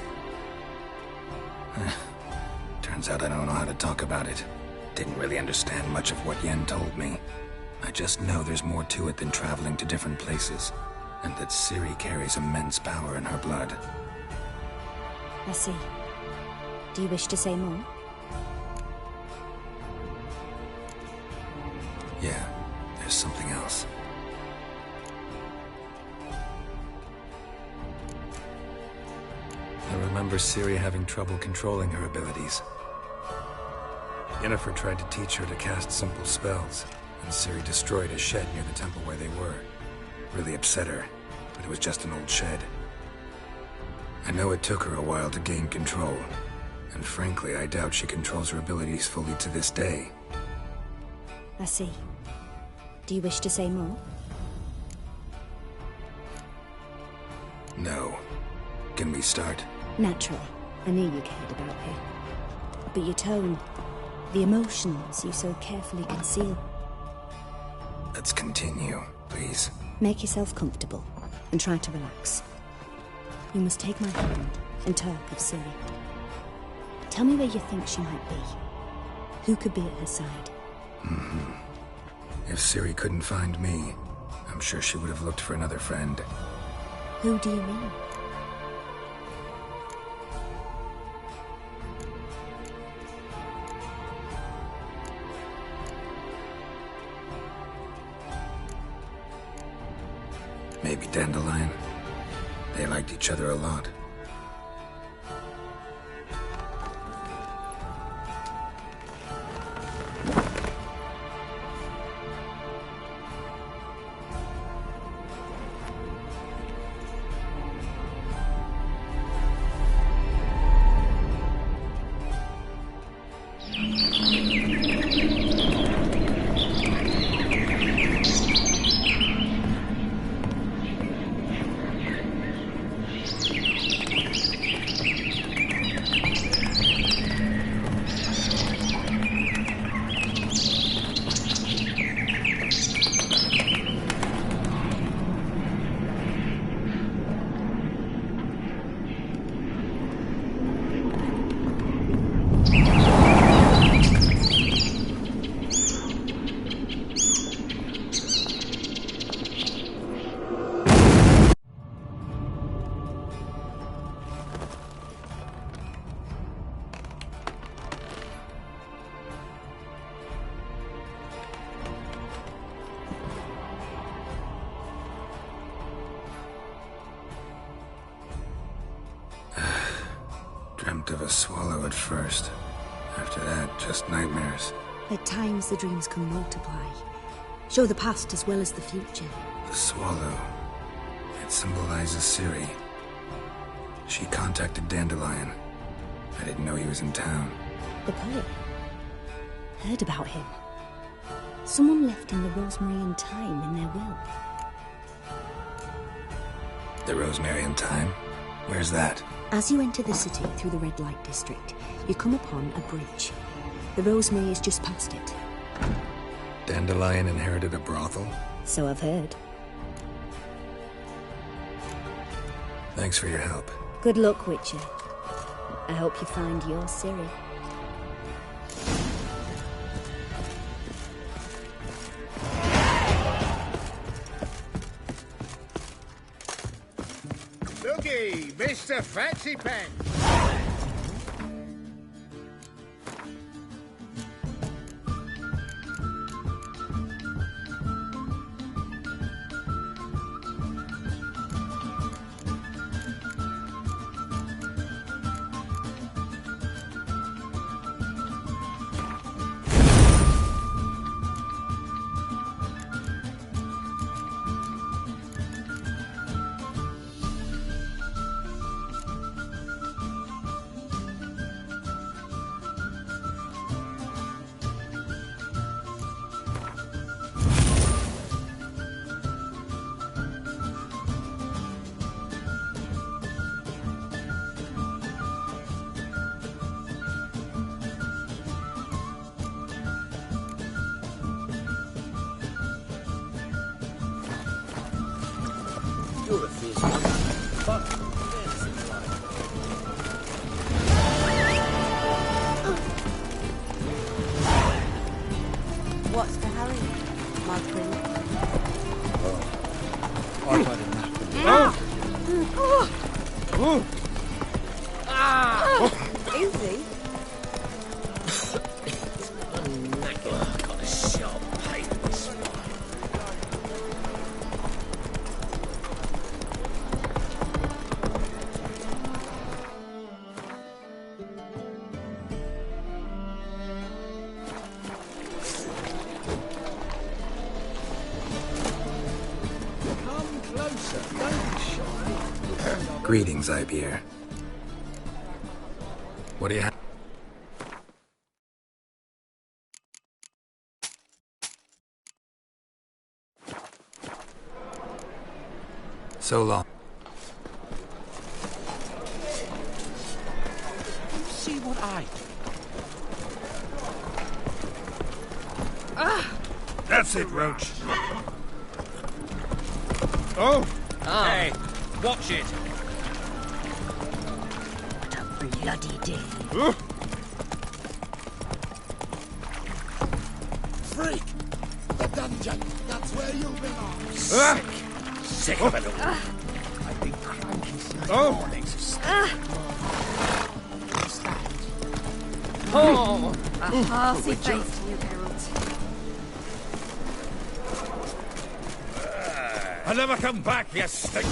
Turns out I don't know how to talk about it. Didn't really understand much of what Yen told me. I just know there's more to it than traveling to different places, and that Ciri carries immense power in her blood. I see. Do you wish to say more? Yeah, there's something else. I remember Ciri having trouble controlling her abilities. Yennefer tried to teach her to cast simple spells, and Ciri destroyed a shed near the temple where they were. Really upset her, but it was just an old shed. I know it took her a while to gain control, and frankly, I doubt she controls her abilities fully to this day. I see. Do you wish to say more? No. Can we start? Naturally. I knew you cared about her. But your tone, the emotions you so carefully conceal. Let's continue, please. Make yourself comfortable and try to relax. You must take my hand and talk of Ciri. Tell me where you think she might be. Who could be at her side? If Ciri couldn't find me, I'm sure she would have looked for another friend. Who do you mean? Maybe Dandelion. They liked each other a lot. a swallow at first. After that, just nightmares. At times, the dreams can multiply. Show the past as well as the future. The swallow. It symbolizes Ciri. She contacted Dandelion. I didn't know he was in town. The poet. Heard about him. Someone left him the Rosemary Thyme in their will. The Rosemary Thyme? Where's that? As you enter the city through the red light district, you come upon a bridge. The Rosemary is just past it. Dandelion inherited a brothel? So I've heard. Thanks for your help. Good luck, Witcher. I hope you find your Ciri. Looky, Mr. Fancy Pants. You're a fierce one. Fuck. What's the hurry, my prince? I've had enough. Easy. I've got a sharp pain in this one. Greetings, Ipier. What do you have? So long. See what I... That's it, Roach. Oh! Hey, watch it. Bloody day. Freak! The dungeon! That's where you belong! Sick of it all. I've been cranky since Oh! Oh, a hearty face to you, Geralt. I'll never come back, you stink!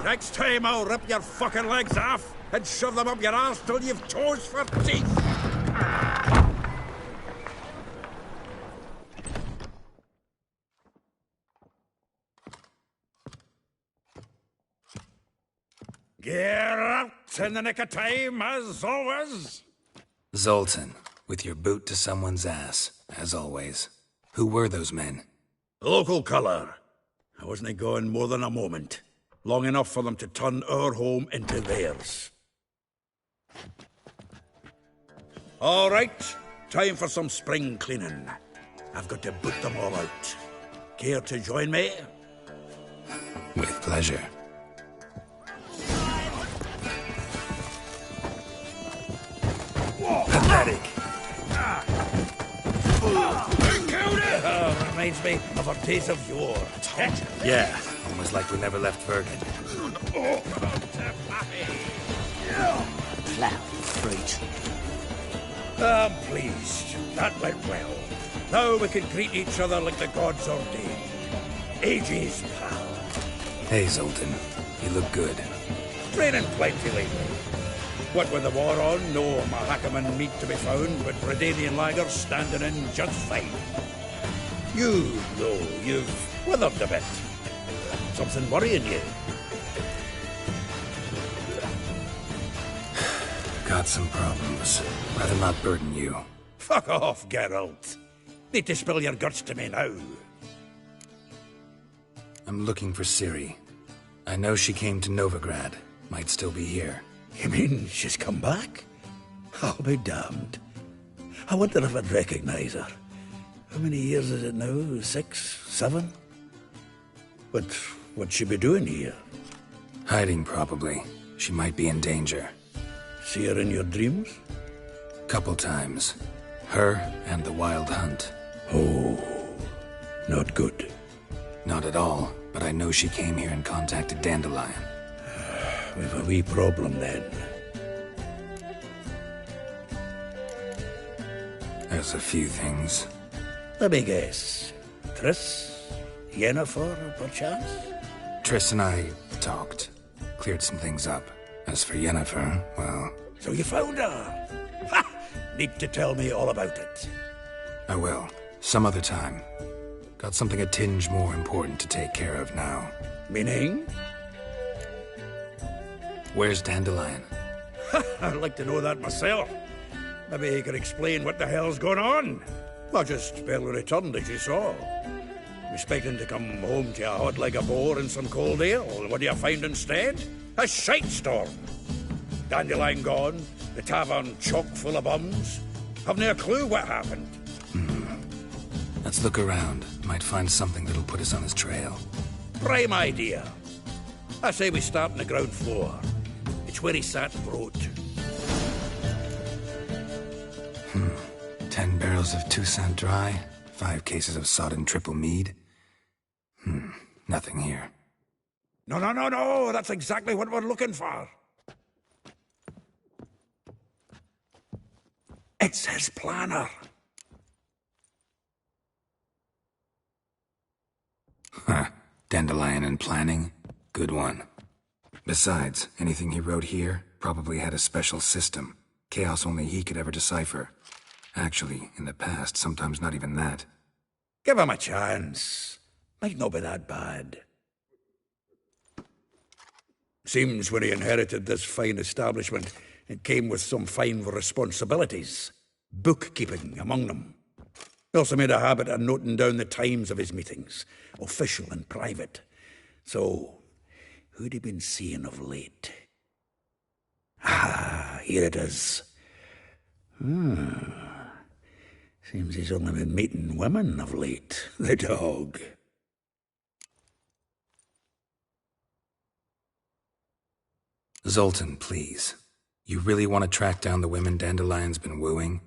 Next time I'll rip your fucking legs off and shove them up your arse till you've toes for teeth! Get out in the nick of time, as always! Zoltan, with your boot to someone's ass, as always. Who were those men? Local colour. I wasn't going more than a moment. Long enough for them to turn our home into theirs. All right, time for some spring cleaning. I've got to boot them all out. Care to join me? With pleasure. Pathetic! Reminds me of our days of yore. Yeah, almost like we never left Bergen. Cloud fruit. I'm pleased. That went well. Now we can greet each other like the gods ordained. Ages, pal. Hey, Zoltan. You look good. Training plenty lately. What with the war on, no Mahakaman meat to be found, but Redanian lagers standing in just fine. You, though, you've withered a bit. Something worrying you? Got some problems. Rather not burden you. Fuck off, Geralt. Need to spill your guts to me now. I'm looking for Ciri. I know she came to Novigrad. Might still be here. You mean she's come back? I'll be damned. I wonder if I'd recognize her. How many years is it now? 6, 7? But what'd she be doing here? Hiding, probably. She might be in danger. See her in your dreams? Couple times. Her and the Wild Hunt. Oh, not good. Not at all, but I know she came here and contacted Dandelion. We've a wee problem then. There's a few things. Let me guess. Triss? Yennefer, perchance? Triss and I talked. Cleared some things up. As for Yennefer, well... So you found her? Ha! Need to tell me all about it. I will. Some other time. Got something a tinge more important to take care of now. Meaning? Where's Dandelion? I'd like to know that myself. Maybe he could explain what the hell's going on. I just barely returned, as you saw. Expecting to come home to a hot like a boar and some cold ale. What do you find instead? A shite storm. Dandelion gone, the tavern chock full of bums. Haven't a clue what happened. Let's look around. Might find something that'll put us on his trail. Prime idea. I say we start on the ground floor. It's where he sat and wrote. 10 barrels of Toussaint Dry, 5 cases of sodden triple mead. Nothing here. No. That's exactly what we're looking for. It's his planner. Dandelion and planning? Good one. Besides, anything he wrote here probably had a special system. Chaos only he could ever decipher. Actually, in the past, sometimes not even that. Give him a chance. Might not be that bad. Seems when he inherited this fine establishment, it came with some fine responsibilities. Bookkeeping among them. He also made a habit of noting down the times of his meetings, official and private. So, who'd he been seeing of late? Ah, here it is. Seems he's only been meeting women of late, the dog. Zoltan, please. You really want to track down the women Dandelion's been wooing?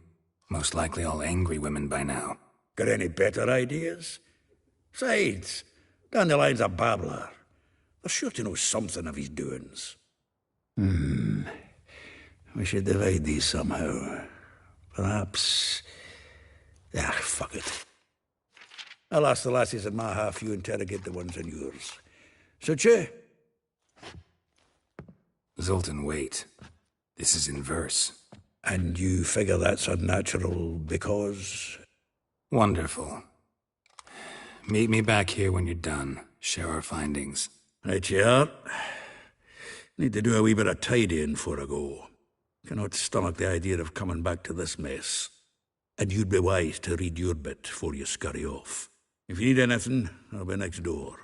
Most likely all angry women by now. Got any better ideas? Besides, Dandelion's a babbler. They're sure to know something of his doings. We should divide these somehow. Perhaps... fuck it. I'll ask the lassies in my half, you interrogate the ones in yours. Suit you? Zoltan, wait. This is in verse. And you figure that's unnatural because... Wonderful. Meet me back here when you're done. Share our findings. Right you are. Need to do a wee bit of tidying before I go. Cannot stomach the idea of coming back to this mess. And you'd be wise to read your bit before you scurry off. If you need anything, I'll be next door.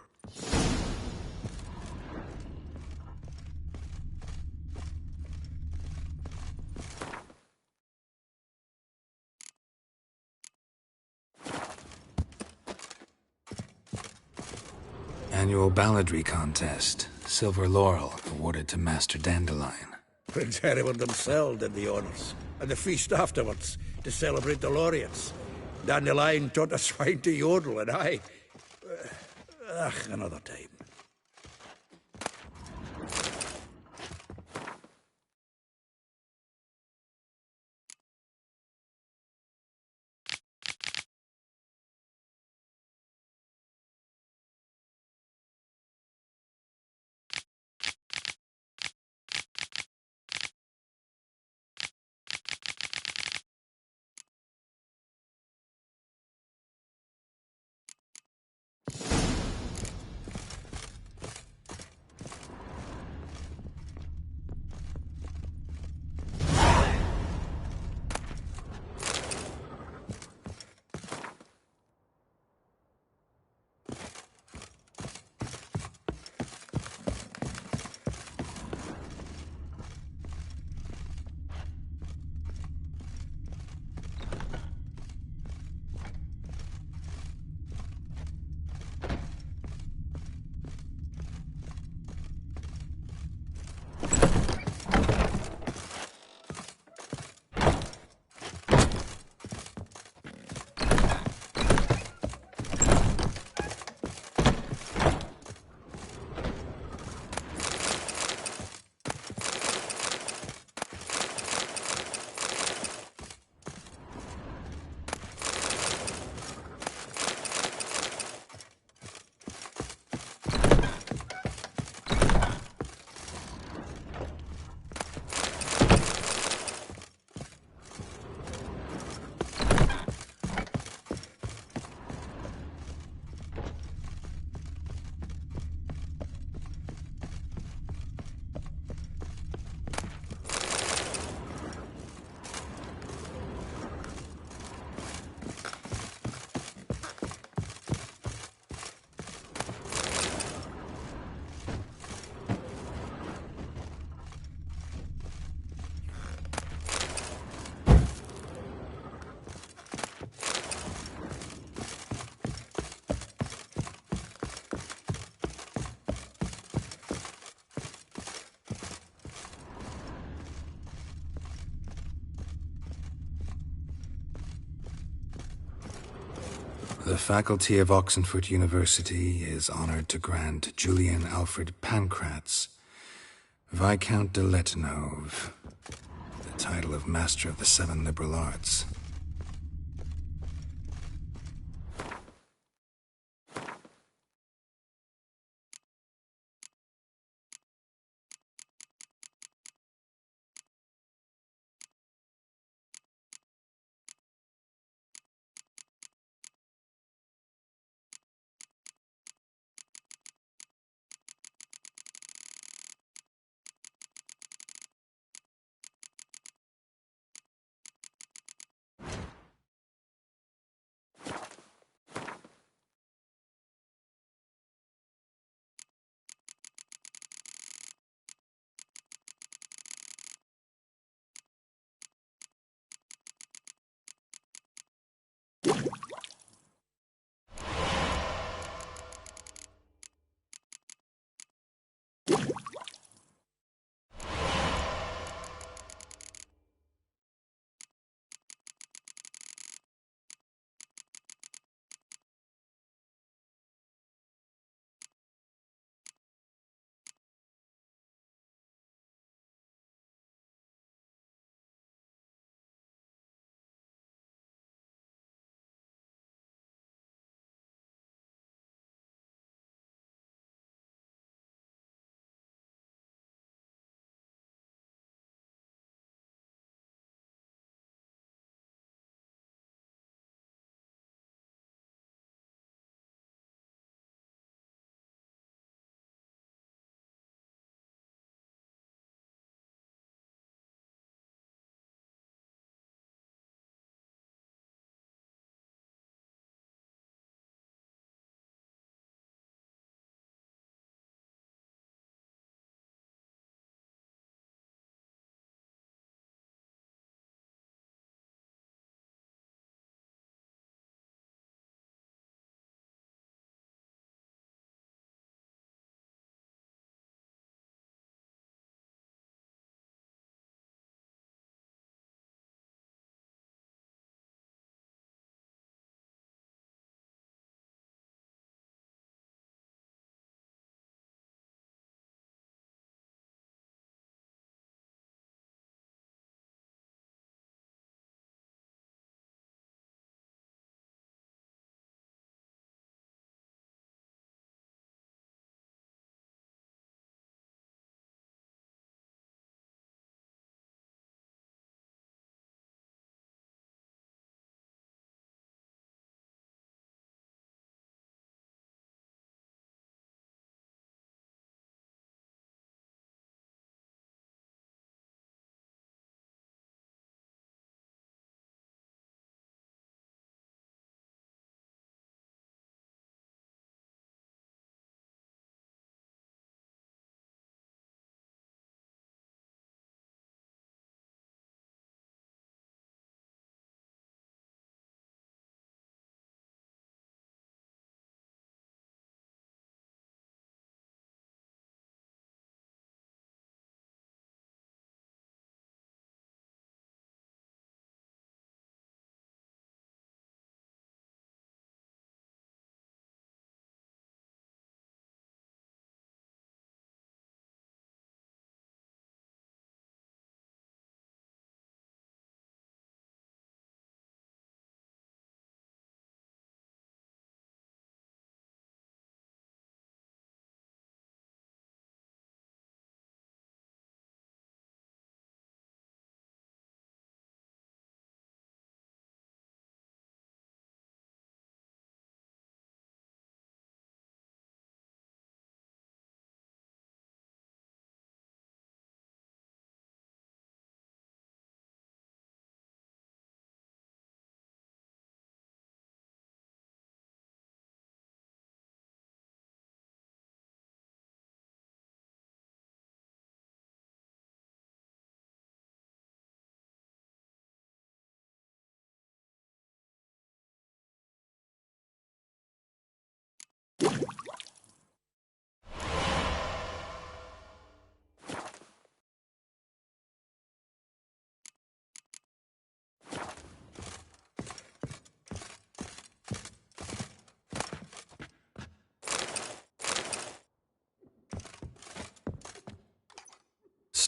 Annual balladry contest. Silver laurel awarded to Master Dandelion. Prince Hereward himself did the honours. And the feast afterwards, to celebrate the laureates. Dandelion taught a swine to yodel, and I... another time. The faculty of Oxenford University is honored to grant Julian Alfred Pancratz, Viscount de Letenove, the title of Master of the Seven Liberal Arts.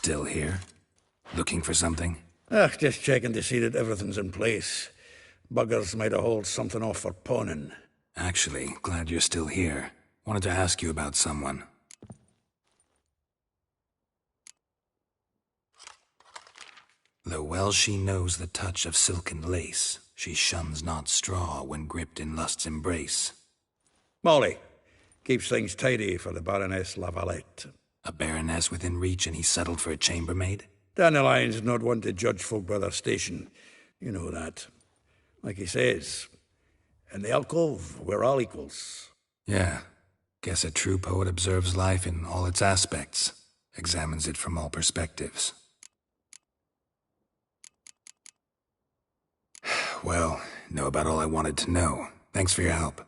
Still here? Looking for something? Just checking to see that everything's in place. Buggers might have hauled something off for pawning. Actually, glad you're still here. Wanted to ask you about someone. Though well she knows the touch of silken lace, she shuns not straw when gripped in lust's embrace. Molly. Keeps things tidy for the Baroness Lavalette. A baroness within reach and he's settled for a chambermaid? Dandelion's not one to judge folk by their station. You know that. Like he says, in the alcove, we're all equals. Yeah. Guess a true poet observes life in all its aspects, examines it from all perspectives. Well, know about all I wanted to know. Thanks for your help.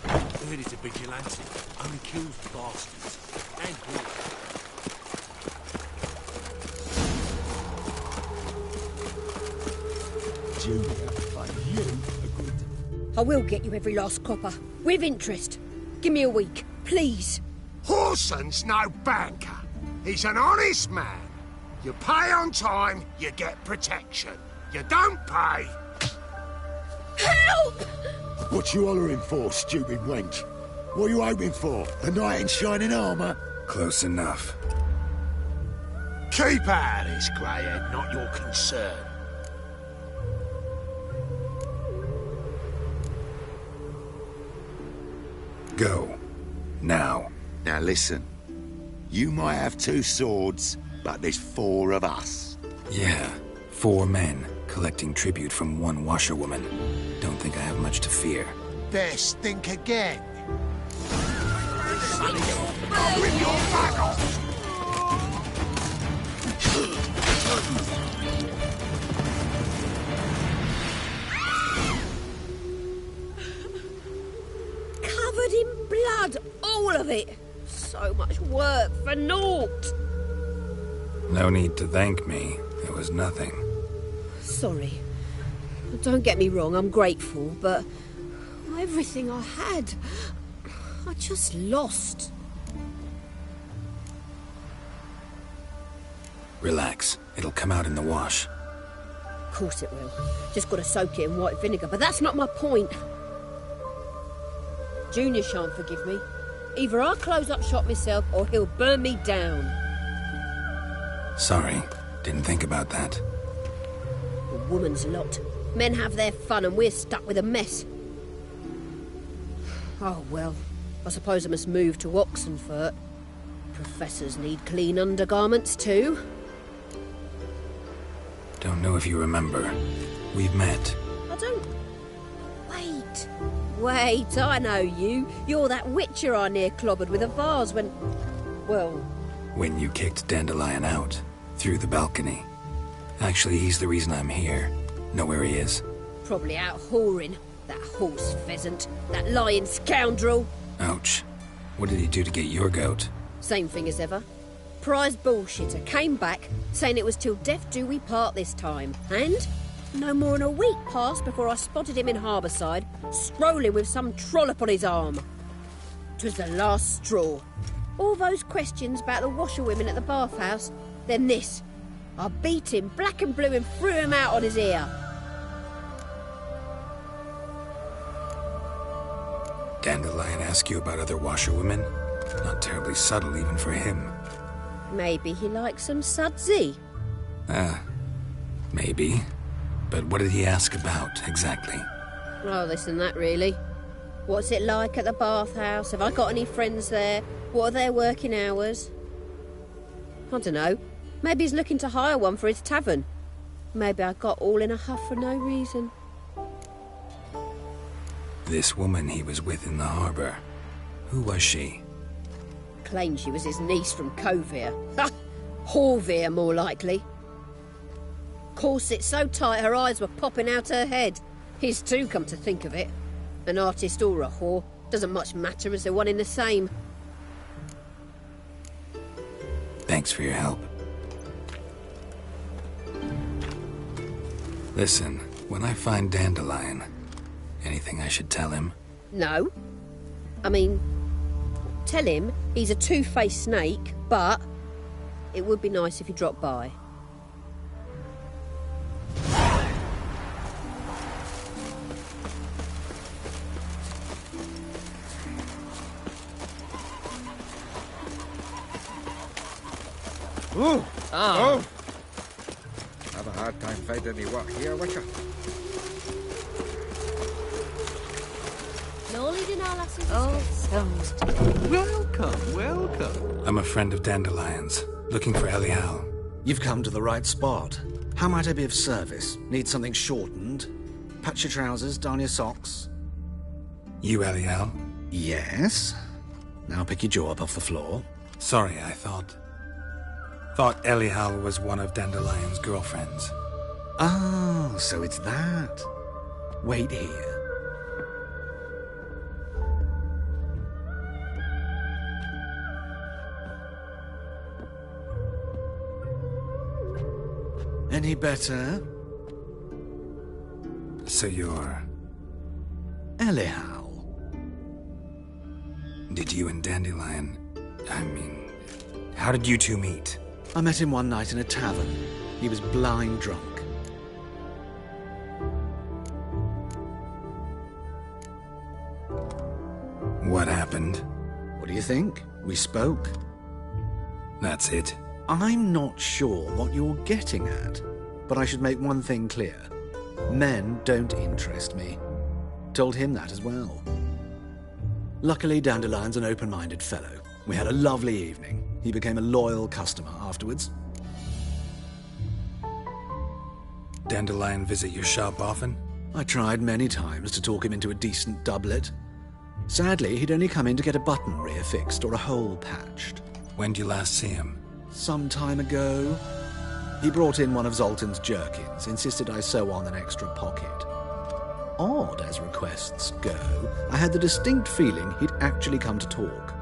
I heard he's a vigilante. Only kills bastards. And I will get you every last copper. With interest. Give me a week, please. Horson's no banker. He's an honest man. You pay on time, you get protection. You don't pay... Help! What you hollering for, stupid wench? What are you hoping for? A knight in shining armour? Close enough. Keep out of this, greyhead, not your concern. Go. Now. Now listen. You might have 2 swords, but there's 4 of us. Yeah. 4 men, collecting tribute from 1 washerwoman. Don't think I have much to fear. Best think again. I'll rip your back off! Covered in blood, all of it. So much work for naught. No need to thank me. It was nothing. Sorry. Don't get me wrong, I'm grateful, but everything I had, I just lost. Relax. It'll come out in the wash. Of course it will. Just got to soak it in white vinegar, but that's not my point. Junior shan't forgive me. Either I'll close up shop myself or he'll burn me down. Sorry. Didn't think about that. A woman's lot. Men have their fun and we're stuck with a mess. Oh, well. I suppose I must move to Oxenfurt. Professors need clean undergarments too. Don't know if you remember. We've met. I don't... Wait, I know you. You're that witcher I near clobbered with a vase when... Well... When you kicked Dandelion out. Through the balcony. Actually, he's the reason I'm here. Know where he is? Probably out whoring. That horse pheasant. That lying scoundrel. Ouch. What did he do to get your goat? Same thing as ever. Prize bullshitter came back, saying it was till death do we part this time. And no more than a week passed before I spotted him in Harbourside, strolling with some trollop on his arm. 'Twas the last straw. All those questions about the washerwomen at the bathhouse, then this. I beat him black and blue and threw him out on his ear. Dandelion ask you about other washerwomen? Not terribly subtle even for him. Maybe he likes some sudsy. Maybe. But what did he ask about, exactly? Oh, this and that, really. What's it like at the bathhouse? Have I got any friends there? What are their working hours? I don't know. Maybe he's looking to hire one for his tavern. Maybe I got all in a huff for no reason. This woman he was with in the harbour. Who was she? Claimed she was his niece from Covere. Ha! Horvere, more likely. Corset so tight her eyes were popping out her head. His too, come to think of it. An artist or a whore. Doesn't much matter as they're one in the same. Thanks for your help. Listen, when I find Dandelion, anything I should tell him? No. I mean, tell him he's a two-faced snake, but it would be nice if he dropped by. Ooh! Ah. Oh! Have a hard time finding any work here, Witcher. Welcome, welcome. I'm a friend of Dandelion's, looking for Elial. You've come to the right spot. How might I be of service? Need something shortened? Patch your trousers, darn your socks. You Elial? Yes. Now pick your jaw up off the floor. Sorry, I thought Elial was one of Dandelion's girlfriends. Oh, so it's that. Wait here. Any better? So you're... Elial. Did you and Dandelion... how did you two meet? I met him one night in a tavern. He was blind drunk. What happened? What do you think? We spoke. That's it? I'm not sure what you're getting at, but I should make one thing clear. Men don't interest me. Told him that as well. Luckily, Dandelion's an open-minded fellow. We had a lovely evening. He became a loyal customer afterwards. Dandelion visit your shop often? I tried many times to talk him into a decent doublet. Sadly, he'd only come in to get a button reaffixed or a hole patched. When did you last see him? Some time ago. He brought in one of Zoltan's jerkins, insisted I sew on an extra pocket. Odd as requests go, I had the distinct feeling he'd actually come to talk.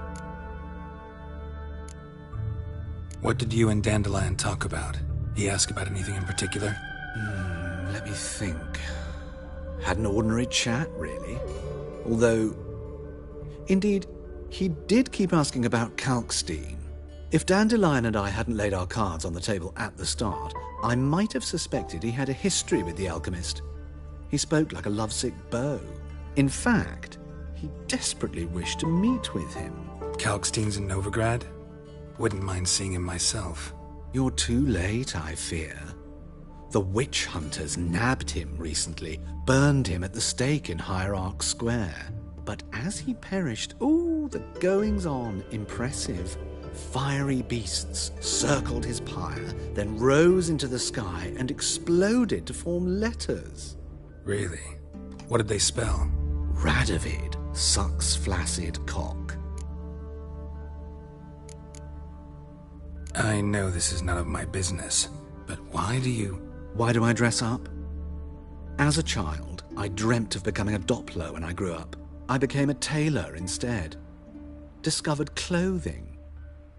What did you and Dandelion talk about? He asked about anything in particular? Let me think. Had an ordinary chat, really. Although, indeed, he did keep asking about Kalkstein. If Dandelion and I hadn't laid our cards on the table at the start, I might have suspected he had a history with the alchemist. He spoke like a lovesick beau. In fact, he desperately wished to meet with him. Kalkstein's in Novigrad? Wouldn't mind seeing him myself. You're too late, I fear. The witch hunters nabbed him recently, burned him at the stake in Hierarch Square. But as he perished, the goings-on, impressive. Fiery beasts circled his pyre, then rose into the sky and exploded to form letters. Really? What did they spell? Radovid sucks flaccid cock. I know this is none of my business, but why do I dress up? As a child, I dreamt of becoming a Doppler when I grew up. I became a tailor instead. Discovered clothing.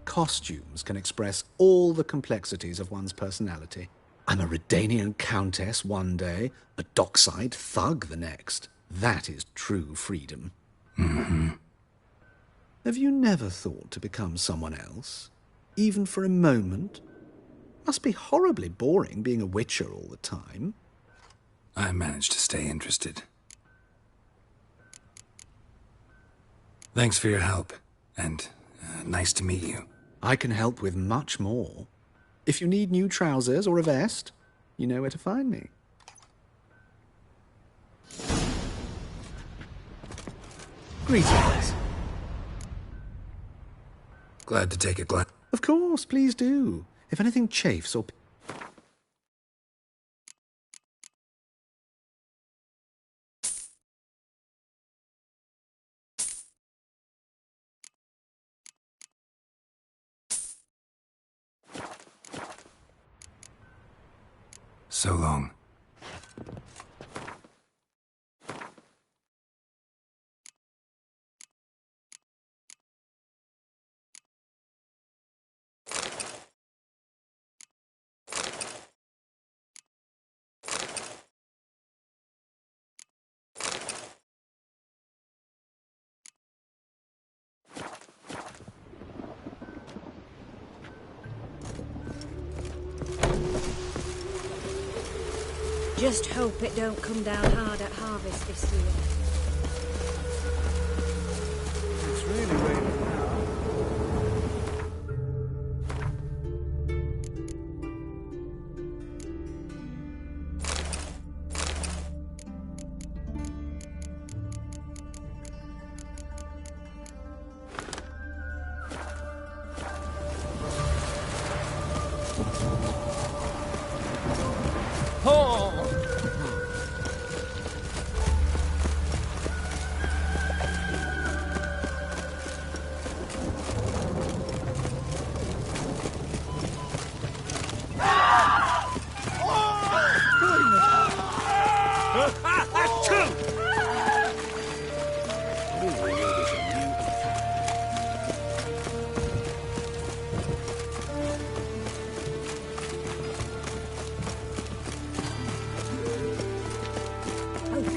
Costumes can express all the complexities of one's personality. I'm a Redanian countess one day, a dockside thug the next. That is true freedom. Mm-hmm. Have you never thought to become someone else? Even for a moment? Must be horribly boring being a witcher all the time. I managed to stay interested. Thanks for your help, and nice to meet you. I can help with much more. If you need new trousers or a vest, you know where to find me. Greetings. Glad to take a glass. Of course, please do. If anything chafes or... So long. just hope it don't come down hard at harvest this year. It's really raining now.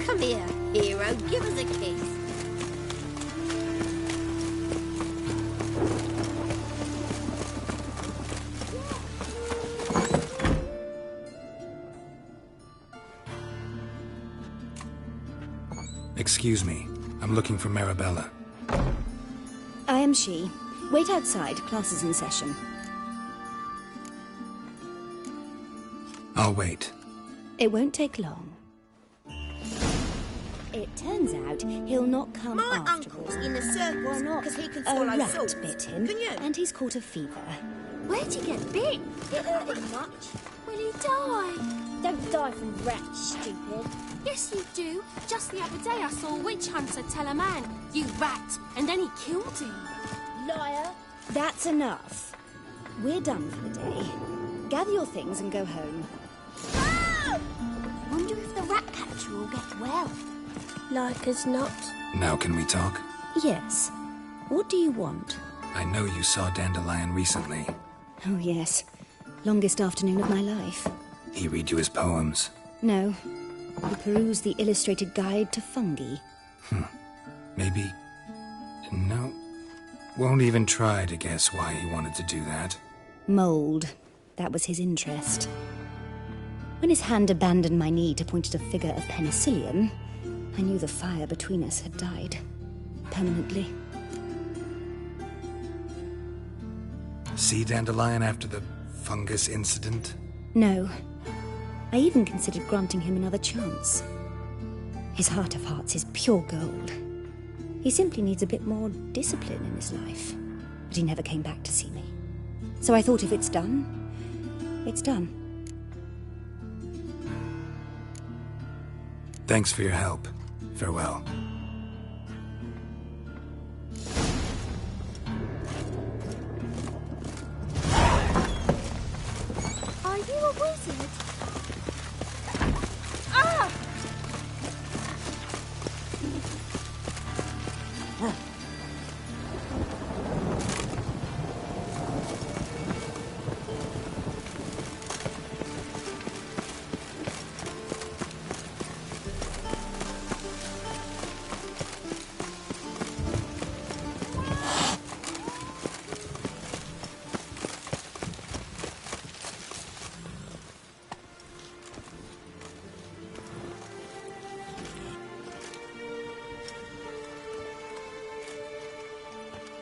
Come here, hero. Give us a kiss. Excuse me. I'm looking for Marabella. I am she. Wait outside. Class is in session. I'll wait. It won't take long. It turns out he'll not come My after uncle's all. in the circus Why not? because he can A swallow rat salt. bit him, Can you? and he's caught a fever. Where'd he get bit? It hurt him much. Will he die? Don't die from rats, stupid. Yes, you do. Just the other day I saw a witch hunter tell a man, "You rat," and then he killed him. Liar. That's enough. We're done for the day. Gather your things and go home. Wonder if the rat catcher will get well. Like as not. Now can we talk? Yes. What do you want? I know you saw Dandelion recently. Oh, yes. Longest afternoon of my life. He read you his poems. No. He perused the illustrated guide to fungi. Maybe... No. Won't even try to guess why he wanted to do that. Mould. That was his interest. When his hand abandoned my knee to point at a figure of penicillium, I knew the fire between us had died. Permanently. See Dandelion after the fungus incident? No. I even considered granting him another chance. His heart of hearts is pure gold. He simply needs a bit more discipline in his life. But he never came back to see me. So I thought if it's done, it's done. Thanks for your help. Farewell. Are you a wizard? Ah!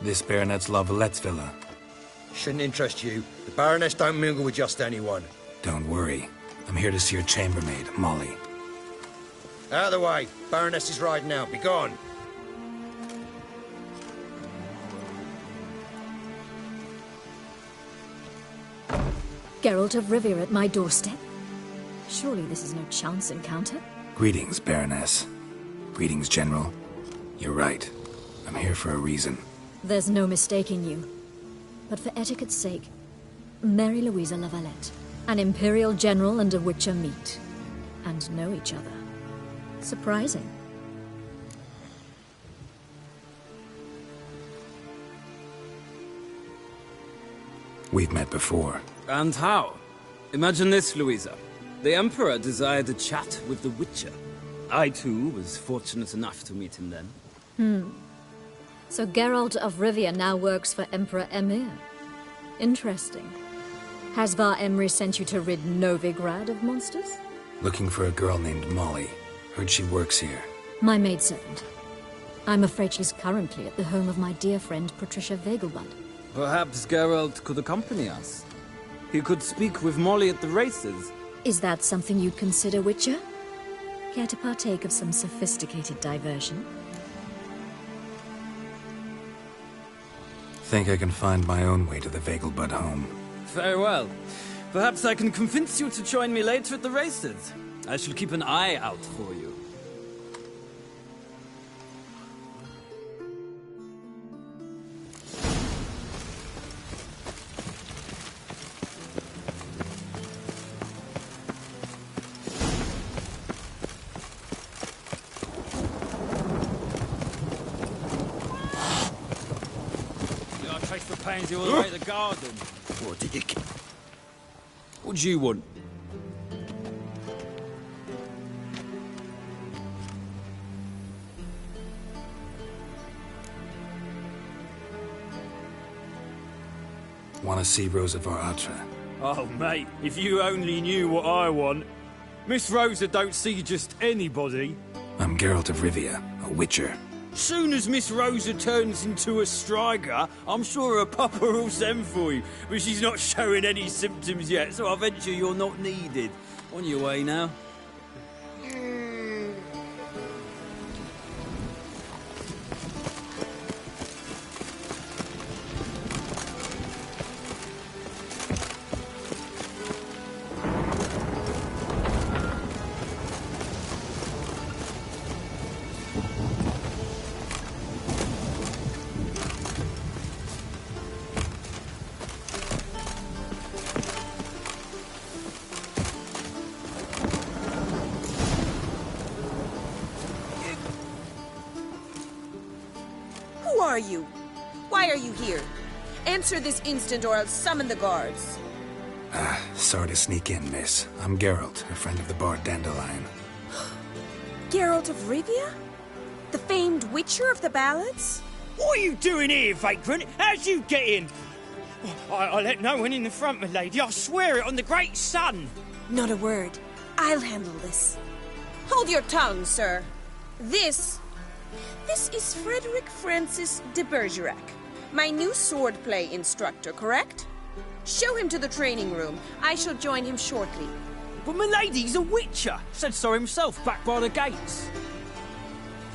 This Baronet's La Vallette's villa. Shouldn't interest you. The Baroness don't mingle with just anyone. Don't worry. I'm here to see your chambermaid, Molly. Out of the way. Baroness is riding out. Be gone. Geralt of Rivia at my doorstep? Surely this is no chance encounter? Greetings, Baroness. Greetings, General. You're right. I'm here for a reason. There's no mistaking you. But for etiquette's sake, Mary Louisa La Valette, an Imperial General and a Witcher meet, and know each other. Surprising. We've met before. And how? Imagine this, Louisa. The Emperor desired a chat with the Witcher. I, too, was fortunate enough to meet him then. So Geralt of Rivia now works for Emperor Emir. Interesting. Has Var Emry sent you to rid Novigrad of monsters? Looking for a girl named Molly. Heard she works here. My maidservant. I'm afraid she's currently at the home of my dear friend Patricia Vegelbud. Perhaps Geralt could accompany us. He could speak with Molly at the races. Is that something you'd consider, Witcher? Care to partake of some sophisticated diversion? Think I can find my own way to the Vegelbud home. Very well. Perhaps I can convince you to join me later at the races. I shall keep an eye out for you. All the way to the garden. What did you... What do you want? Want to see Rosa Varatra? Oh, mate, if you only knew what I want. Miss Rosa don't see just anybody. I'm Geralt of Rivia, a Witcher. Soon as Miss Rosa turns into a striker, I'm sure her papa will send for you. But she's not showing any symptoms yet, so I venture you're not needed. On your way now. Who are you? Why are you here? Answer this instant or I'll summon the guards. Sorry to sneak in, miss. I'm Geralt, a friend of the bard Dandelion. Geralt of Rivia? The famed Witcher of the ballads? What are you doing here, vagrant? How'd you get in? I let no one in the front, my lady. I swear it on the great sun. Not a word. I'll handle this. Hold your tongue, sir. This is Frederick Francis de Bergerac, my new swordplay instructor, correct? Show him to the training room. I shall join him shortly. But my lady's a witcher. Said so himself back by the gates.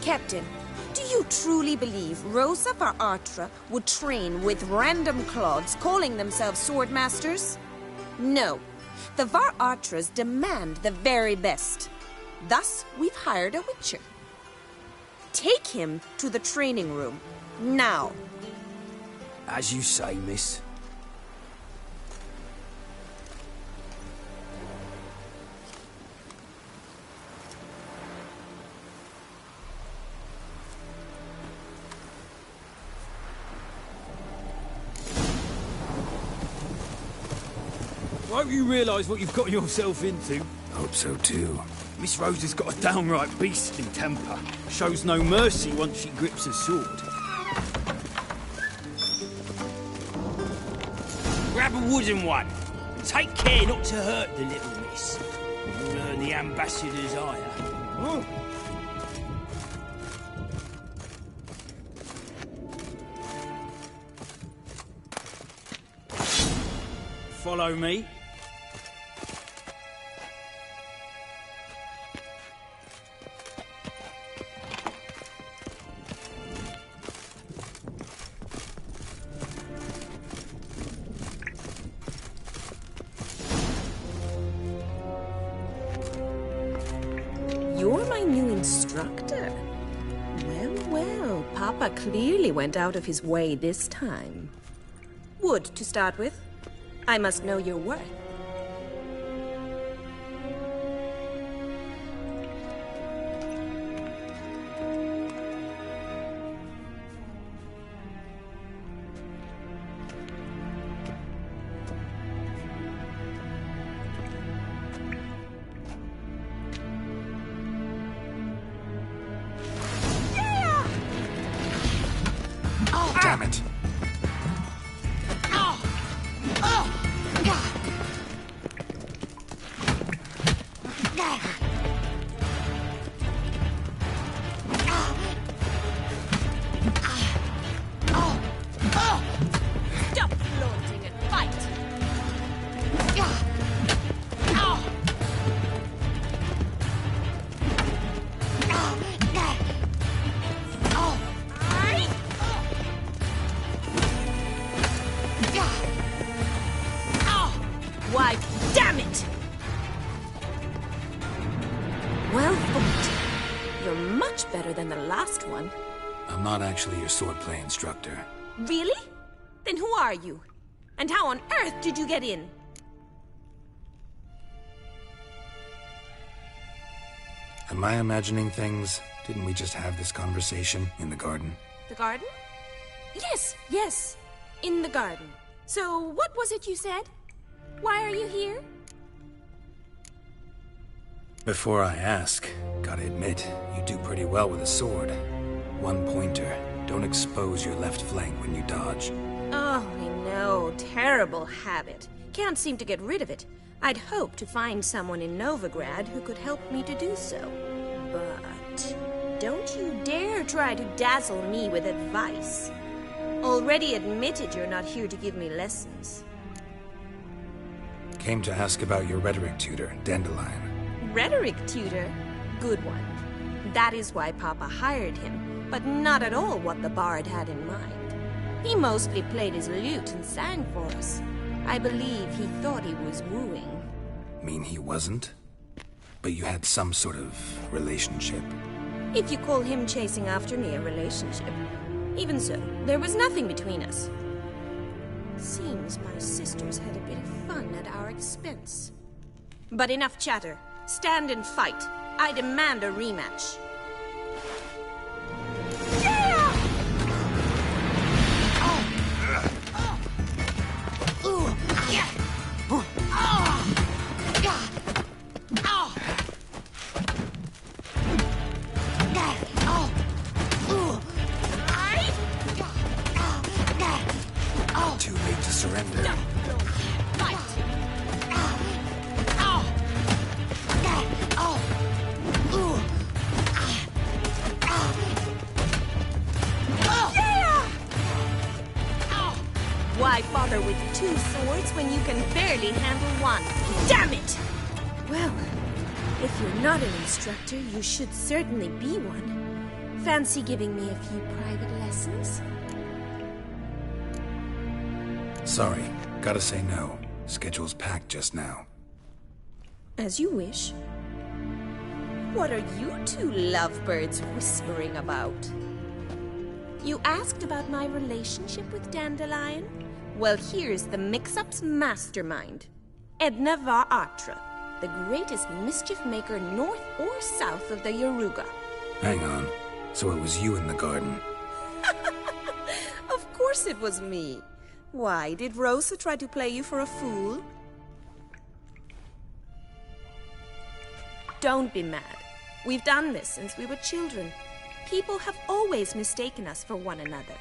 Captain, do you truly believe Rosa Varatra would train with random clods calling themselves swordmasters? No. The Varatras demand the very best. Thus, we've hired a witcher. Take him to the training room, now. As you say, miss. I hope you realise what you've got yourself into. Hope so too. Miss Rosa's got a downright beastly temper. Shows no mercy once she grips a sword. Grab a wooden one. And take care not to hurt the little miss. You'll earn the ambassador's ire. Oh. Follow me. You're my new instructor. Well, well, Papa clearly went out of his way this time. Wood, to start with. I must know your worth. Damn it. much better than the last one. I'm not actually your swordplay instructor. Really? Then who are you? And how on earth did you get in? Am I imagining things? Didn't we just have this conversation in the garden? The garden? Yes. In the garden. So, what was it you said? Why are you here? Before I ask, gotta admit, you do pretty well with a sword. One pointer. Don't expose your left flank when you dodge. Oh, I know. Terrible habit. Can't seem to get rid of it. I'd hoped to find someone in Novigrad who could help me to do so. But don't you dare try to dazzle me with advice. Already admitted you're not here to give me lessons. Came to ask about your rhetoric tutor, Dandelion. Rhetoric tutor? Good one. That is why Papa hired him, but not at all what the bard had in mind. He mostly played his lute and sang for us. I believe he thought he was wooing. Mean he wasn't? But you had some sort of relationship. If you call him chasing after me a relationship. Even so, there was nothing between us. Seems my sisters had a bit of fun at our expense. But enough chatter. Stand and fight. I demand a rematch. Too late to surrender. Why bother with two swords when you can barely handle one? Damn it! Well, if you're not an instructor, you should certainly be one. Fancy giving me a few private lessons? Sorry, gotta say no. Schedule's packed just now. As you wish. What are you two lovebirds whispering about? You asked about my relationship with Dandelion? Well, here's the mix-up's mastermind. Edna var Atra, the greatest mischief maker north or south of the Yaruga. Hang on. So it was you in the garden? Of course it was me. Why, did Rosa try to play you for a fool? Don't be mad. We've done this since we were children. People have always mistaken us for one another.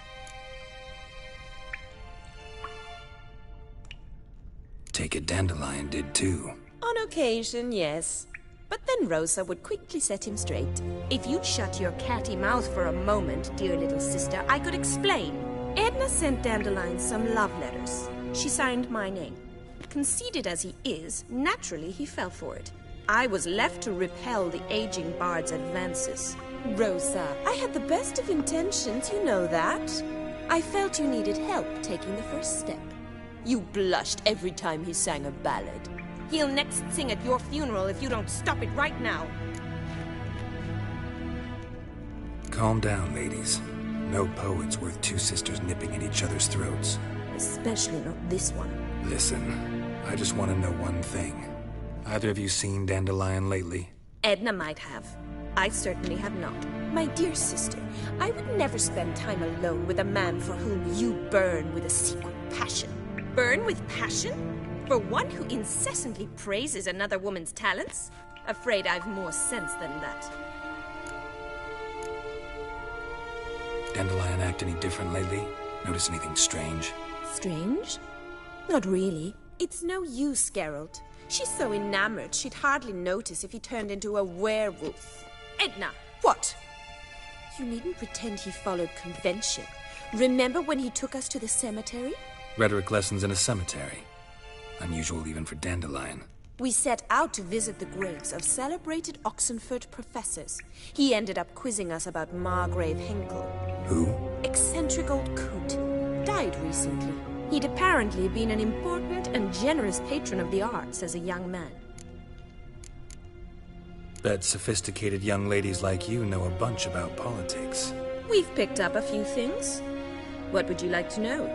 Take it Dandelion did too. On occasion, yes. But then Rosa would quickly set him straight. If you'd shut your catty mouth for a moment, dear little sister, I could explain. Edna sent Dandelion some love letters. She signed my name. Conceited as he is, naturally he fell for it. I was left to repel the aging bard's advances. Rosa, I had the best of intentions, you know that. I felt you needed help taking the first step. You blushed every time he sang a ballad. He'll next sing at your funeral if you don't stop it right now. Calm down, ladies. No poet's worth two sisters nipping at each other's throats. Especially not this one. Listen, I just want to know one thing. Either of you seen Dandelion lately? Edna might have. I certainly have not. My dear sister, I would never spend time alone with a man for whom you burn with a secret passion. Burn with passion? For one who incessantly praises another woman's talents? Afraid I've more sense than that. Dandelion act any different lately? Notice anything strange? Strange? Not really. It's no use, Geralt. She's so enamored she'd hardly notice if he turned into a werewolf. Edna! What? You needn't pretend he followed convention. Remember when he took us to the cemetery? Rhetoric lessons in a cemetery. Unusual even for Dandelion. We set out to visit the graves of celebrated Oxenford professors. He ended up quizzing us about Margrave Henkel. Who? Eccentric old coot. Died recently. He'd apparently been an important and generous patron of the arts as a young man. Bet sophisticated young ladies like you know a bunch about politics. We've picked up a few things. What would you like to know?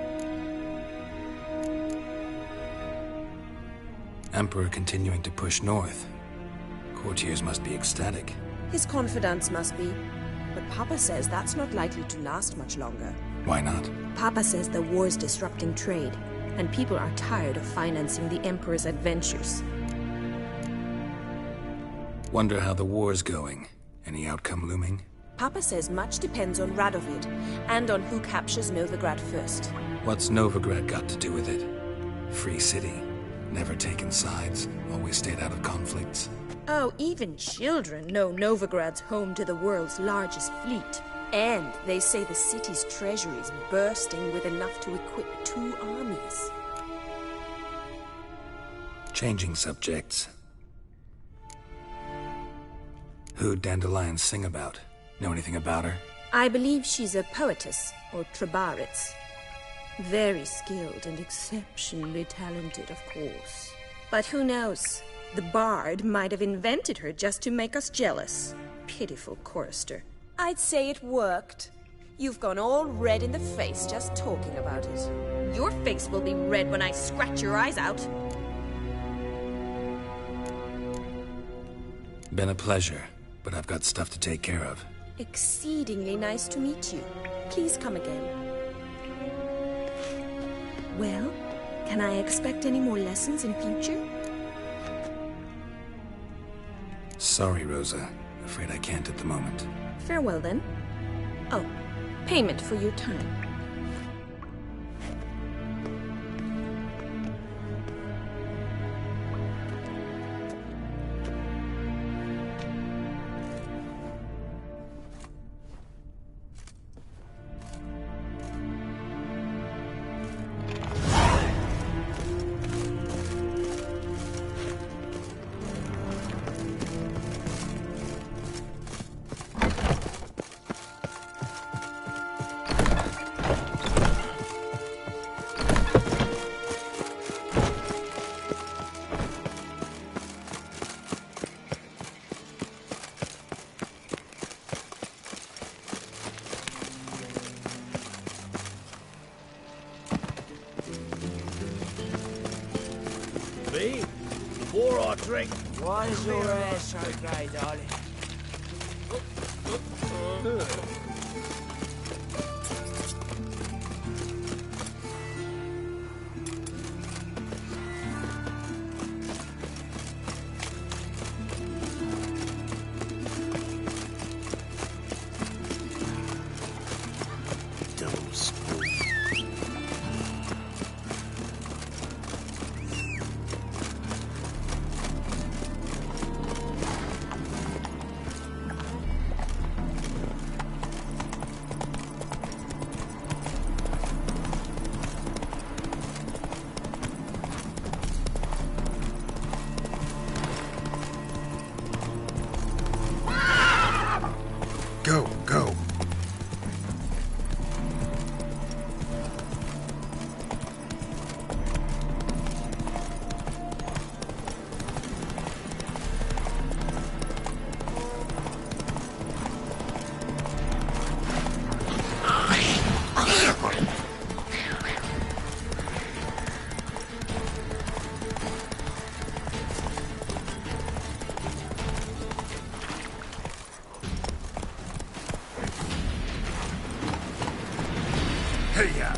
Emperor continuing to push north. Courtiers must be ecstatic. His confidants must be. But Papa says that's not likely to last much longer. Why not? Papa says the war's disrupting trade, and people are tired of financing the Emperor's adventures. Wonder how the war's going. Any outcome looming? Papa says much depends on Radovid, and on who captures Novigrad first. What's Novigrad got to do with it? Free city. Never taken sides. Always stayed out of conflicts. Oh, even children know Novigrad's home to the world's largest fleet. And they say the city's treasury is bursting with enough to equip 2 armies. Changing subjects. Who'd Dandelion sing about? Know anything about her? I believe she's a poetess, or Trabaritz. Very skilled and exceptionally talented, of course. But who knows? The bard might have invented her just to make us jealous. Pitiful chorister. I'd say it worked. You've gone all red in the face just talking about it. Your face will be red when I scratch your eyes out. Been a pleasure, but I've got stuff to take care of. Exceedingly nice to meet you. Please come again. Well, can I expect any more lessons in future? Sorry, Rosa. Afraid I can't at the moment. Farewell, then. Oh, payment for your time. Me? Before I drink. Why is your hair so grey, darling? Go, go. Hey-ya!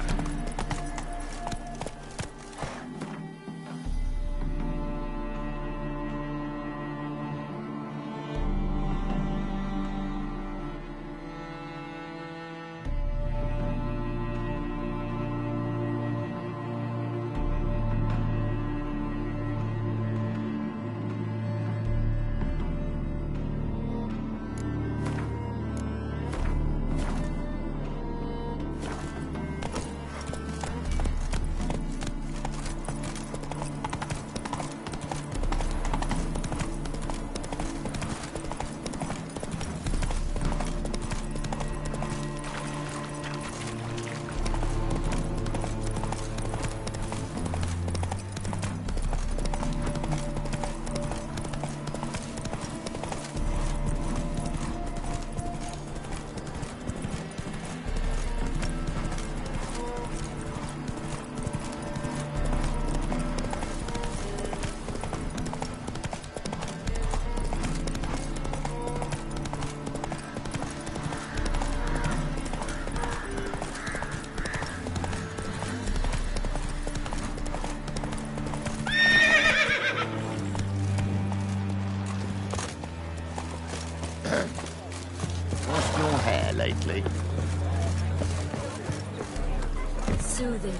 better lately. Soothing.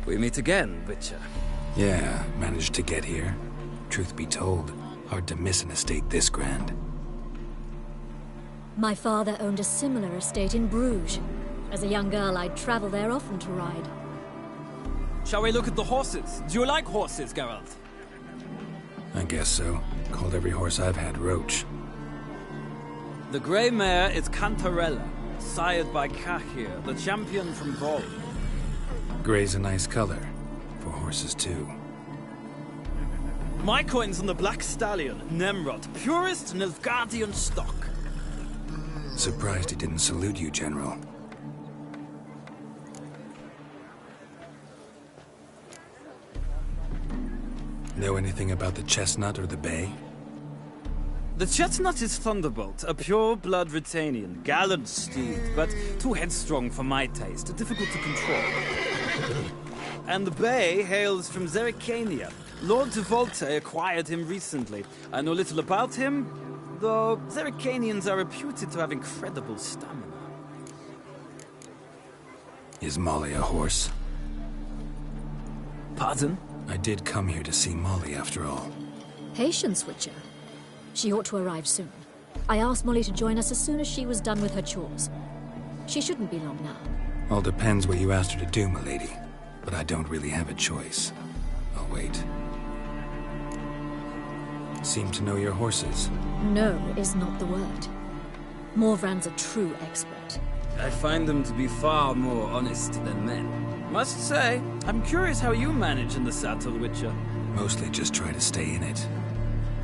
We meet again, Witcher. Yeah, managed to get here. Truth be told, hard to miss an estate this grand. My father owned a similar estate in Bruges. As a young girl, I'd travel there often to ride. Shall we look at the horses? Do you like horses, Geralt? I guess so. Called every horse I've had Roach. The grey mare is Cantarella, sired by Cahir, the champion from Vol. Grey's a nice color. For horses, too. My coin's on the Black Stallion, Nemrod, purest Nilfgaardian stock. Surprised he didn't salute you, General. Know anything about the chestnut or the bay? The chestnut is Thunderbolt, a pure-blood Britannian, gallant steed, but too headstrong for my taste, difficult to control. And the bay hails from Zerrikania. Lord de Volte acquired him recently. I know little about him, though Zerrikanians are reputed to have incredible stamina. Is Molly a horse? Pardon? I did come here to see Molly, after all. Patience, Witcher. She ought to arrive soon. I asked Molly to join us as soon as she was done with her chores. She shouldn't be long now. All depends what you asked her to do, milady. But I don't really have a choice. I'll wait. Seem to know your horses. No is not the word. Morvran's a true expert. I find them to be far more honest than men. Must say, I'm curious how you manage in the saddle, Witcher. Mostly just try to stay in it.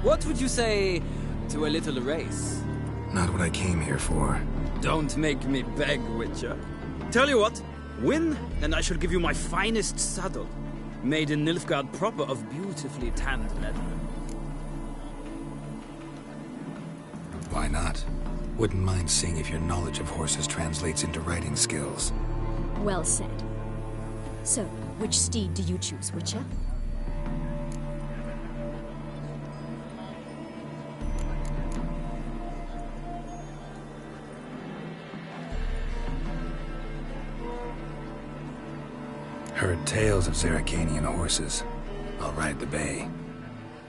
What would you say to a little race? Not what I came here for. Don't make me beg, Witcher. Tell you what, win, and I shall give you my finest saddle. Made in Nilfgaard proper of beautifully tanned leather. Why not? Wouldn't mind seeing if your knowledge of horses translates into riding skills. Well said. So, which steed do you choose, Witcher? Heard tales of Zerrikanian horses. I'll ride the bay.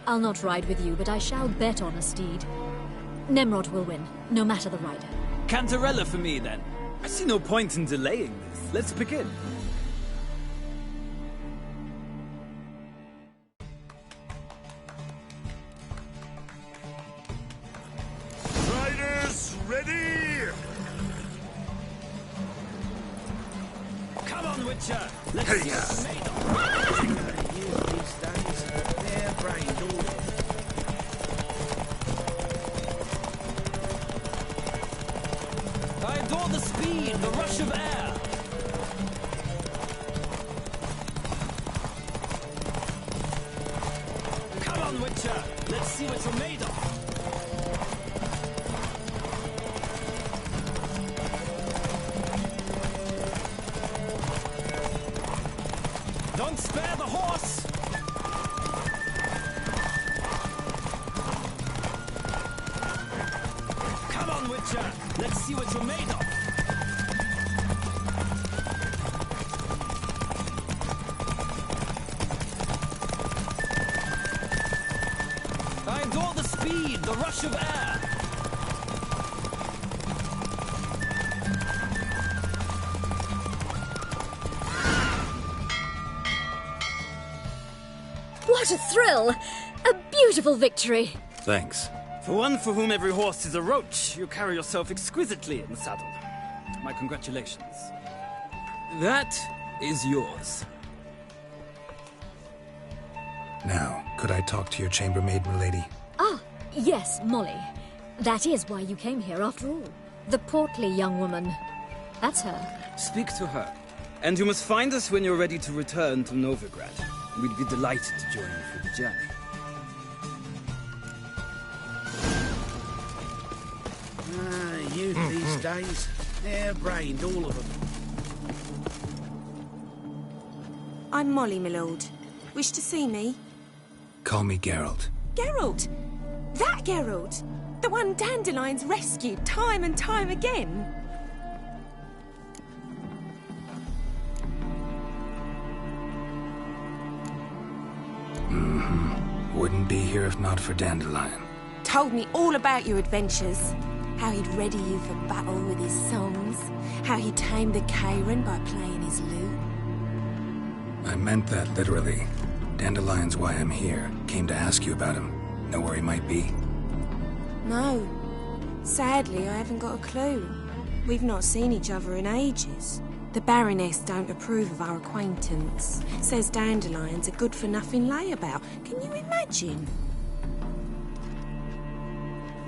I'll not ride with you, but I shall bet on a steed. Nemrod will win, no matter the rider. Cantarella for me, then. I see no point in delaying this. Let's begin. Riders, ready! Come on, Witcher! Let's Hey, see yeah. what's made of. These days, they're brained all of them. I adore the speed, the rush of air. Come on, Witcher! Let's see what you're made of. Don't spare the horse! Come on, Witcher! Let's see what you're made of! I adore the speed, the rush of air! What a thrill! A beautiful victory! Thanks. For one for whom every horse is a roach, you carry yourself exquisitely in the saddle. My congratulations. That is yours. Now, could I talk to your chambermaid, milady? Ah, yes, Molly. That is why you came here after all. The portly young woman. That's her. Speak to her. And you must find us when you're ready to return to Novigrad. We'd be delighted to join you for the journey. Youth these days, they're brained, all of them. I'm Molly, my lord. Wish to see me? Call me Geralt. Geralt! That Geralt! The The one Dandelion's rescued time and time again. Wouldn't be here if not for Dandelion. Told me all about your adventures. How he'd ready you for battle with his songs. How he tamed the Karen by playing his lute. I meant that literally. Dandelion's why I'm here. Came to ask you about him. Know where he might be? No. Sadly, I haven't got a clue. We've not seen each other in ages. The Baroness don't approve of our acquaintance. Says Dandelion's a good-for-nothing layabout. Can you imagine?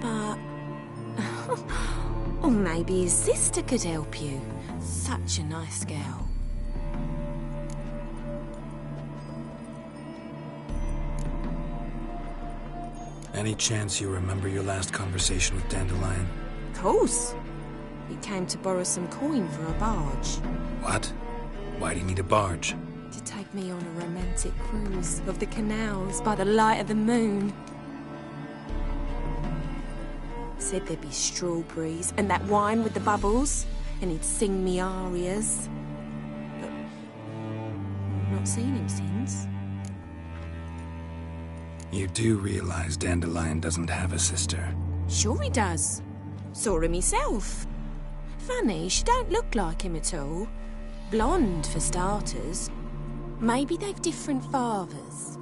But... or maybe his sister could help you. Such a nice girl. Any chance you remember your last conversation with Dandelion? Of course. He came to borrow some coin for a barge. What? Why do you need a barge? To take me on a romantic cruise of the canals by the light of the moon. Said there'd be strawberries and that wine with the bubbles, and he'd sing me arias. But I've not seen him since. You do realize Dandelion doesn't have a sister? Sure he does. Saw him myself. Funny, she don't look like him at all. Blonde, for starters. Maybe they've different fathers.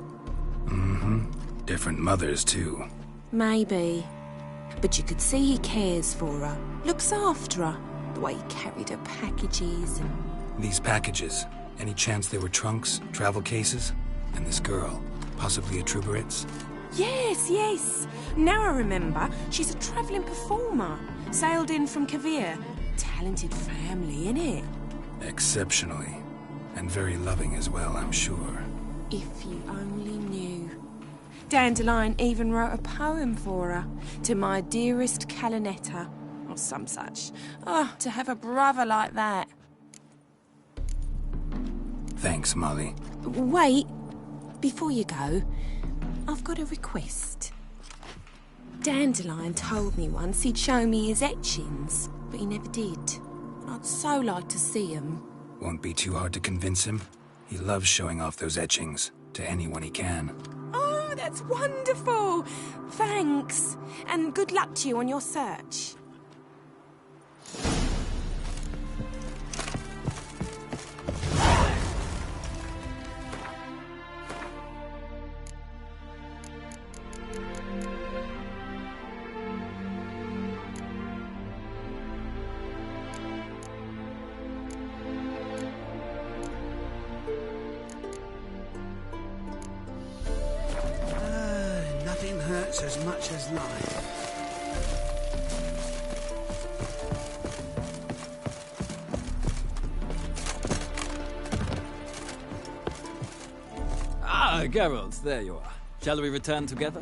Different mothers, too. Maybe. But you could see he cares for her. Looks after her. The way he carried her packages and... These packages, any chance they were trunks, travel cases? And this girl, possibly a Truberitz? Yes, yes. Now I remember, she's a travelling performer. Sailed in from Kavir. Talented family, innit? Exceptionally. And very loving as well, I'm sure. If you only knew. Dandelion even wrote a poem for her. To my dearest Calinetta. Or some such. Oh, to have a brother like that. Thanks, Molly. Wait. Before you go, I've got a request. Dandelion told me once he'd show me his etchings, but he never did. And I'd so like to see them. Won't be too hard to convince him. He loves showing off those etchings to anyone he can. Oh, that's wonderful! Thanks. And good luck to you on your search. Nothing hurts as much as life. Ah, Geralt, there you are. Shall we return together?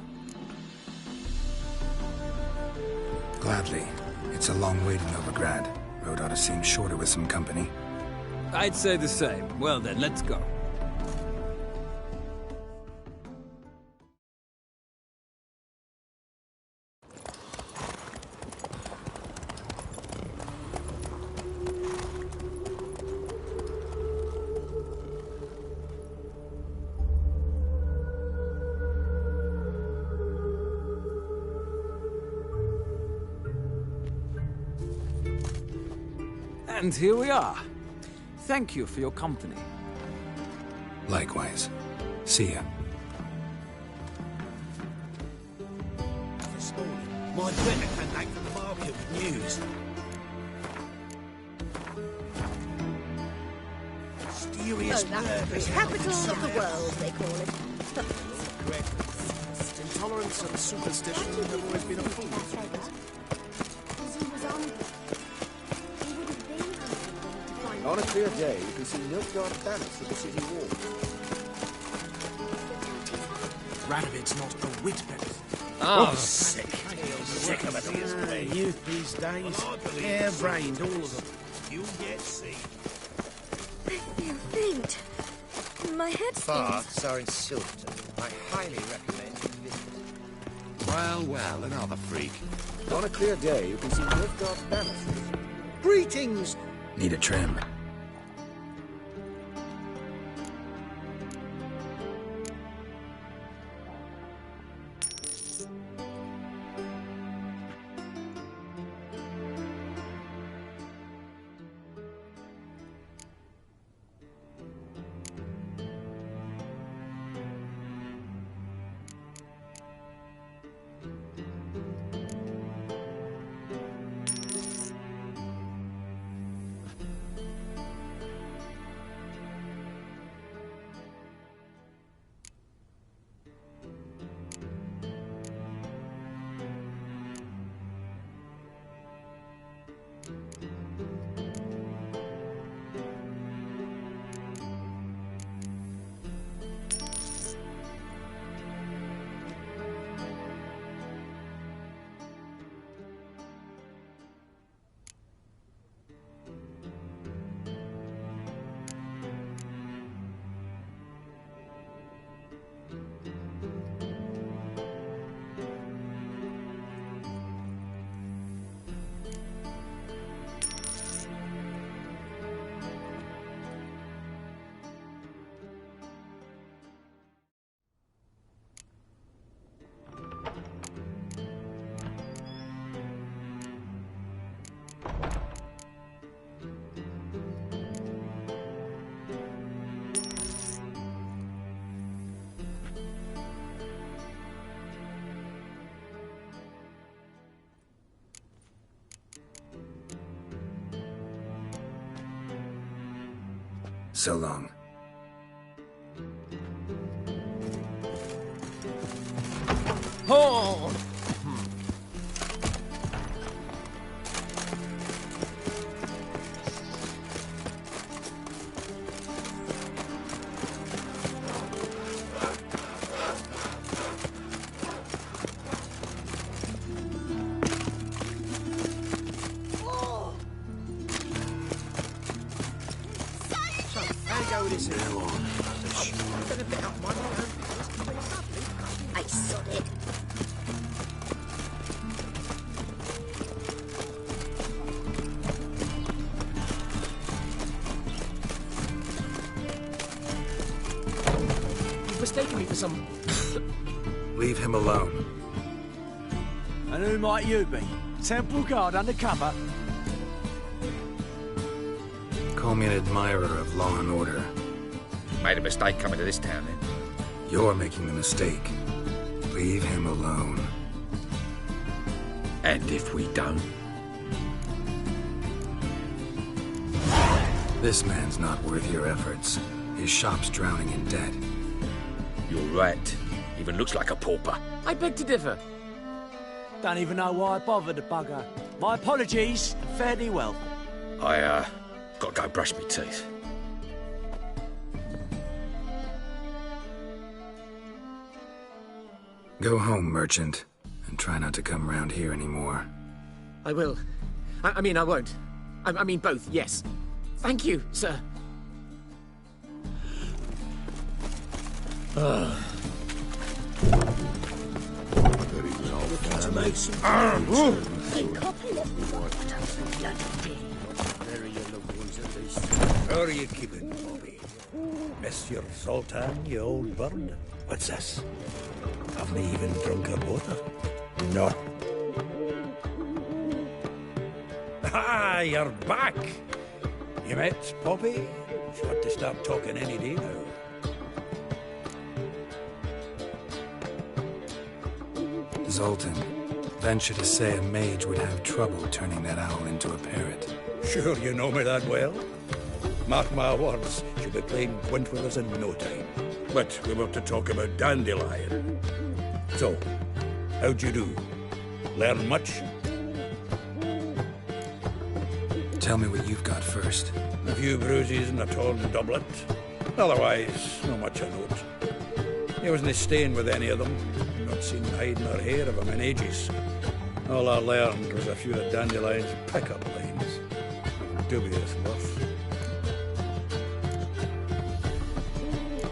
Gladly. It's a long way to Novigrad. Road ought to seem shorter with some company. I'd say the same. Well then, let's go. And here we are. Thank you for your company. Likewise. See ya. This morning, my brother came back from the market with news. Mysterious murders. Capital of the world, they call it. Intolerance and superstition have always been a problem. On a clear day, you can see Nilfgaard banners at the city wall. Radovid's not a whit better. Oh, sick. Sick of it all. Youth these days, hair-brained, all of them. You'll get sick. I feel faint. My head spins. Baths are in Silverton. I highly recommend you visit. Well, well, another freak. On a clear day, you can see Nilfgaard's banners. Greetings! Need a trim. So long. Oh! I sod it. You've mistaken me for some... Leave him alone. And who might you be? Temple Guard undercover? Call me an admirer of law and order. Made a mistake coming to this town, then. You're making the mistake. Leave him alone. And if we don't? This man's not worth your efforts. His shop's drowning in debt. You're right. Even looks like a pauper. I beg to differ. Don't even know why I bothered the bugger. My apologies. Fare thee well. I, got to go brush my teeth. Go home, merchant, and try not to come round here anymore. I will. I mean, I won't. I mean both, yes. Thank you, sir. To make some How are you keeping, Bobby? Monsieur Zoltan, you old bird? What's this? Haven't even drunk a water? No. Ah, you're back! You met Poppy? She ought to start talking any day now. Zoltan, venture to say a mage would have trouble turning that owl into a parrot. Sure you know me that well? Mark my words, she'll be playing quint with us in no time. But we were to talk about Dandelion. So, how'd you do? Learn much? Tell me what you've got first. A few bruises and a torn doublet. Otherwise, not much of note. He wasn't staying with any of them. Not seen hide nor hair of him in ages. All I learned was a few of Dandelion's pick-up lines. Dubious worth.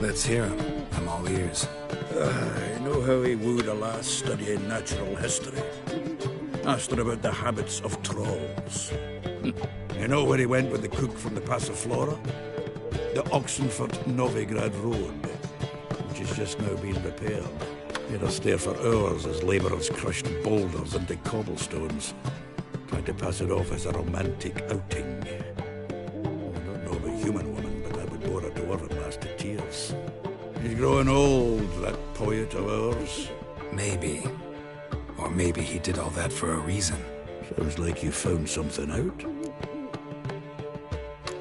Let's hear him. I'm all ears. You know how he wooed a lass studying natural history? Asked her about the habits of trolls. You know where he went with the cook from the Passiflora? The Oxenford-Novigrad Road, which is just now being repaired. He had to stare for hours as labourers crushed boulders into cobblestones, trying to pass it off as a romantic outing. I don't know about human woman, but that would bore a dwarven lass to tears. He's growing old, that poet of ours. Maybe. Or maybe he did all that for a reason. Sounds like you found something out.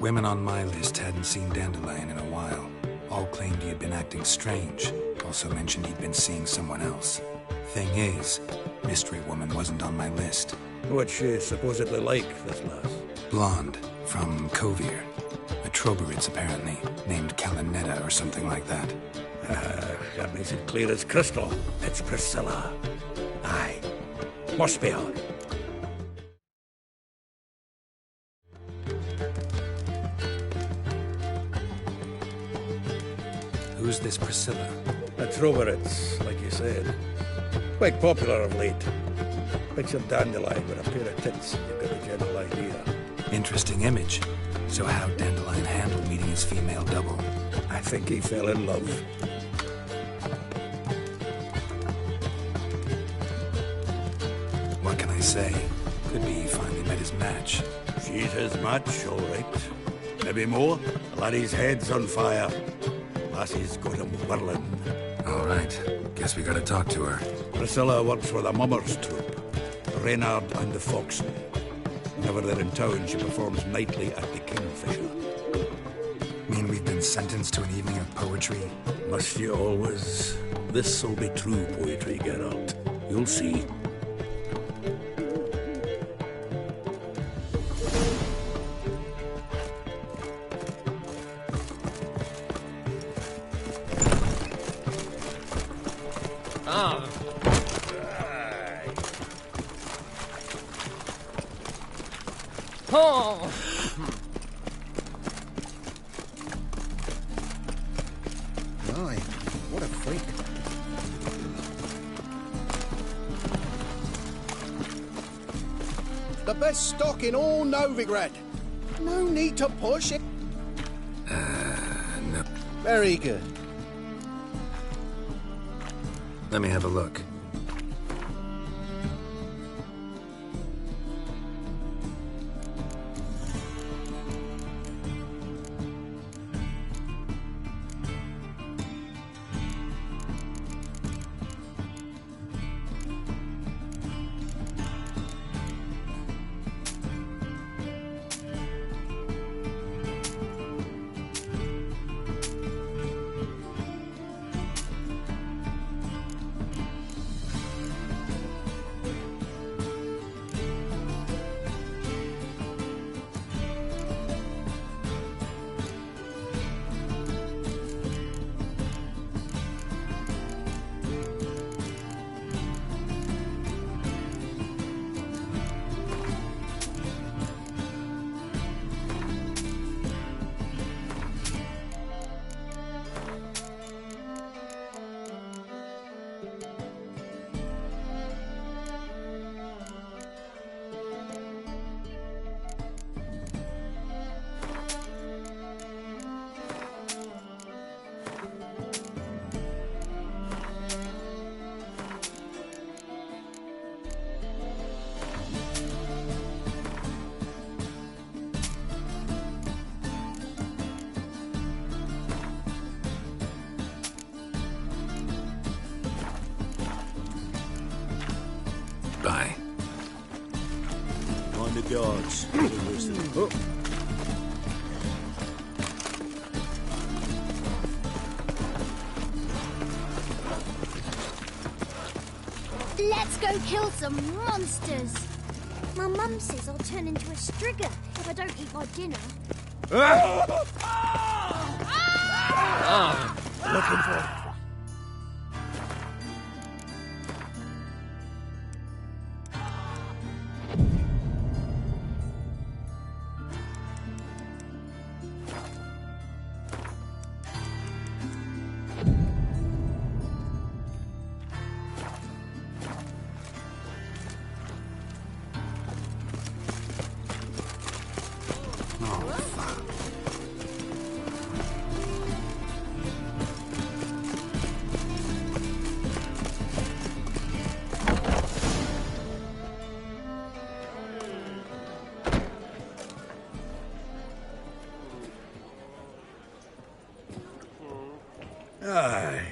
Women on my list hadn't seen Dandelion in a while. All claimed he had been acting strange. Also mentioned he'd been seeing someone else. Thing is, Mystery Woman wasn't on my list. What's she supposedly like, this lass? Blonde, from Kovir. A Troberitz, apparently, named Kalinetta or something like that. That makes it clear as crystal. It's Priscilla. Aye. Must be her. Who's this Priscilla? A Troberitz, like you said. Quite popular of late. Picture Dandelion with a pair of tits. You've got the general idea. Interesting image. So how'd Dandelion handle meeting his female double? I think he fell in love. What can I say? Could be he finally met his match. She's his match, all right. Maybe more. The laddie's head's on fire. Lassie's got him whirling. All right. Guess we gotta talk to her. Priscilla works for the Mummers troupe. Reynard and the Foxen. Whenever they're in town, she performs nightly at the Kingfisher. Mean we've been sentenced to an evening of poetry? Must you always? This'll be true poetry, Geralt. You'll see. Oh! My, what a freak. The best stock in all Novigrad. No need to push it. No. Very good. Let me have a look. Bye. On the guards. Oh. Let's go kill some monsters. My mum says I'll turn into a strigger if I don't eat my dinner. Looking for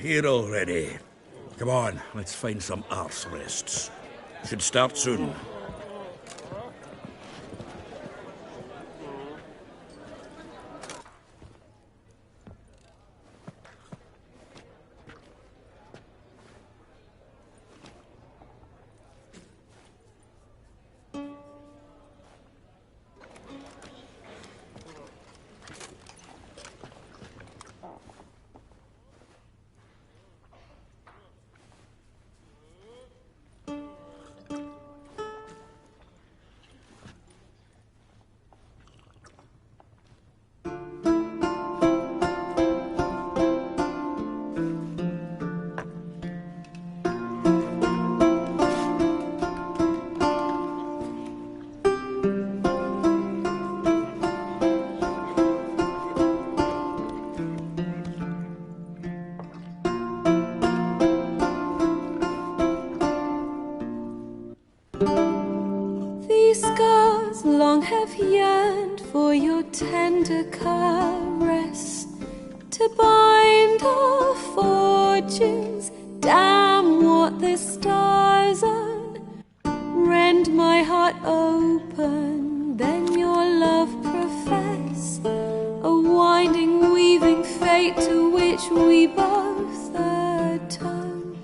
here already. Come on, let's find some arse rests. Should start soon. Have yearned for your tender caress to bind our fortunes. Damn what the stars on. Rend my heart open, then your love profess. A winding, weaving fate to which we both atone.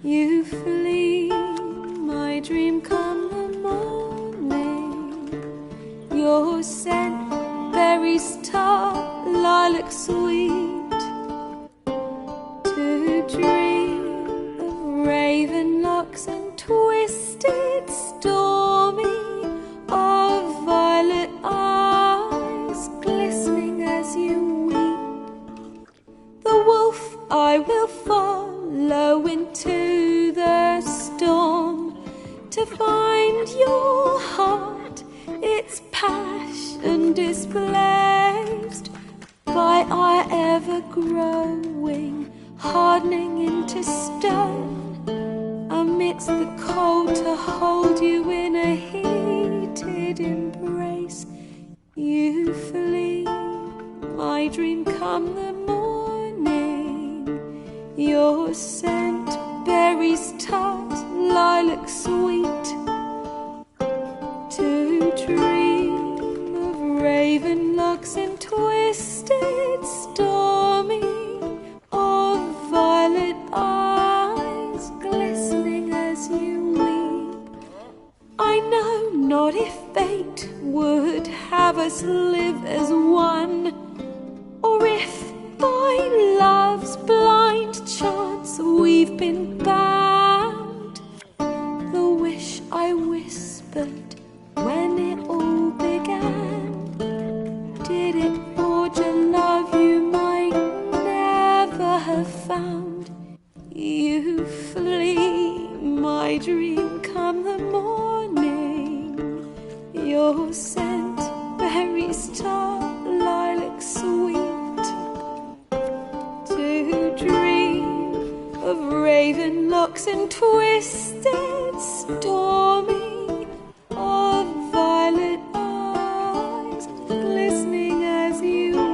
You flee, my dream come the morning. Your scent, berries tart, lilac sweet. To dream of raven locks and twisted, stormy, of violet eyes glistening as you weep. The wolf I will follow into the storm to find your heart, its passion displaced by our ever-growing, hardening into stone, amidst the cold to hold you in a heated embrace. You flee, my dream come the morning, your scent, berries tart, lilac sweet. To dream of raven locks and twisted, stormy, of violet eyes glistening as you weep. I know not if fate would have us live as one, or if by love's blind chance we've been bound. The wish I whispered when it all began, did it forge a love you might never have found? You flee, my dream come the morning, your scent, berries tart, lilac sweet. To dream of raven locks and twisted, stormy, of violet eyes glistening as you weep.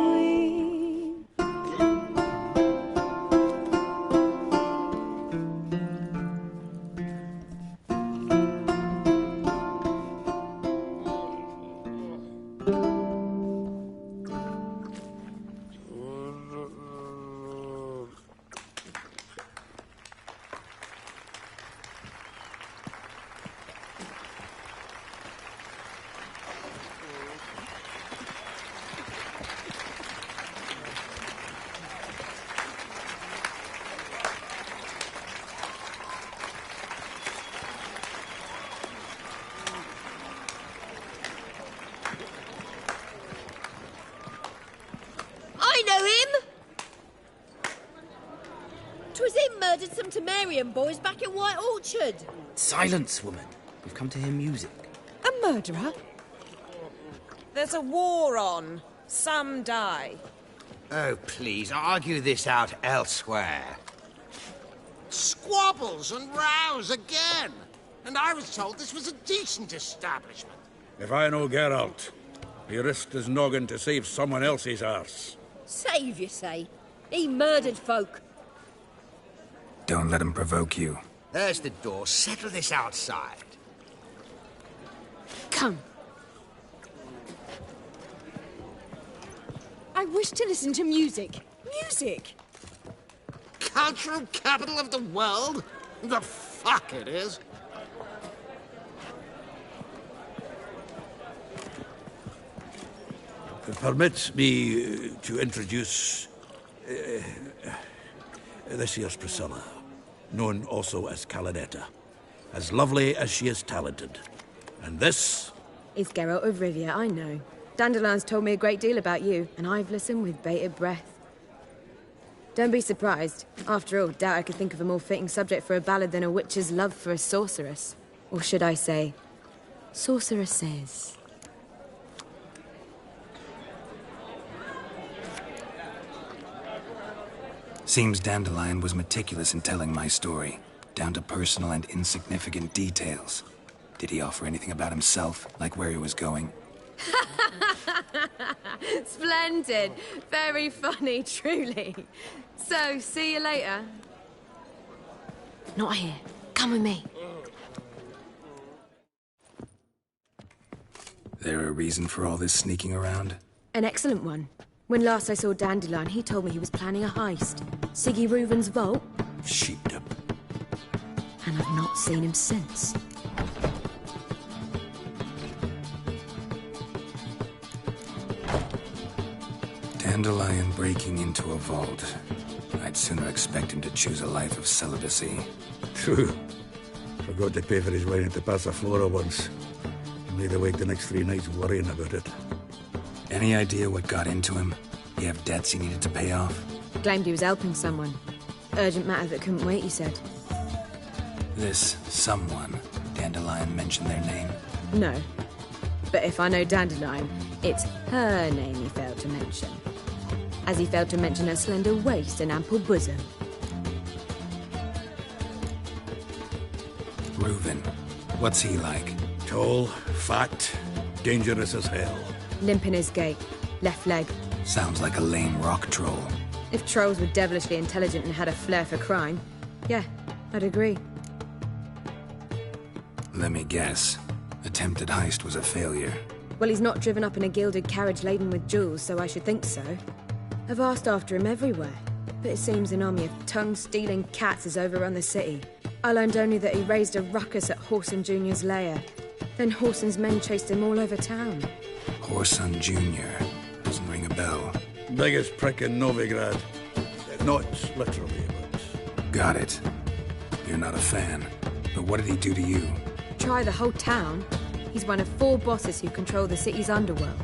Murdered some Temerian boys back at White Orchard. Silence, woman. We've come to hear music. A murderer? There's a war on. Some die. Oh, please, argue this out elsewhere. Squabbles and rows again. And I was told this was a decent establishment. If I know Geralt, he risked his noggin to save someone else's arse. Save, you say? He murdered folk. Don't let him provoke you. There's the door. Settle this outside. Come. I wish to listen to music. Music! Cultural capital of the world? The fuck it is. Permit me to introduce this here's Priscilla, known also as Calinetta. As lovely as she is talented. And this? It's Geralt of Rivia, I know. Dandelion's told me a great deal about you, and I've listened with bated breath. Don't be surprised. After all, doubt I could think of a more fitting subject for a ballad than a witch's love for a sorceress. Or should I say, sorceresses. Seems Dandelion was meticulous in telling my story, down to personal and insignificant details. Did he offer anything about himself, like where he was going? Splendid. Very funny, truly. So, see you later. Not here. Come with me. There a reason for all this sneaking around? An excellent one. When last I saw Dandelion, he told me he was planning a heist. Siggy Reuven's vault. Sheepdom. And I've not seen him since. Dandelion breaking into a vault. I'd sooner expect him to choose a life of celibacy. True. Forgot to pay for his wine at the Passaflora once. And laid awake the next 3 nights worrying about it. Any idea what got into him? He have debts he needed to pay off? Claimed he was helping someone. Urgent matter that couldn't wait, he said. This someone, Dandelion mentioned their name? No. But if I know Dandelion, it's her name he failed to mention. As he failed to mention her slender waist and ample bosom. Reuven. What's he like? Tall, fat, dangerous as hell. Limp in his gait. Left leg. Sounds like a lame rock troll. If trolls were devilishly intelligent and had a flair for crime, yeah, I'd agree. Let me guess. Attempted heist was a failure. Well, he's not driven up in a gilded carriage laden with jewels, so I should think so. I've asked after him everywhere, but it seems an army of tongue-stealing cats has overrun the city. I learned only that he raised a ruckus at Whoreson Jr.'s lair. Then Whoreson's men chased him all over town. Whoreson Jr. Doesn't ring a bell. Biggest prick in Novigrad. Not literally, but... Got it. You're not a fan. But what did he do to you? Try the whole town. He's one of 4 bosses who control the city's underworld.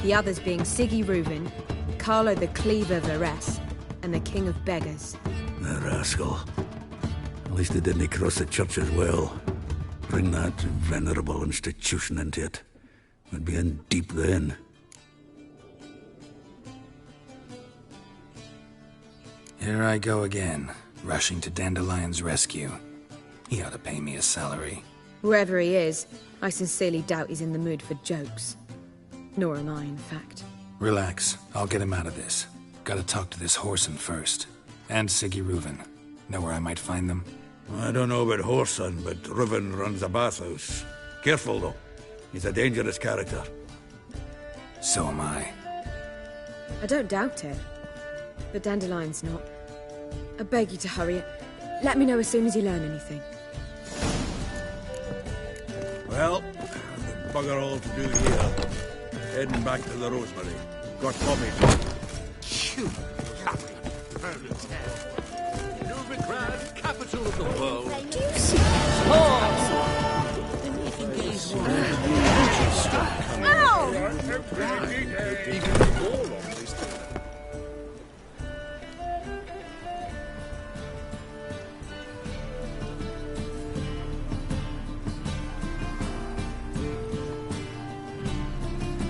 The others being Siggy Reuven, Carlo the Cleaver Varese, and the King of Beggars. The rascal. At least they didn't cross the church as well. Bring that venerable institution into it. We'd be in deep then. Here I go again, rushing to Dandelion's rescue. He ought to pay me a salary. Wherever he is, I sincerely doubt he's in the mood for jokes. Nor am I, in fact. Relax. I'll get him out of this. Gotta talk to this Whoreson first. And Siggy Reuven. Know where I might find them? I don't know about Whoreson, but Reuven runs a bathhouse. Careful, though. He's a dangerous character. So am I. I don't doubt it. But Dandelion's not. I beg you to hurry it. Let me know as soon as you learn anything. Well, I've got bugger all to do here. Heading back to the Rosemary. Got Bobby. You lovely Novigrad, capital of the world.